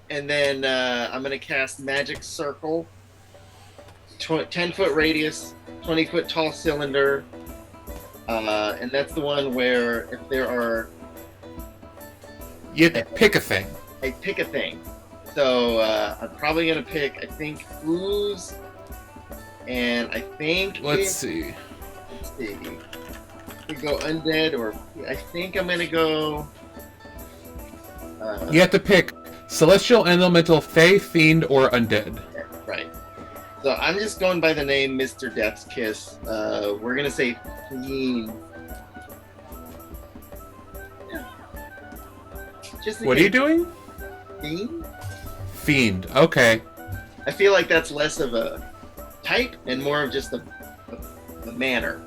And then I'm going to cast Magic Circle, 10-foot radius, 20-foot tall cylinder. And that's the one where if there are... You pick a thing. I pick a thing. So I'm probably going to pick, I think, Ooze. And I think... Let's see. Let's see. We go Undead, or I think I'm going to go... You have to pick Celestial, Elemental, Fey, Fiend, or Undead. Right. So I'm just going by the name Mr. Death's Kiss. We're gonna say Fiend. Yeah. Just in What are you case. doing? Fiend? Fiend. Okay. I feel like that's less of a type and more of just a manner.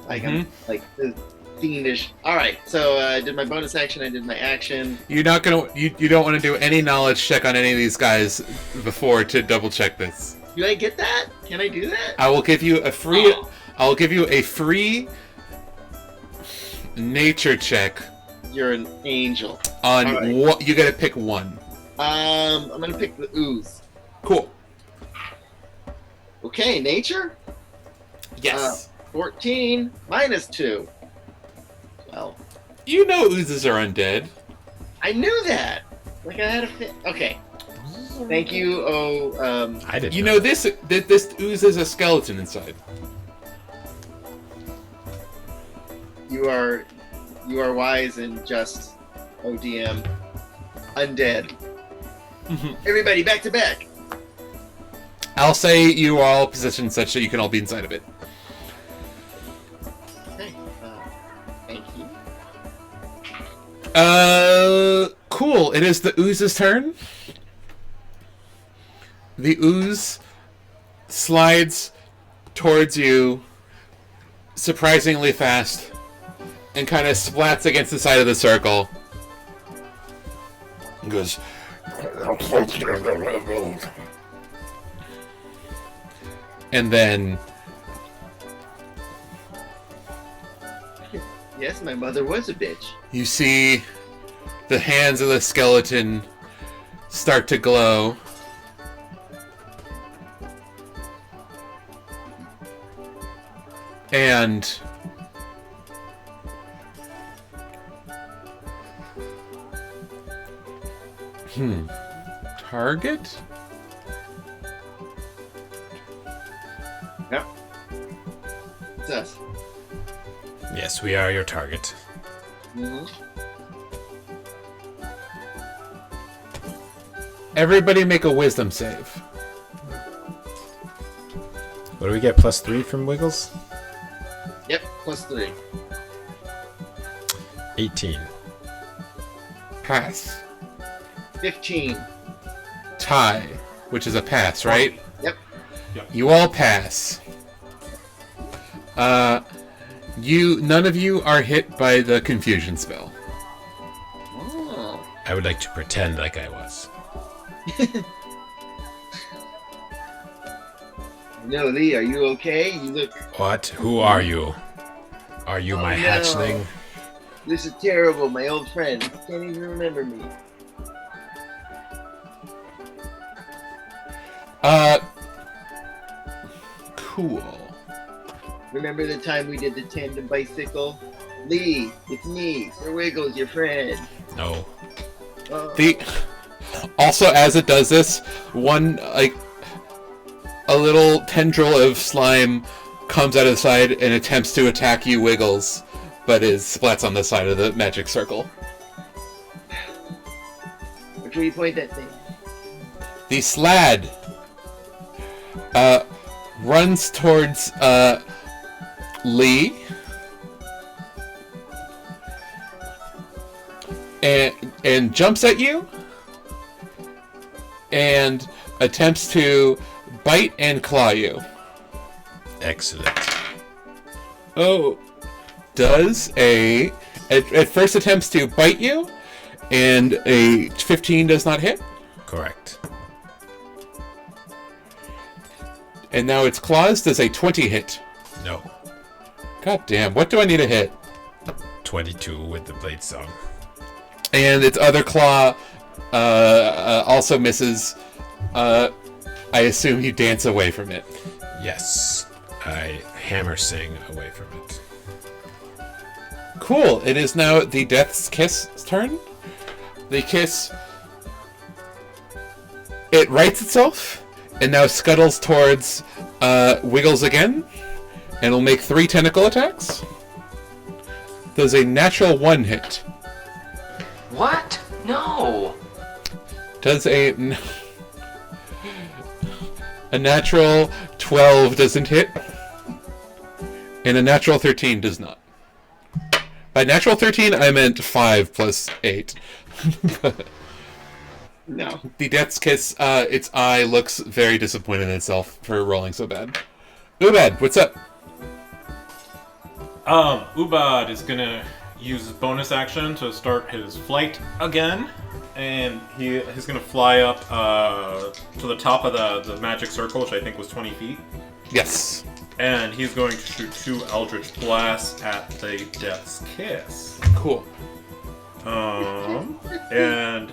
Like I'm like the fiendish. All right, so I did my bonus action. I did my action. You're not gonna. You don't want to do any knowledge check on any of these guys before to double check this. Do I get that? Can I do that? I will give you a free. Oh. I'll give you a free nature check You're an angel. on All right. what you got to pick one. I'm gonna pick the ooze. Cool. Okay, nature. Yes. 14 minus 2. 12. You know oozes are undead. I knew that. Like I had a fit. Okay. Thank you. I didn't. You know this ooze has a skeleton inside. You are wise and just. ODM. Undead. Everybody back to back. I'll say you are all positioned such that you can all be inside of it. Okay. Thank you. Cool. It is the ooze's turn. The ooze slides towards you surprisingly fast and kind of splats against the side of the circle. And goes. And then Yes, my mother was a bitch. you see the hands of the skeleton start to glow. And target? Yep. It's us. Yes, we are your target. Mm-hmm. Everybody make a wisdom save. What do we get? +3 from Wiggles? Yep, +3. 18. Pass. 15. Tie, which is a pass, right? Yep. You all pass. None of you are hit by the confusion spell. Oh. I would like to pretend like I was. No, Lee, are you okay? You look. What? Who are you? Are you my no. hatchling? This is terrible. My old friend can't even remember me. Cool. Remember the time we did the tandem bicycle? Lee, it's me, Sir Wiggles, your friend. No. Also, as it does this, a little tendril of slime comes out of the side and attempts to attack you, Wiggles, but is splats on the side of the magic circle. Which way you point that thing? The slad runs towards Lee and jumps at you and attempts to bite and claw you. Excellent. Oh, at first attempts to bite you, and a 15 does not hit. Correct. And now its claws does a 20 hit. No. God damn, what do I need to hit? 22 with the blade song. And its other claw also misses. I assume you dance away from it. Yes. I hammer sing away from it. Cool. It is now the Death's Kiss turn. The kiss. It rights itself and now scuttles towards Wiggles again. And will make 3 tentacle attacks. Does a natural 1 hit. What? No. Does a A natural 12 doesn't hit. And a natural 13 does not. By natural 13, I meant 5 plus 8. No. The Death's Kiss, its eye looks very disappointed in itself for rolling so bad. Ubad, what's up? Ubad is gonna use his bonus action to start his flight again, and he's gonna fly up to the top of the magic circle, which I think was 20 feet. Yes. And he's going to shoot 2 Eldritch Blasts at the Death's Kiss. Cool. And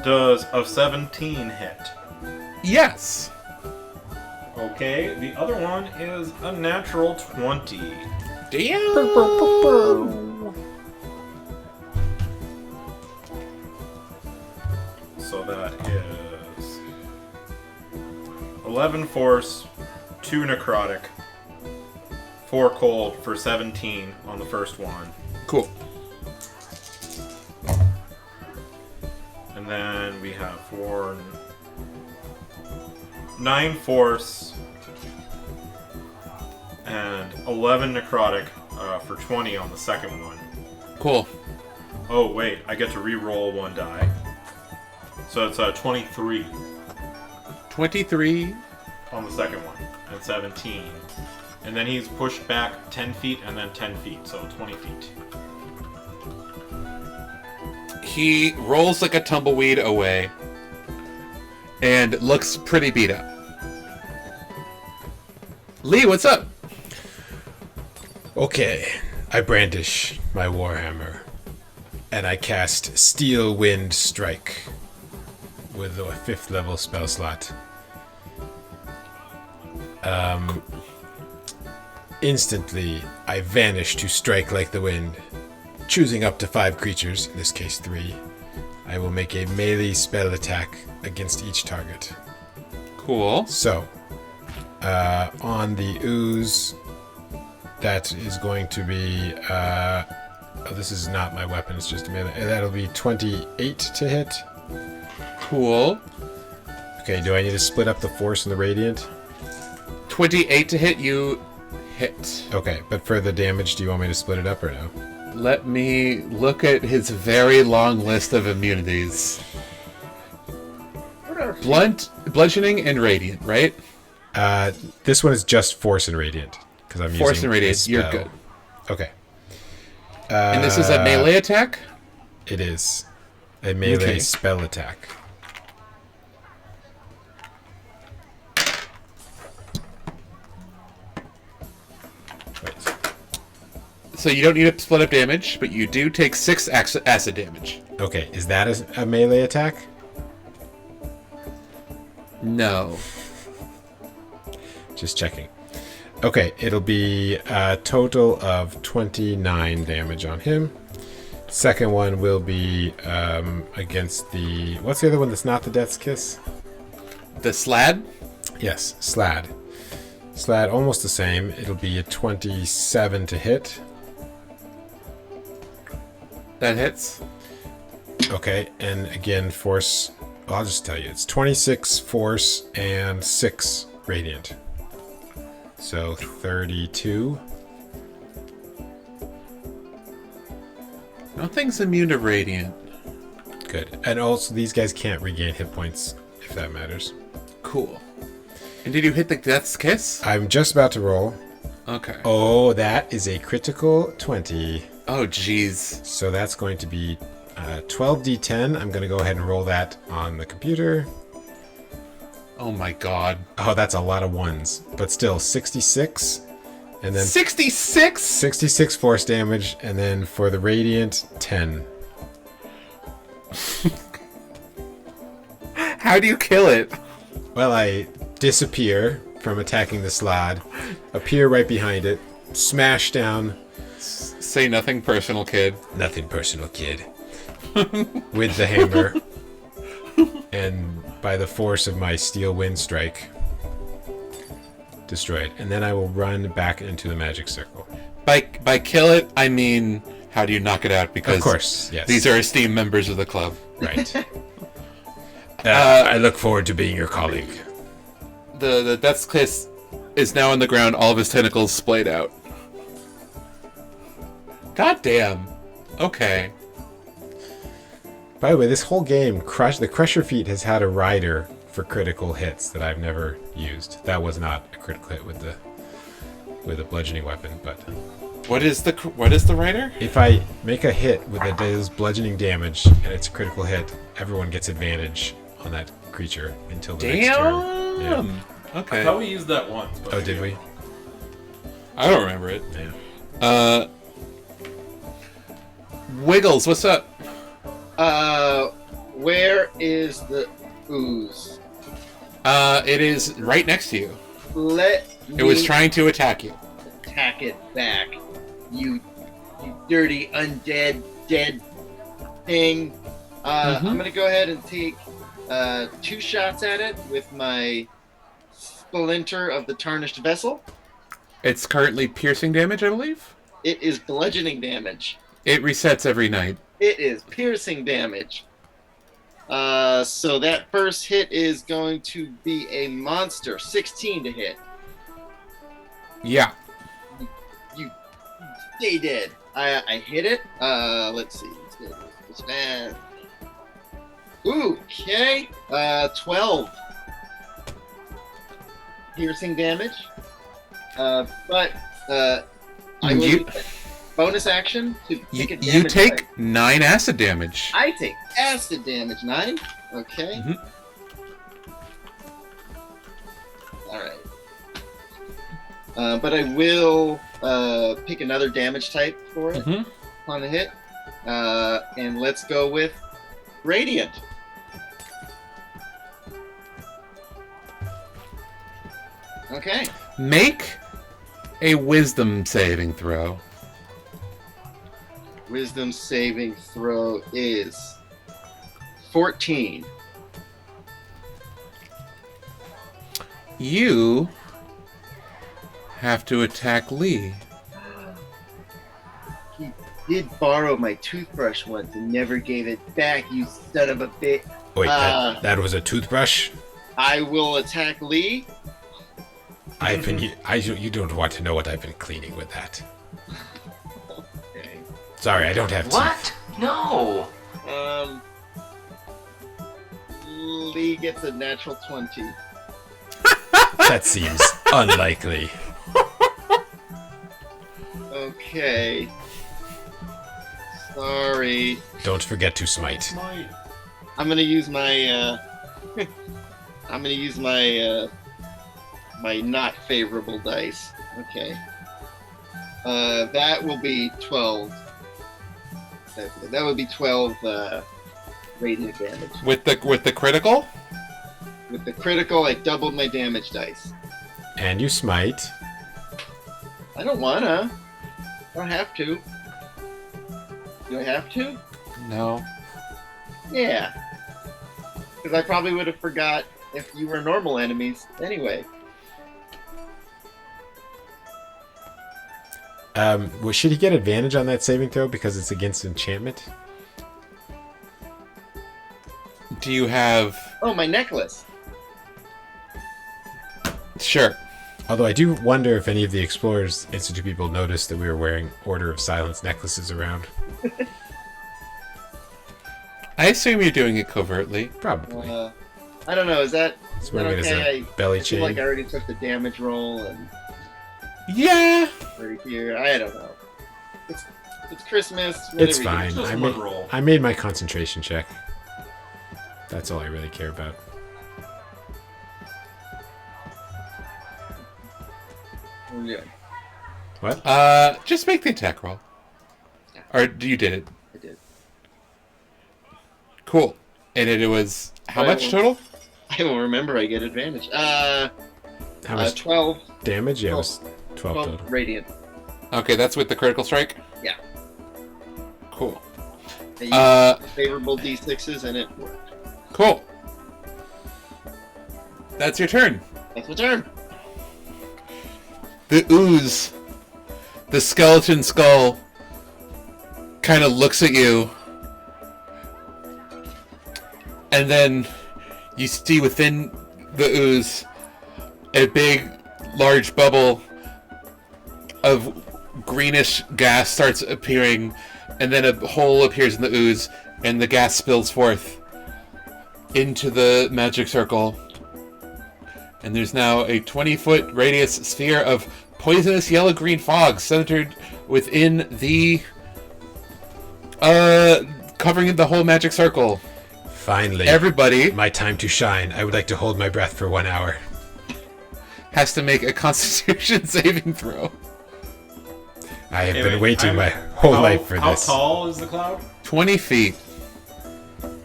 does a 17 hit? Yes. Okay, the other one is a natural 20. Damn. So that is 11 force, 2 necrotic, 4 cold for 17 on the first one. Cool. And then we have 9 force and 11 necrotic for 20 on the second one. Cool. Oh wait, I get to re-roll 1 die. So it's 23 23. on the second one, and 17. And then he's pushed back 10 feet and then 10 feet, so 20 feet. He rolls like a tumbleweed away and looks pretty beat up. Lee, what's up? Okay, I brandish my warhammer, and I cast Steel Wind Strike with a 5th level spell slot. Instantly, I vanish to strike like the wind. Choosing up to 5 creatures, in this case 3, I will make a melee spell attack against each target. Cool. So, on the ooze, that is going to be... oh, this is not my weapon, it's just a melee. That'll be 28 to hit. Cool. Okay, do I need to split up the force and the radiant? 28 to hit, you hit. Okay, but for the damage, do you want me to split it up or no? Let me look at his very long list of immunities. Bludgeoning and radiant, right? This one is just force and radiant because I'm Force using and radiant, a spell. you're good. Okay. And this is a melee attack? It is a melee Okay. spell attack. Wait. So you don't need to split up damage, but you do take 6 acid damage. Okay, is that a melee attack? No. Just checking. Okay, it'll be a total of 29 damage on him. Second one will be against the... What's the other one that's not the Death's Kiss? The Slad? Yes, Slad. Slad, almost the same. It'll be a 27 to hit. That hits. Okay, and again, force... I'll just tell you. It's 26 force and 6 radiant. So 32. Nothing's immune to radiant. Good. And also, these guys can't regain hit points, if that matters. Cool. And did you hit the Death's Kiss? I'm just about to roll. Okay. Oh, that is a critical 20. Oh, jeez. So that's going to be 12d10. I'm going to go ahead and roll that on the computer. Oh my god. Oh, that's a lot of ones. But still, 66. And then 66? 66 force damage. And then for the radiant, 10. How do you kill it? Well, I disappear from attacking the slot, appear right behind it, smash down. Say nothing personal, kid. Nothing personal, kid. With the hammer. And by the force of my steel wind strike, destroyed. And then I will run back into the magic circle. By kill it, I mean, how do you knock it out? Because Of course, yes. these are esteemed members of the club. Right. I look forward to being your colleague. the Death's Kiss is now on the ground, all of his tentacles splayed out. God damn. Okay. By the way, this whole game, the Crusher Feat has had a rider for critical hits that I've never used. That was not a critical hit with a bludgeoning weapon, but What is the rider? if I make a hit with a deals bludgeoning damage and it's a critical hit, everyone gets advantage on that creature until the next turn. Damn. Yeah. I Okay. thought we used that once. But Oh, did we? I don't remember it. Yeah. Wiggles, what's up? Where is the ooze? It is right next to you. Let It was me trying to attack you. attack it back. You dirty undead dead thing. I'm gonna go ahead and take 2 shots at it with my splinter of the tarnished vessel. It's currently piercing damage, I believe. It is bludgeoning damage. It resets every night. It is piercing damage. So that first hit is going to be a monster. 16 to hit. Yeah. You stay dead. I hit it. Let's see. Let's go. It's bad. Ooh, okay. 12 piercing damage. But I will You- use a bonus action to take a You damage take type. 9 acid damage. I take acid damage. 9. Okay. Mhm. All right. But I will pick another damage type for it Mhm. on a hit. And let's go with Radiant. Okay. Make a wisdom saving throw. Wisdom saving throw is 14. You have to attack Lee. He did borrow my toothbrush once and never gave it back, you son of a bitch. Wait, that was a toothbrush? I will attack Lee. You don't want to know what I've been cleaning with that. Okay. Sorry, I don't have teeth. What? No. Lee gets a natural 20. That seems unlikely. Okay. Sorry. Don't forget to smite. I'm gonna use my my not favorable dice. Okay. That will be 12. That would be 12 radiant damage. With the critical? With the critical, I doubled my damage dice. And you smite. I don't wanna. I don't have to. Do I have to? No. Yeah. Because I probably would have forgot if you were normal enemies anyway. Well, should he get advantage on that saving throw because it's against enchantment? Do you have... Oh, my necklace. Sure. Although I do wonder if any of the Explorers Institute people noticed that we were wearing Order of Silence necklaces around. I assume you're doing it covertly. Probably. I don't know. Is that It's wearing it as okay? a belly I feel chain. like I already took the damage roll and Yeah. right here. I don't know. It's Christmas. It's whatever you fine. do. Just I one made, roll. I made my concentration check. That's all I really care about. What are we doing? What? Just make the attack roll. Or you did it. I did. Cool. And it was how I much will- total? I will remember I get advantage. How much 12 damage? Yeah, it was 12 12 total. radiant. Okay, that's with the critical strike? Yeah. Cool. I used favorable d6s and it worked. Cool. That's your turn. That's my turn. The ooze, the skeleton skull, kind of looks at you. And then you see within the ooze a big, large bubble of greenish gas starts appearing, and then a hole appears in the ooze, and the gas spills forth into the magic circle. And there's now a 20-foot radius sphere of poisonous yellow-green fog centered within the... covering the whole magic circle. Finally. Everybody My time to shine. I would like to hold my breath for 1 hour. has to make a Constitution saving throw. I have Hey, been wait, waiting my I'm- whole life for How this. tall is the cloud? 20 feet.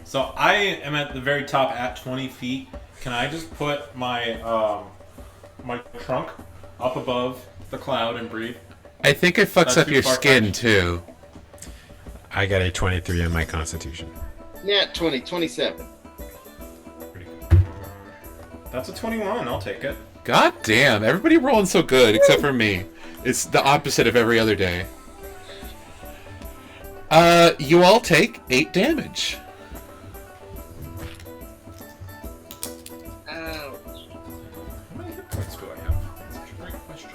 So I am at the very top at 20 feet. Can I just put my my trunk up above the cloud and breathe? I think it fucks That's up too your far skin, fetched. too. I got a 23 on my constitution. Nat 20, 27. Pretty good. That's a 21. I'll take it. God damn, everybody rolling so good, except for me. It's the opposite of every other day. You all take 8 damage. Ouch. How many hit points do I have? That's such a great question.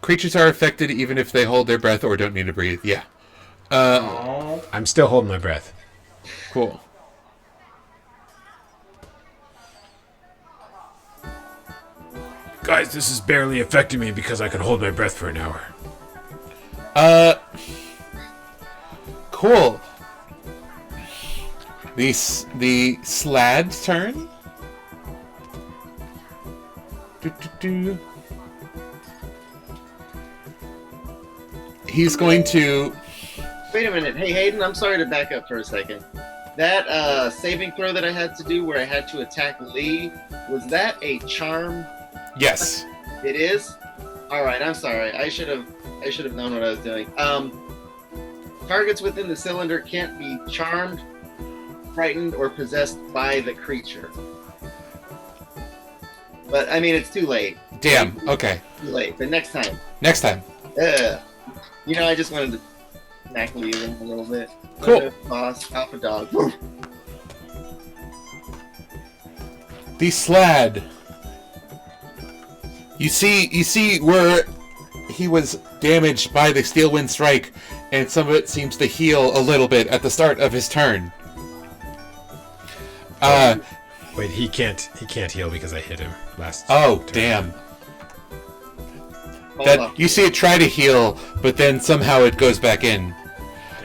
Creatures are affected even if they hold their breath or don't need to breathe. Yeah. Oh. I'm still holding my breath. Cool. Guys, this is barely affecting me because I can hold my breath for an hour. Cool. The slad's turn. Do. He's going to... Wait a minute. Hey, Hayden, I'm sorry to back up for a second. That saving throw that I had to do where I had to attack Lee, was that a charm? Yes. It is? Alright, I'm sorry. I should have known what I was doing. Targets within the cylinder can't be charmed, frightened, or possessed by the creature. But, I mean, it's too late. Damn. Okay. Too late. But next time. Next time. You know, I just wanted to smack Lee a little bit. Cool. Boss, alpha dog. The slad. You see where he was damaged by the steel wind strike, and some of it seems to heal a little bit at the start of his turn. Wait, he can't heal because I hit him last. Oh, turn. damn. Hold That up. you see it try to heal, but then somehow it goes back in.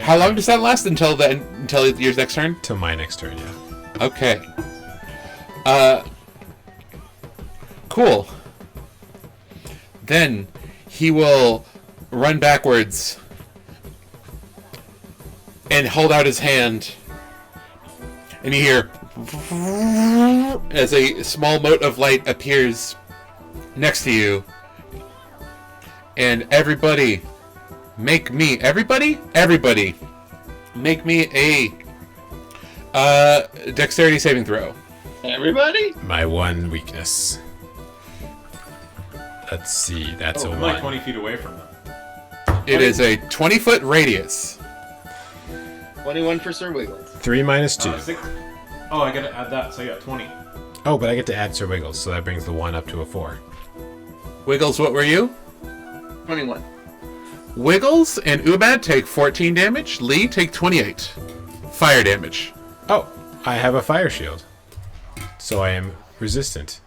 How long does that last until your next turn? Till my next turn, yeah. Okay. Cool. Then he will run backwards and hold out his hand, and you hear as a small mote of light appears next to you. And everybody make me make me a dexterity saving throw. Everybody? My one weakness. Let's see, that's a I'm like 1. 20 feet away from them. It is a 20-foot radius. 21 for Sir Wiggles. 3 minus 2. Oh, I gotta add that, so I got 20. Oh, but I get to add Sir Wiggles, so that brings the 1 up to a 4. Wiggles, what were you? 21. Wiggles and Ubad take 14 damage. Lee take 28 fire damage. Oh, I have a fire shield. So I am resistant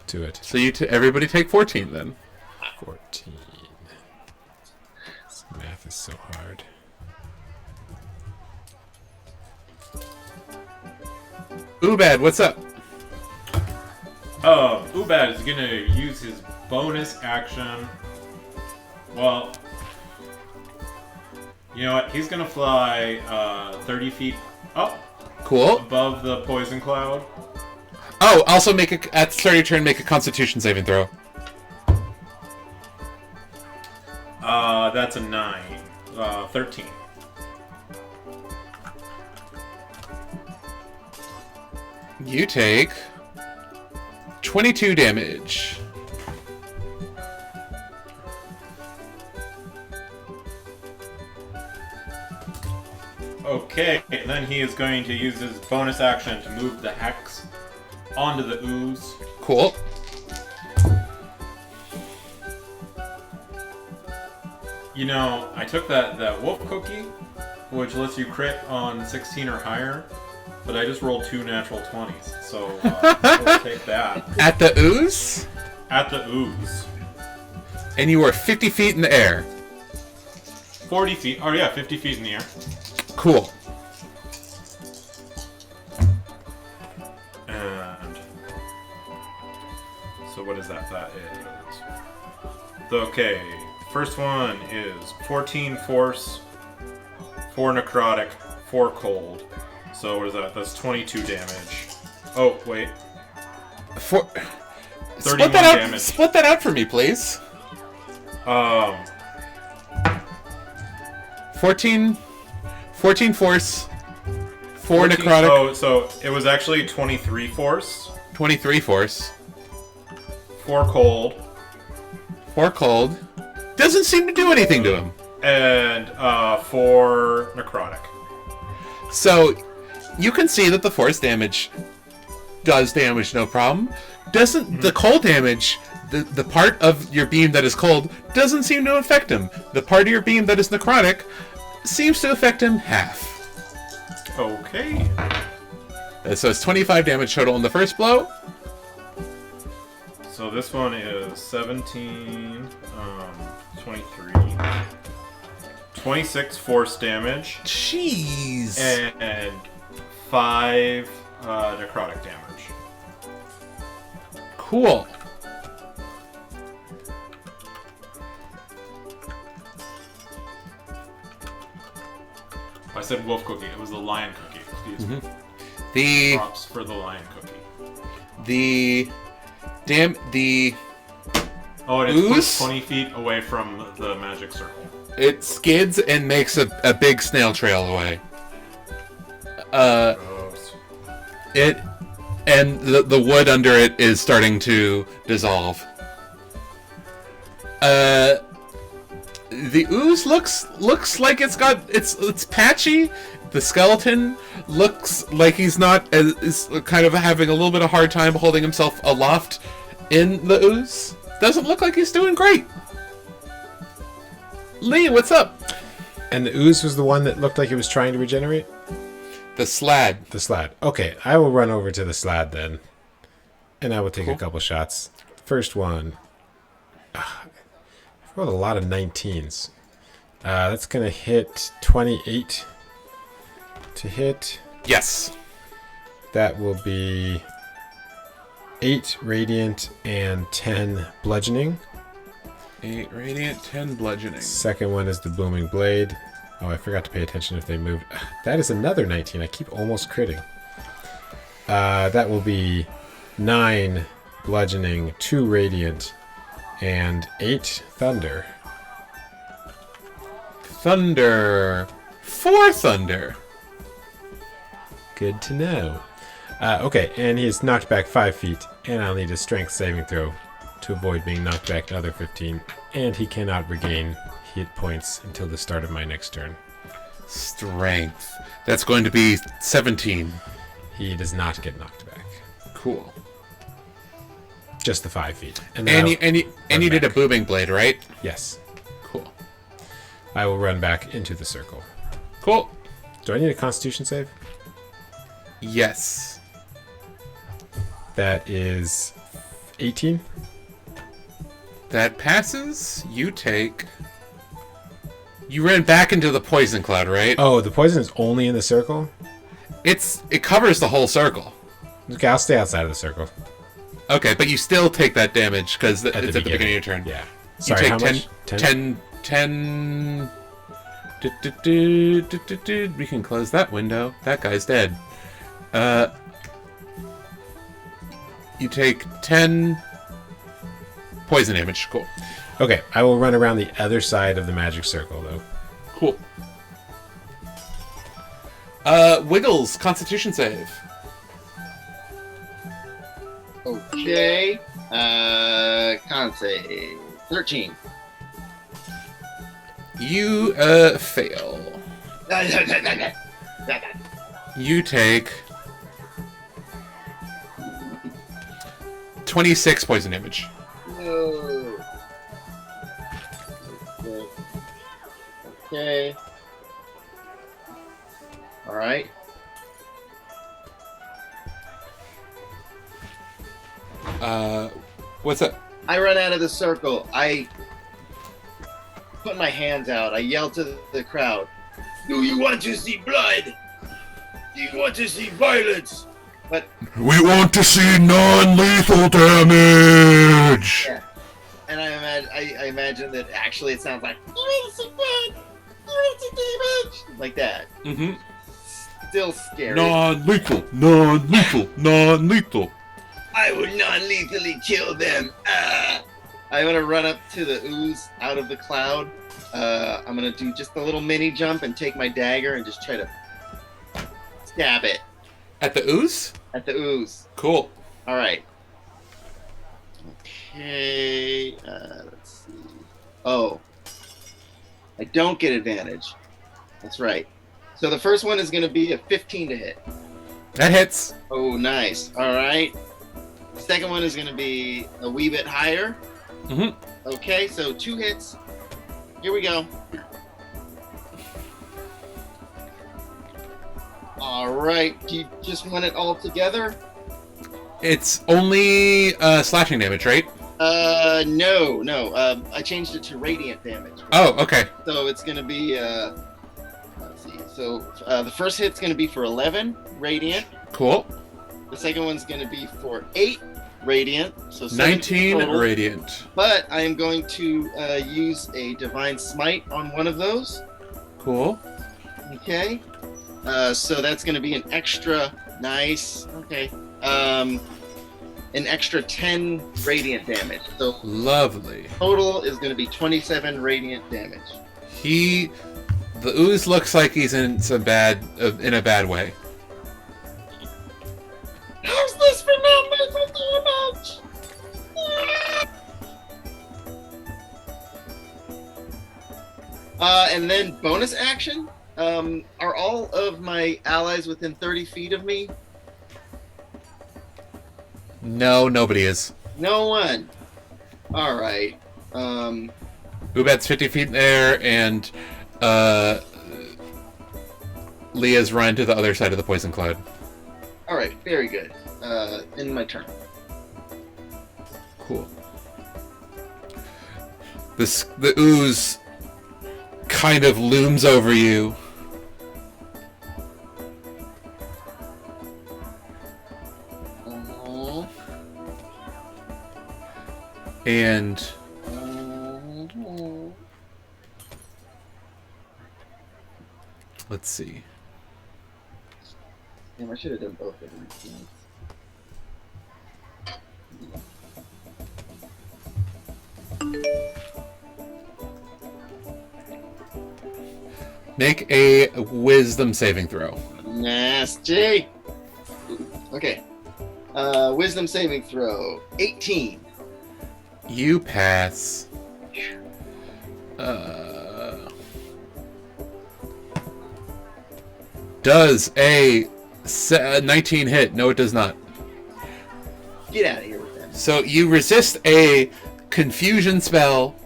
to it. So everybody take 14 then. 14. This math is so hard. Ubad, what's up? Ubad is gonna use his bonus action. Well, you know what? He's gonna fly 30 feet up Cool. above the poison cloud. Oh, also at the start of your turn, make a Constitution saving throw. That's a 9. 13. You take 22 damage. Okay, and then he is going to use his bonus action to move the hex onto the ooze. Cool. You know, I took that wolf cookie, which lets you crit on 16 or higher, but I just rolled 2 natural 20s, so we'll take that. At the ooze? At the ooze. And you were 50 feet in the air. 40 feet, oh yeah, 50 feet in the air. Cool. And so what is that? That is... Okay, first one is 14 force, 4 necrotic, 4 cold. So what is that? That's 22 damage. Oh, wait. 31 damage. Split that out for me, please. 14 force, 4 necrotic. Oh, so it was actually 23 force. 23 force. 4 cold. 4 cold. Doesn't seem to do anything to him. And 4 necrotic. So, you can see that the force damage does damage no problem. Doesn't the cold damage, the part of your beam that is cold, doesn't seem to affect him. The part of your beam that is necrotic seems to affect him half. Okay. So it's 25 damage total in the first blow. So this one is 17, 23, 26 force damage. Jeez. And 5 necrotic damage. Cool. I said wolf cookie. It was the lion cookie. Excuse me. The Props for the lion cookie. the Oh, and it's ooze? pushed 20 feet away from the magic circle. it skids and makes a big snail trail away. Gross. It and the wood under it is starting to dissolve. The ooze looks like it's patchy. The skeleton looks like he's not is kind of having a little bit of hard time holding himself aloft in the ooze. Doesn't look like he's doing great. Lee, what's up? And the ooze was the one that looked like it was trying to regenerate? The slad. The slad. Okay, I will run over to the slad then. And I will take Cool. a couple shots. First one. I rolled a lot of 19s. That's going to hit 28 to hit. Yes. That will be 8 radiant and 10 bludgeoning. 8 radiant, 10 bludgeoning. Second one is the booming blade. Oh, I forgot to pay attention if they moved. That is another 19. I keep almost critting. That will be 9 bludgeoning, 2 radiant, and 8 thunder. Thunder. 4 thunder. Good to know. Okay, and he's knocked back 5 feet, and I'll need a strength saving throw to avoid being knocked back another 15. And he cannot regain hit points until the start of my next turn. Strength. That's going to be 17. He does not get knocked back. Cool. Just the 5 feet. And then you did a back. booming blade, right? Yes. Cool. I will run back into the circle. Cool. Do I need a constitution save? Yes. That is 18. That passes. You ran back into the poison cloud, right? Oh, the poison is only in the circle? It covers the whole circle. Okay, I'll stay outside of the circle. Okay, but you still take that damage because it's the at the beginning of your turn. Yeah. You Sorry, take how 10, much? 10. We can close that window. That guy's dead. You take 10 poison damage. Cool. Okay, I will run around the other side of the magic circle, though. Cool. Wiggles, Constitution save. Okay. Con save 13. You fail. You take 26 poison damage. No. Okay. All right. What's up? I run out of the circle. I put my hands out. I yell to the crowd. Do you want to see blood? Do you want to see violence? But We want to see non-lethal damage! yeah. And I imagine that actually it sounds like you want to see blood? You want to see damage? Like that. Mm-hmm. Still scary. Non-lethal, non-lethal, non-lethal. I will non-lethally kill them. I'm gonna run up to the ooze out of the cloud. I'm gonna do just a little mini jump and take my dagger and just try to stab it At the ooze? at the ooze. Cool. All right. Okay. Let's see. Oh, I don't get advantage. That's right. So the first one is gonna be a 15 to hit. That hits. Oh, nice. All right. The second one is going to be a wee bit higher. Mm-hmm. Okay, so 2 hits. Here we go. All right. Do you just want it all together? It's only slashing damage, right? No. I changed it to radiant damage. Oh, okay. So it's going to be, let's see. So the first hit's going to be for 11 radiant. Cool. The second one's going to be for 8 radiant. So 19 total. radiant. But I am going to use a divine smite on one of those. Cool. Okay. So that's going to be an extra nice. Okay. An extra 10 radiant damage. So Lovely. total is going to be 27 radiant damage. The ooze looks like he's in a bad way. How's this for non-lethal damage? And then bonus action. Are all of my allies within 30 feet of me? No, nobody is. No one. All right. Ubad's 50 feet in the air, and Leah's run to the other side of the poison cloud. All right. Very good. In my turn. Cool. The ooze kind of looms over you. And let's see. Damn, I should have done both of these. Make a wisdom saving throw. Nasty. Okay. Wisdom saving throw. 18. You pass. Does a 19 hit? No, it does not. Get out of here with that. So you resist a confusion spell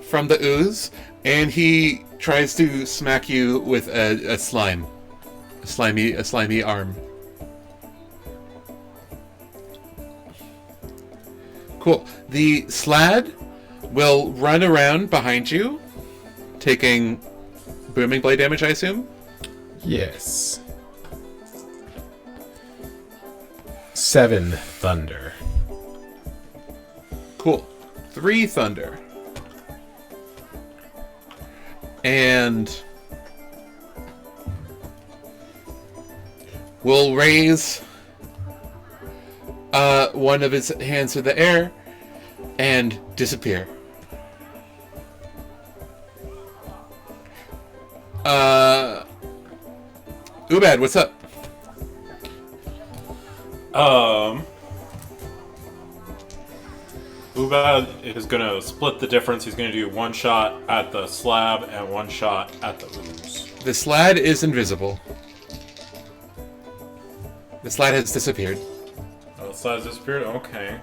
from the ooze, and he tries to smack you with a slimy arm. Cool. The slad will run around behind you, taking booming blade damage, I assume. Yes. 7 thunder. Cool. 3 thunder. And we'll raise one of his hands to the air and disappear. Ubad, what's up? Ubad is gonna split the difference. He's gonna do one shot at the slab and one shot at the ooze. The slad is invisible. The slide has disappeared. Oh, the slide's disappeared? Okay.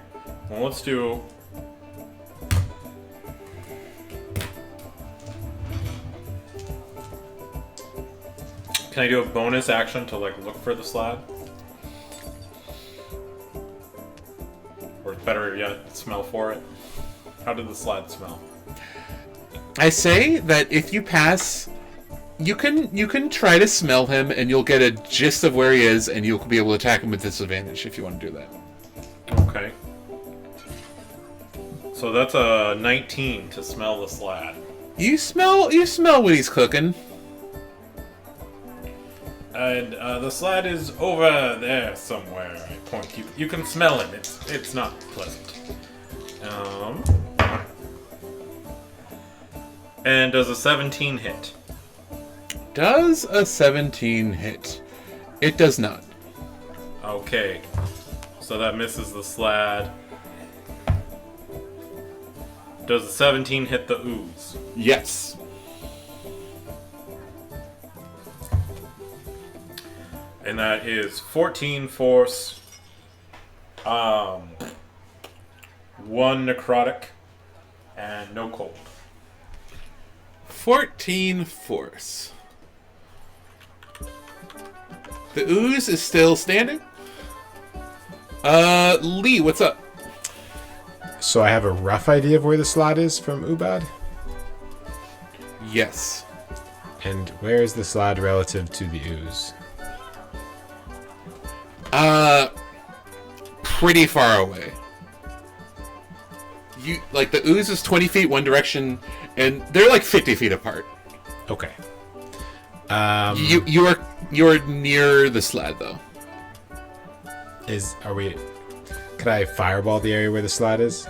Well, let's do... Can I do a bonus action to, like, look for the slide? Or better yet, smell for it? How did the slide smell? I say that if you pass, you can try to smell him, and you'll get a gist of where he is, and you'll be able to attack him with disadvantage if you want to do that. Okay. So that's a 19 to smell the slide. You smell what he's cooking. And the slide is over there somewhere. I point. You can smell him. It's not pleasant. And does a 17 hit? Does a 17 hit? It does not. Okay. So that misses the slad. Does a 17 hit the ooze? Yes. And that is 14 force, 1 necrotic, and no cold. 14 force. The ooze is still standing. Lee, what's up? So I have a rough idea of where the slot is from Ubad. Yes. And where is the slot relative to the ooze? Pretty far away. The ooze is 20 feet one direction, and they're like 50 feet apart. Okay. You're near the sled though. Could I fireball the area where the slot is?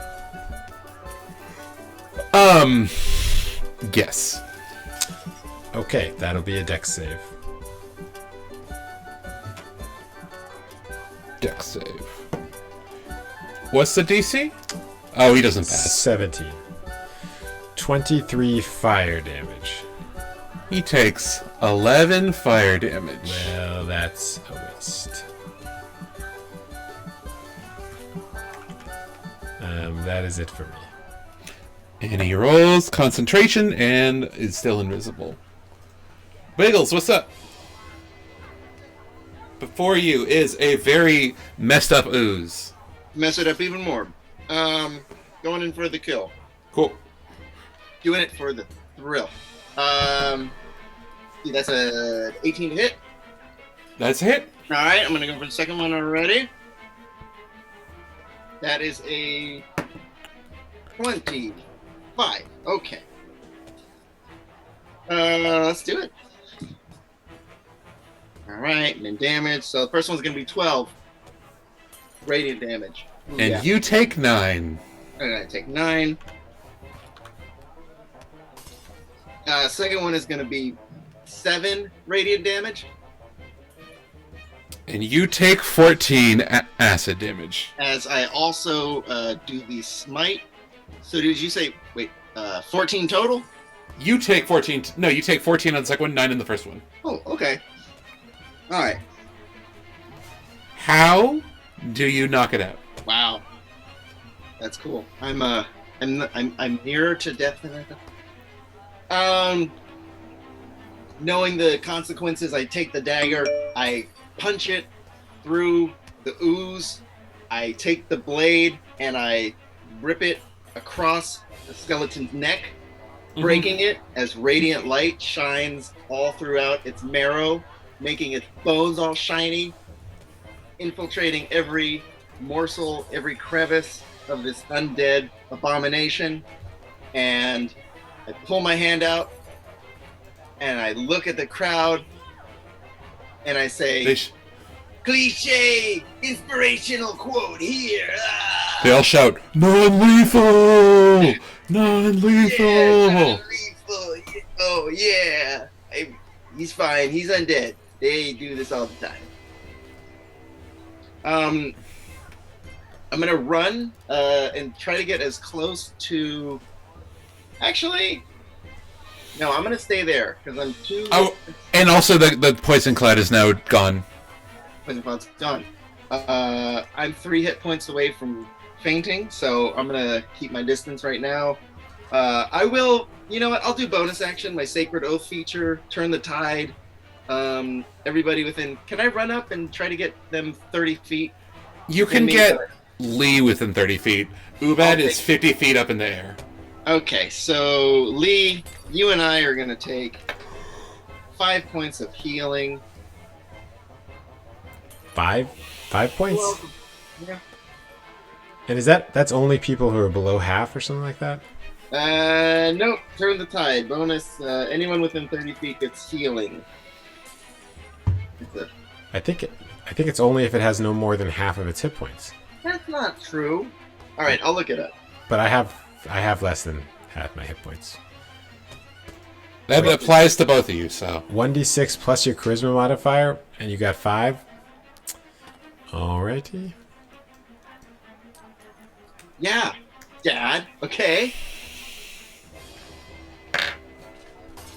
Yes. Okay, that'll be a dex save. Dex save. What's the DC? Oh, he doesn't pass. 17. 23 fire damage. He takes 11 fire damage. Well, that's a waste. That is it for me. And he rolls concentration and is still invisible. Wiggles, what's up? Before you is a very messed up ooze. Mess it up even more. Going in for the kill. Cool. Doing it for the thrill. That's a 18 to hit. That's a hit. All right, I'm gonna go for the second one already. That is a 25. Okay. Let's do it. All right, and then damage. So the first one's gonna be 12 radiant damage. Ooh, And you take 9. I'm gonna take 9. Second one is gonna be 7 radiant damage. And you take 14 acid damage. As I also do the smite. So did you say 14 total? You take 14. No, you take 14 on the second one, 9 in the first one. Oh, okay. All right. How do you knock it out? Wow. That's cool. I'm nearer to death than I thought. Knowing the consequences, I take the dagger, I punch it through the ooze, I take the blade and I rip it across the skeleton's neck, breaking it as radiant light shines all throughout its marrow, making its bones all shiny, infiltrating every morsel, every crevice of this undead abomination. And I pull my hand out and I look at the crowd and I say, cliche inspirational quote here. Ah! They all shout, non-lethal! Non-lethal! Yeah, non-lethal. Oh, yeah. He's fine. He's undead. They do this all the time. I'm going to run and try to get as close to... Actually... No, I'm gonna stay there because I'm too. Oh, and also the poison cloud is now gone. poison cloud's gone. I'm 3 hit points away from fainting, so I'm gonna keep my distance right now. I will, you know what? I'll do bonus action, my Sacred Oath feature, turn the tide. Everybody within. Can I run up and try to get them 30 feet? You can get Lee within 30 feet. Ubad is 50 feet up in the air. Okay, so Lee, you and I are gonna take 5 points of healing. 5 points. Well, yeah. And that's only people who are below half or something like that? Nope. Turn the tide. Bonus. Anyone within 30 feet gets healing. I think it's only if it has no more than half of its hit points. That's not true. All right, I'll look it up. But I have less than half my hit points. That applies to both of you, so. 1d6 plus your charisma modifier, and you got 5. Alrighty. Yeah, Dad. Okay.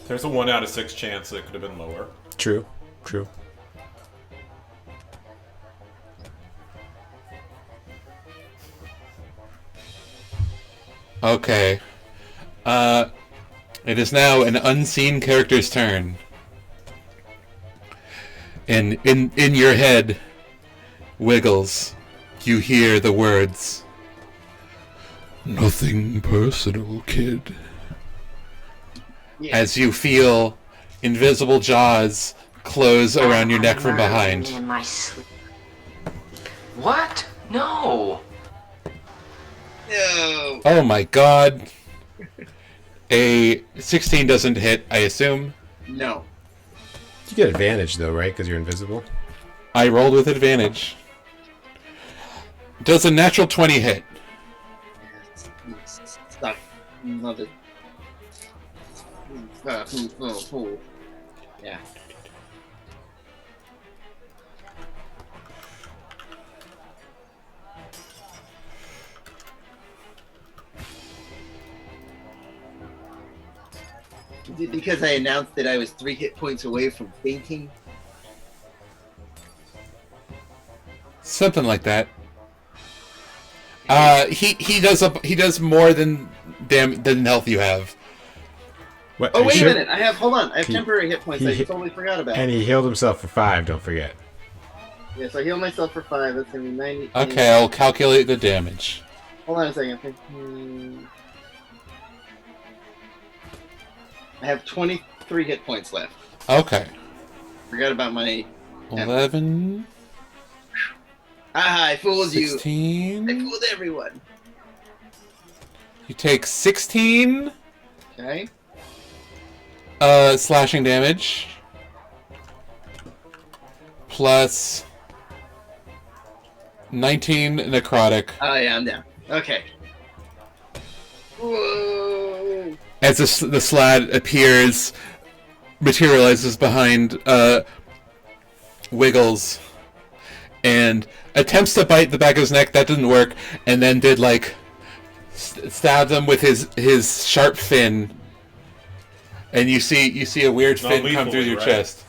There's a 1 out of 6 chance that it could have been lower. True. Okay. It is now an unseen character's turn. And in your head, Wiggles, you hear the words, "Nothing personal, kid." Yeah. As you feel invisible jaws close around your neck from behind. In my sleep. What? No. No. Oh my god. A 16 doesn't hit, I assume. No. You get advantage though, right? Because you're invisible. I rolled with advantage. Does a natural 20 hit? Stop. Mother. Yeah. Is it because I announced that I was 3 hit points away from fainting? Something like that. He does more than health you have. What, Oh, are you wait sure? a minute. I have temporary hit points. I he- totally forgot about. And he healed himself for 5, don't forget. Yes, I heal myself for 5. That's going to be 90. Okay, I'll calculate the damage. Hold on a second. 15. I have 23 hit points left. Okay. Forgot about my... 11, Ah, I fooled you. 16. I fooled everyone. You take 16 Okay. slashing damage. Plus 19 necrotic. Oh, yeah, I'm down. Okay. Whoa. As the slad materializes behind Wiggles, and attempts to bite the back of his neck. That didn't work, and then did stab him with his sharp fin, and you see a weird fin come through your right? chest,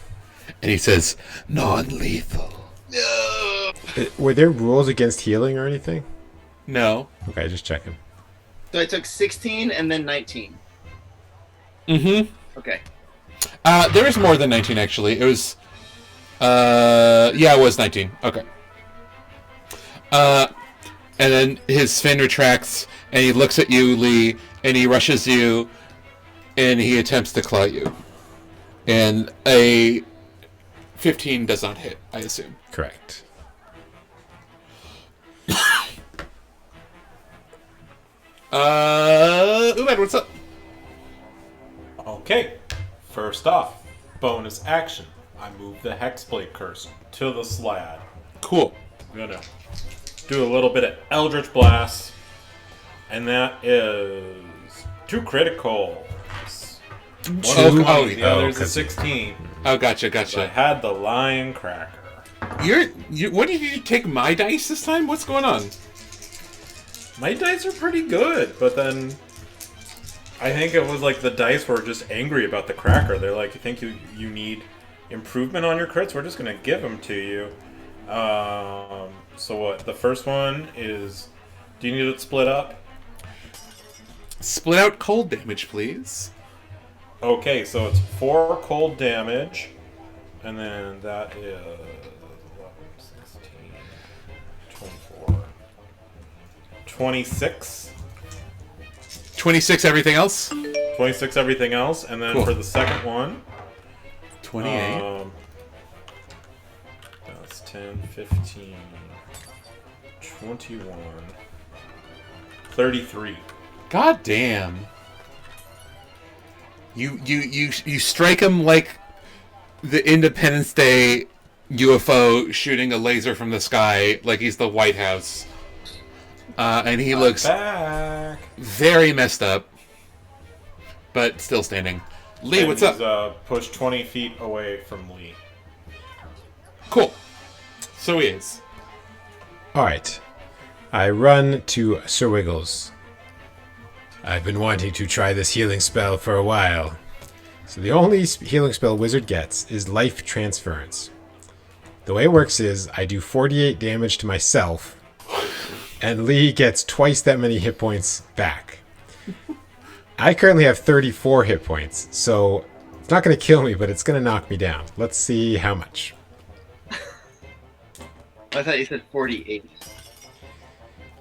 and he says, "Non-lethal." No. Were there rules against healing or anything? No. Okay, just checking. So I took 16 and then 19. Mm-hmm. Okay. There was more than 19 actually. It was. Yeah, it was 19. Okay. And then his fin retracts, and he looks at you, Lee, and he rushes you, and he attempts to claw you. And a 15 does not hit, I assume. Correct. Umad, what's up? Okay, first off, bonus action. I move the Hexblade Curse to the slad. Cool. I'm gonna do a little bit of Eldritch Blast, and that is 2 criticals. One Oh, is 20, oh, the other's a 'cause- 16. Oh, gotcha. I had the Lion Cracker. What did you take my dice this time? What's going on? My dice are pretty good, but then I think it was like the dice were just angry about the cracker. They're like, you think you need improvement on your crits? We're just gonna give them to you. So what? The first one is. Do you need it split up? Split out cold damage, please. Okay, so it's 4 cold damage, and then that is 11, 16, 24, 26. 26 everything else? 26 everything else, and then Cool. for the second one, 28. that's 10, 15, 21, 33. God damn. You strike him like the Independence Day UFO shooting a laser from the sky, like he's the White House. And he looks Back. very messed up, but still standing. Lee, And what's he's, up? Pushed 20 feet away from Lee. Cool. So he is. All right. I run to Sir Wiggles. I've been wanting to try this healing spell for a while. So the only healing spell wizard gets is life transference. The way it works is I do 48 damage to myself, and Lee gets twice that many hit points back. I currently have 34 hit points, so it's not going to kill me, but it's going to knock me down. Let's see how much. I thought you said 48.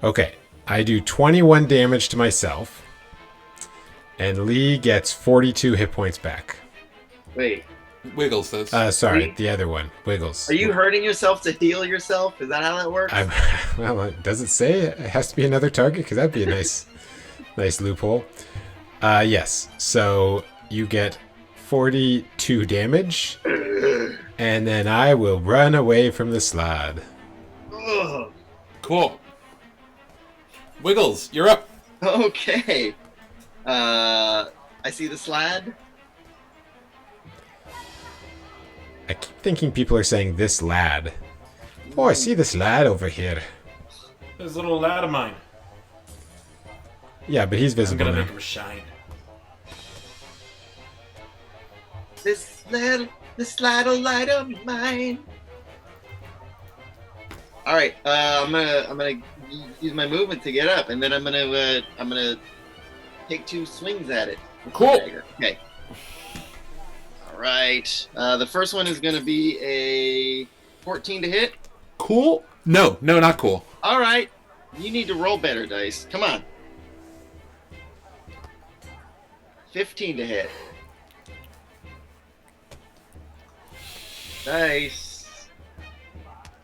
Okay, I do 21 damage to myself, and Lee gets 42 hit points back. Wait, Wiggles does. Sorry, Lee? the other one, Wiggles. are you hurting yourself to heal yourself? Is that how that works? Well, does it say it has to be another target? Because that'd be a nice loophole. Yes, so you get 42 damage, and then I will run away from the slide. Ugh. Cool. Wiggles, you're up. Okay. I see the slab. I keep thinking people are saying this lad. Oh, I see this lad over here. This little lad of mine. Yeah, but he's I'm visible gonna now. make him shine. This little light of mine. All right, I'm gonna use my movement to get up, and then I'm gonna take 2 swings at it. with the Cool. dagger. Okay. All right. The first one is gonna be a 14 to hit. Cool? No, not cool. All right. You need to roll better dice. Come on. 15 to hit. Nice.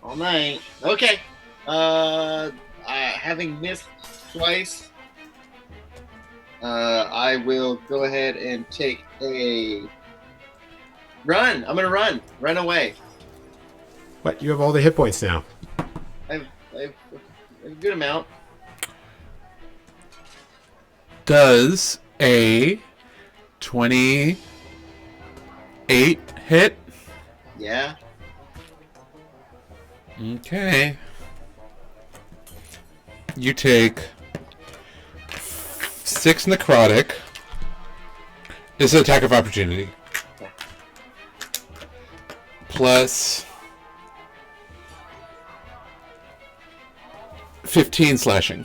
All night. Okay. Having missed twice, I will go ahead and take a run. I'm gonna run. Run away. What? You have all the hit points now. I've a good amount. Does a 28 hit? Yeah. Okay. You take 6 necrotic. This is an attack of opportunity. Plus 15 slashing.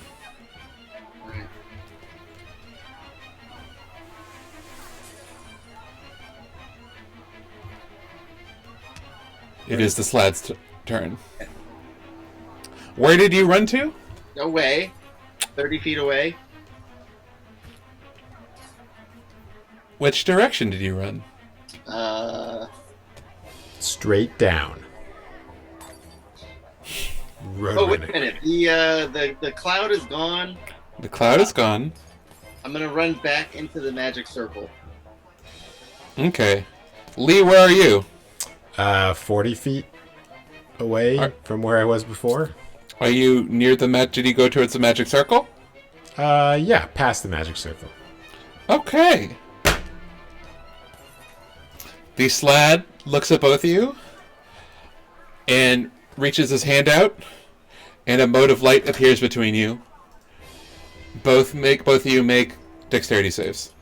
It is the slad's turn. Where did you run to? Away. 30 feet away. Which direction did you run? Straight down. Road Oh, wait a running. minute. The cloud is gone. The cloud is gone. I'm gonna run back into the magic circle. Okay. Lee, where are you? 40 feet away from where I was before. Are you near the did you go towards the magic circle? Yeah, past the magic circle. Okay. The slad looks at both of you and reaches his hand out, and a mote of light appears between you. Both of you make dexterity saves.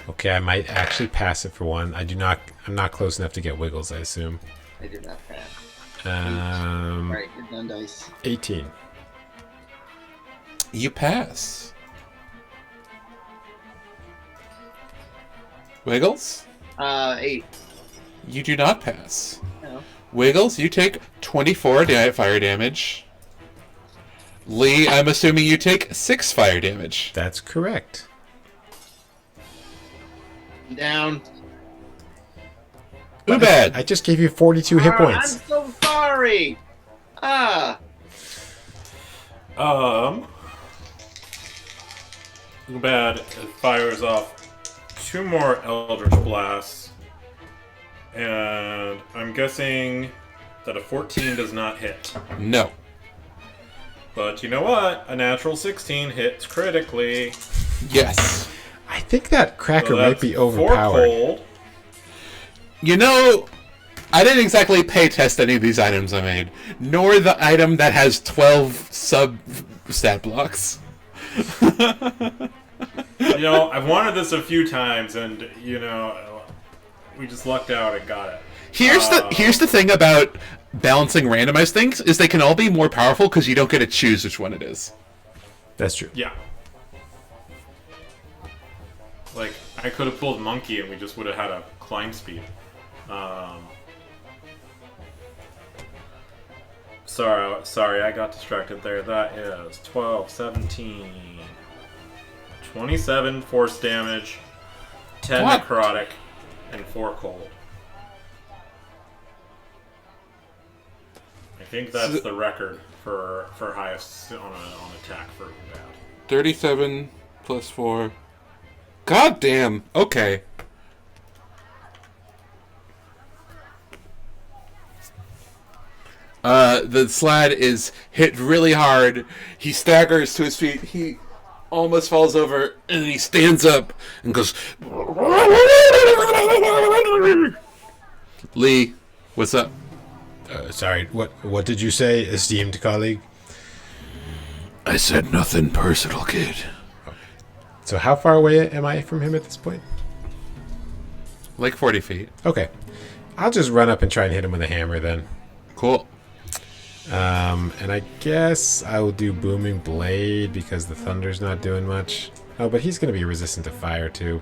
Okay, I might actually pass it for one. I'm not close enough to get Wiggles, I assume. I did not pass. Um, Right, you're done dice. 18. You pass. Wiggles? 8. You do not pass. No. Wiggles, you take 24 fire damage. Lee, I'm assuming you take 6 fire damage. That's correct. Down. Too bad. I just gave you 42 hit points. I'm so sorry. Ubad fires off 2 more Eldritch Blasts. And I'm guessing that a 14 does not hit. No. But you know what? A natural 16 hits critically. Yes. I think that cracker So might that's be 4 overpowered. cold. You know, I didn't exactly pay test any of these items I made, nor the item that has 12 sub-stat blocks. You know, I've wanted this a few times, and, you know, we just lucked out and got it. Here's the thing about balancing randomized things, is they can all be more powerful because you don't get to choose which one it is. That's true. Yeah. Like, I could have pulled Monkey and we just would have had a climb speed. Sorry, I got distracted there. That is 12, 17, 27 force damage, 10 What? necrotic, and 4 cold. I think that's the record for highest on attack for that. 37 plus 4. God damn. Okay. The Slad is hit really hard. He staggers to his feet. He almost falls over, and he stands up and goes, Lee, what's up? Sorry, what did you say, esteemed colleague? I said nothing personal, kid. So how far away am I from him at this point? Like 40 feet. Okay. I'll just run up and try and hit him with a hammer then. Cool. And I guess I will do Booming Blade because the Thunder's not doing much. Oh, but he's going to be resistant to fire too.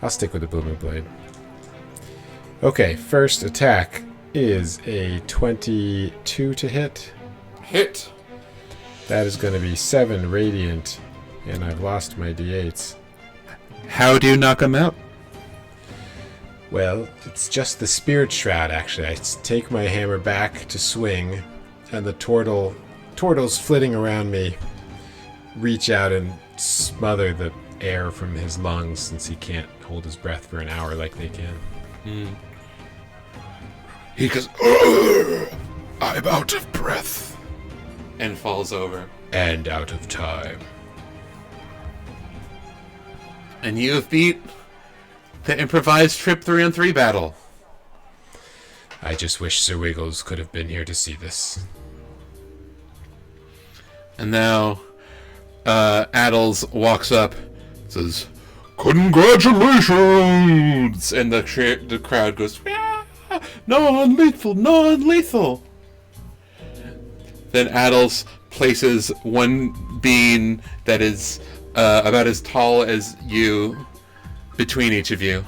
I'll stick with the Booming Blade. Okay, first attack is a 22 to hit. Hit. That is going to be 7 radiant, and I've lost my d8s. How do you knock him out? Well, it's just the Spirit Shroud, actually. I take my hammer back to swing, and the turtles flitting around me reach out and smother the air from his lungs since he can't hold his breath for an hour like they can. He goes, "Ugh, I'm out of breath." And falls over. And out of time. And you have beat the improvised trip 3-on-3 battle. I just wish Sir Wiggles could have been here to see this. And now, Addles walks up, says, Congratulations! and the crowd goes, "Ah, non-lethal, non-lethal." Then Addles places one bean that is about as tall as you between each of you.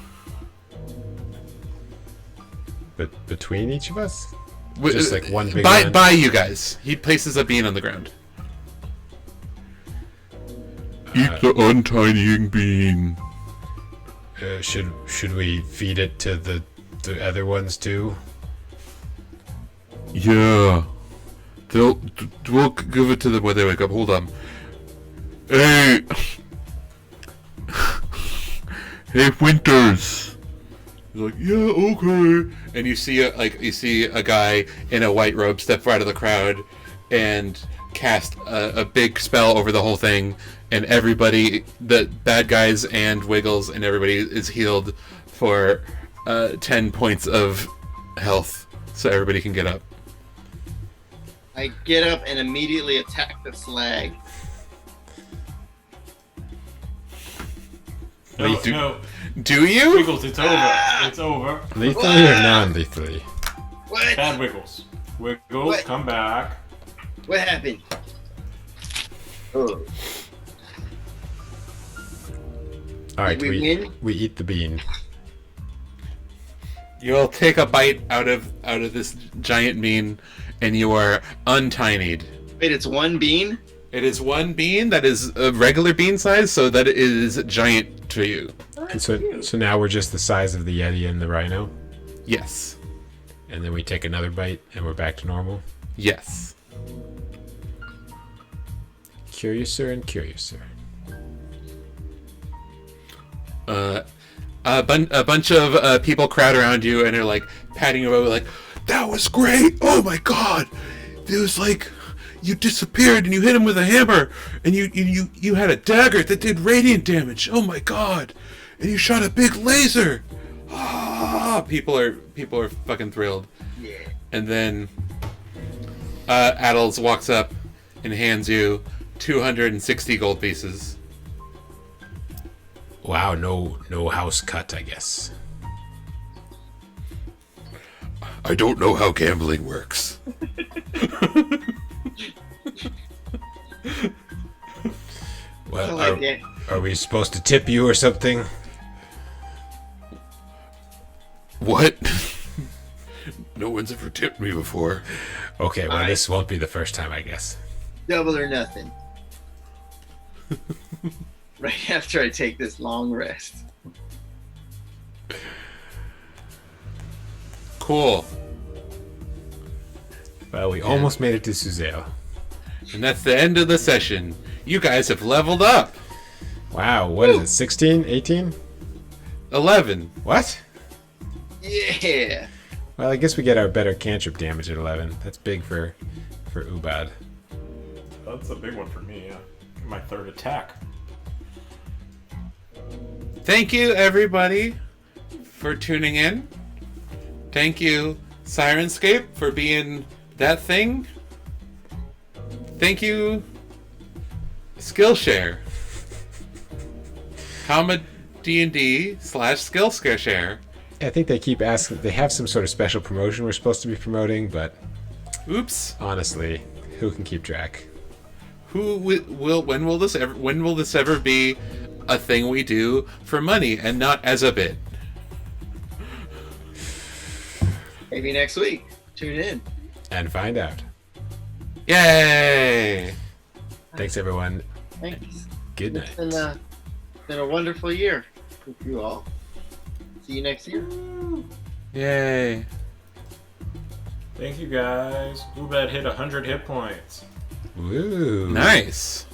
But between each of us? Just like one big by, one? by you guys. He places a bean on the ground. Eat the untinying bean. Should we feed it to the other ones too? Yeah. We'll give it to them when they wake up. Hold on. Hey! Hey, Winters! He's like, yeah, okay. And you see a guy in a white robe step out of the crowd and cast a big spell over the whole thing, and everybody, the bad guys and Wiggles and everybody, is healed for 10 points of health, so everybody can get up. I get up and immediately attack the slag. No. Do you? Wiggles, it's over. It's over. Lethally or non-lethally? What? Bad Wiggles. Wiggles, What? come back. What happened? Oh, All right, Did we win? we eat the bean. You'll take a bite out of this giant bean, and you are untinied. wait, it's one bean? It is one bean that is a regular bean size, so that it is giant to you. And so now we're just the size of the Yeti and the Rhino, Yes. and then we take another bite and we're back to normal. Yes. Curiouser and curiouser. A bunch of people crowd around you and are like patting you over, like, "That was great! Oh my god! It was like you disappeared and you hit him with a hammer and you had a dagger that did radiant damage. Oh my god! And you shot a big laser! Ah!" People are fucking thrilled. Yeah. And then Adels walks up and hands you 260 gold pieces. Wow, no house cut, I guess. I don't know how gambling works. I Well, like that. are we supposed to tip you or something? What? No one's ever tipped me before. Okay, well, this won't be the first time, I guess. Double or nothing. Right after I take this long rest. Cool. Well, we almost made it to Suzelle. And that's the end of the session. You guys have leveled up. Wow, what is it, 16, 18? 11. What? Yeah. Well, I guess we get our better cantrip damage at 11. That's big for Ubad. That's a big one for me, yeah. My third attack. Thank you, everybody, for tuning in. Thank you, Sirenscape, for being that thing. Thank you, Skillshare. ComeDy&D/Skillshare. I think they keep asking, they have some sort of special promotion we're supposed to be promoting, but Oops. honestly, who can keep track? When will this ever be a thing we do for money and not as a bit? Maybe next week. Tune in. And find out. Yay! Thanks, everyone. Thanks. Good night. It's been a wonderful year with you all. See you next year. Yay! Thank you guys. Ubad hit 100 hit points. Woo. Nice.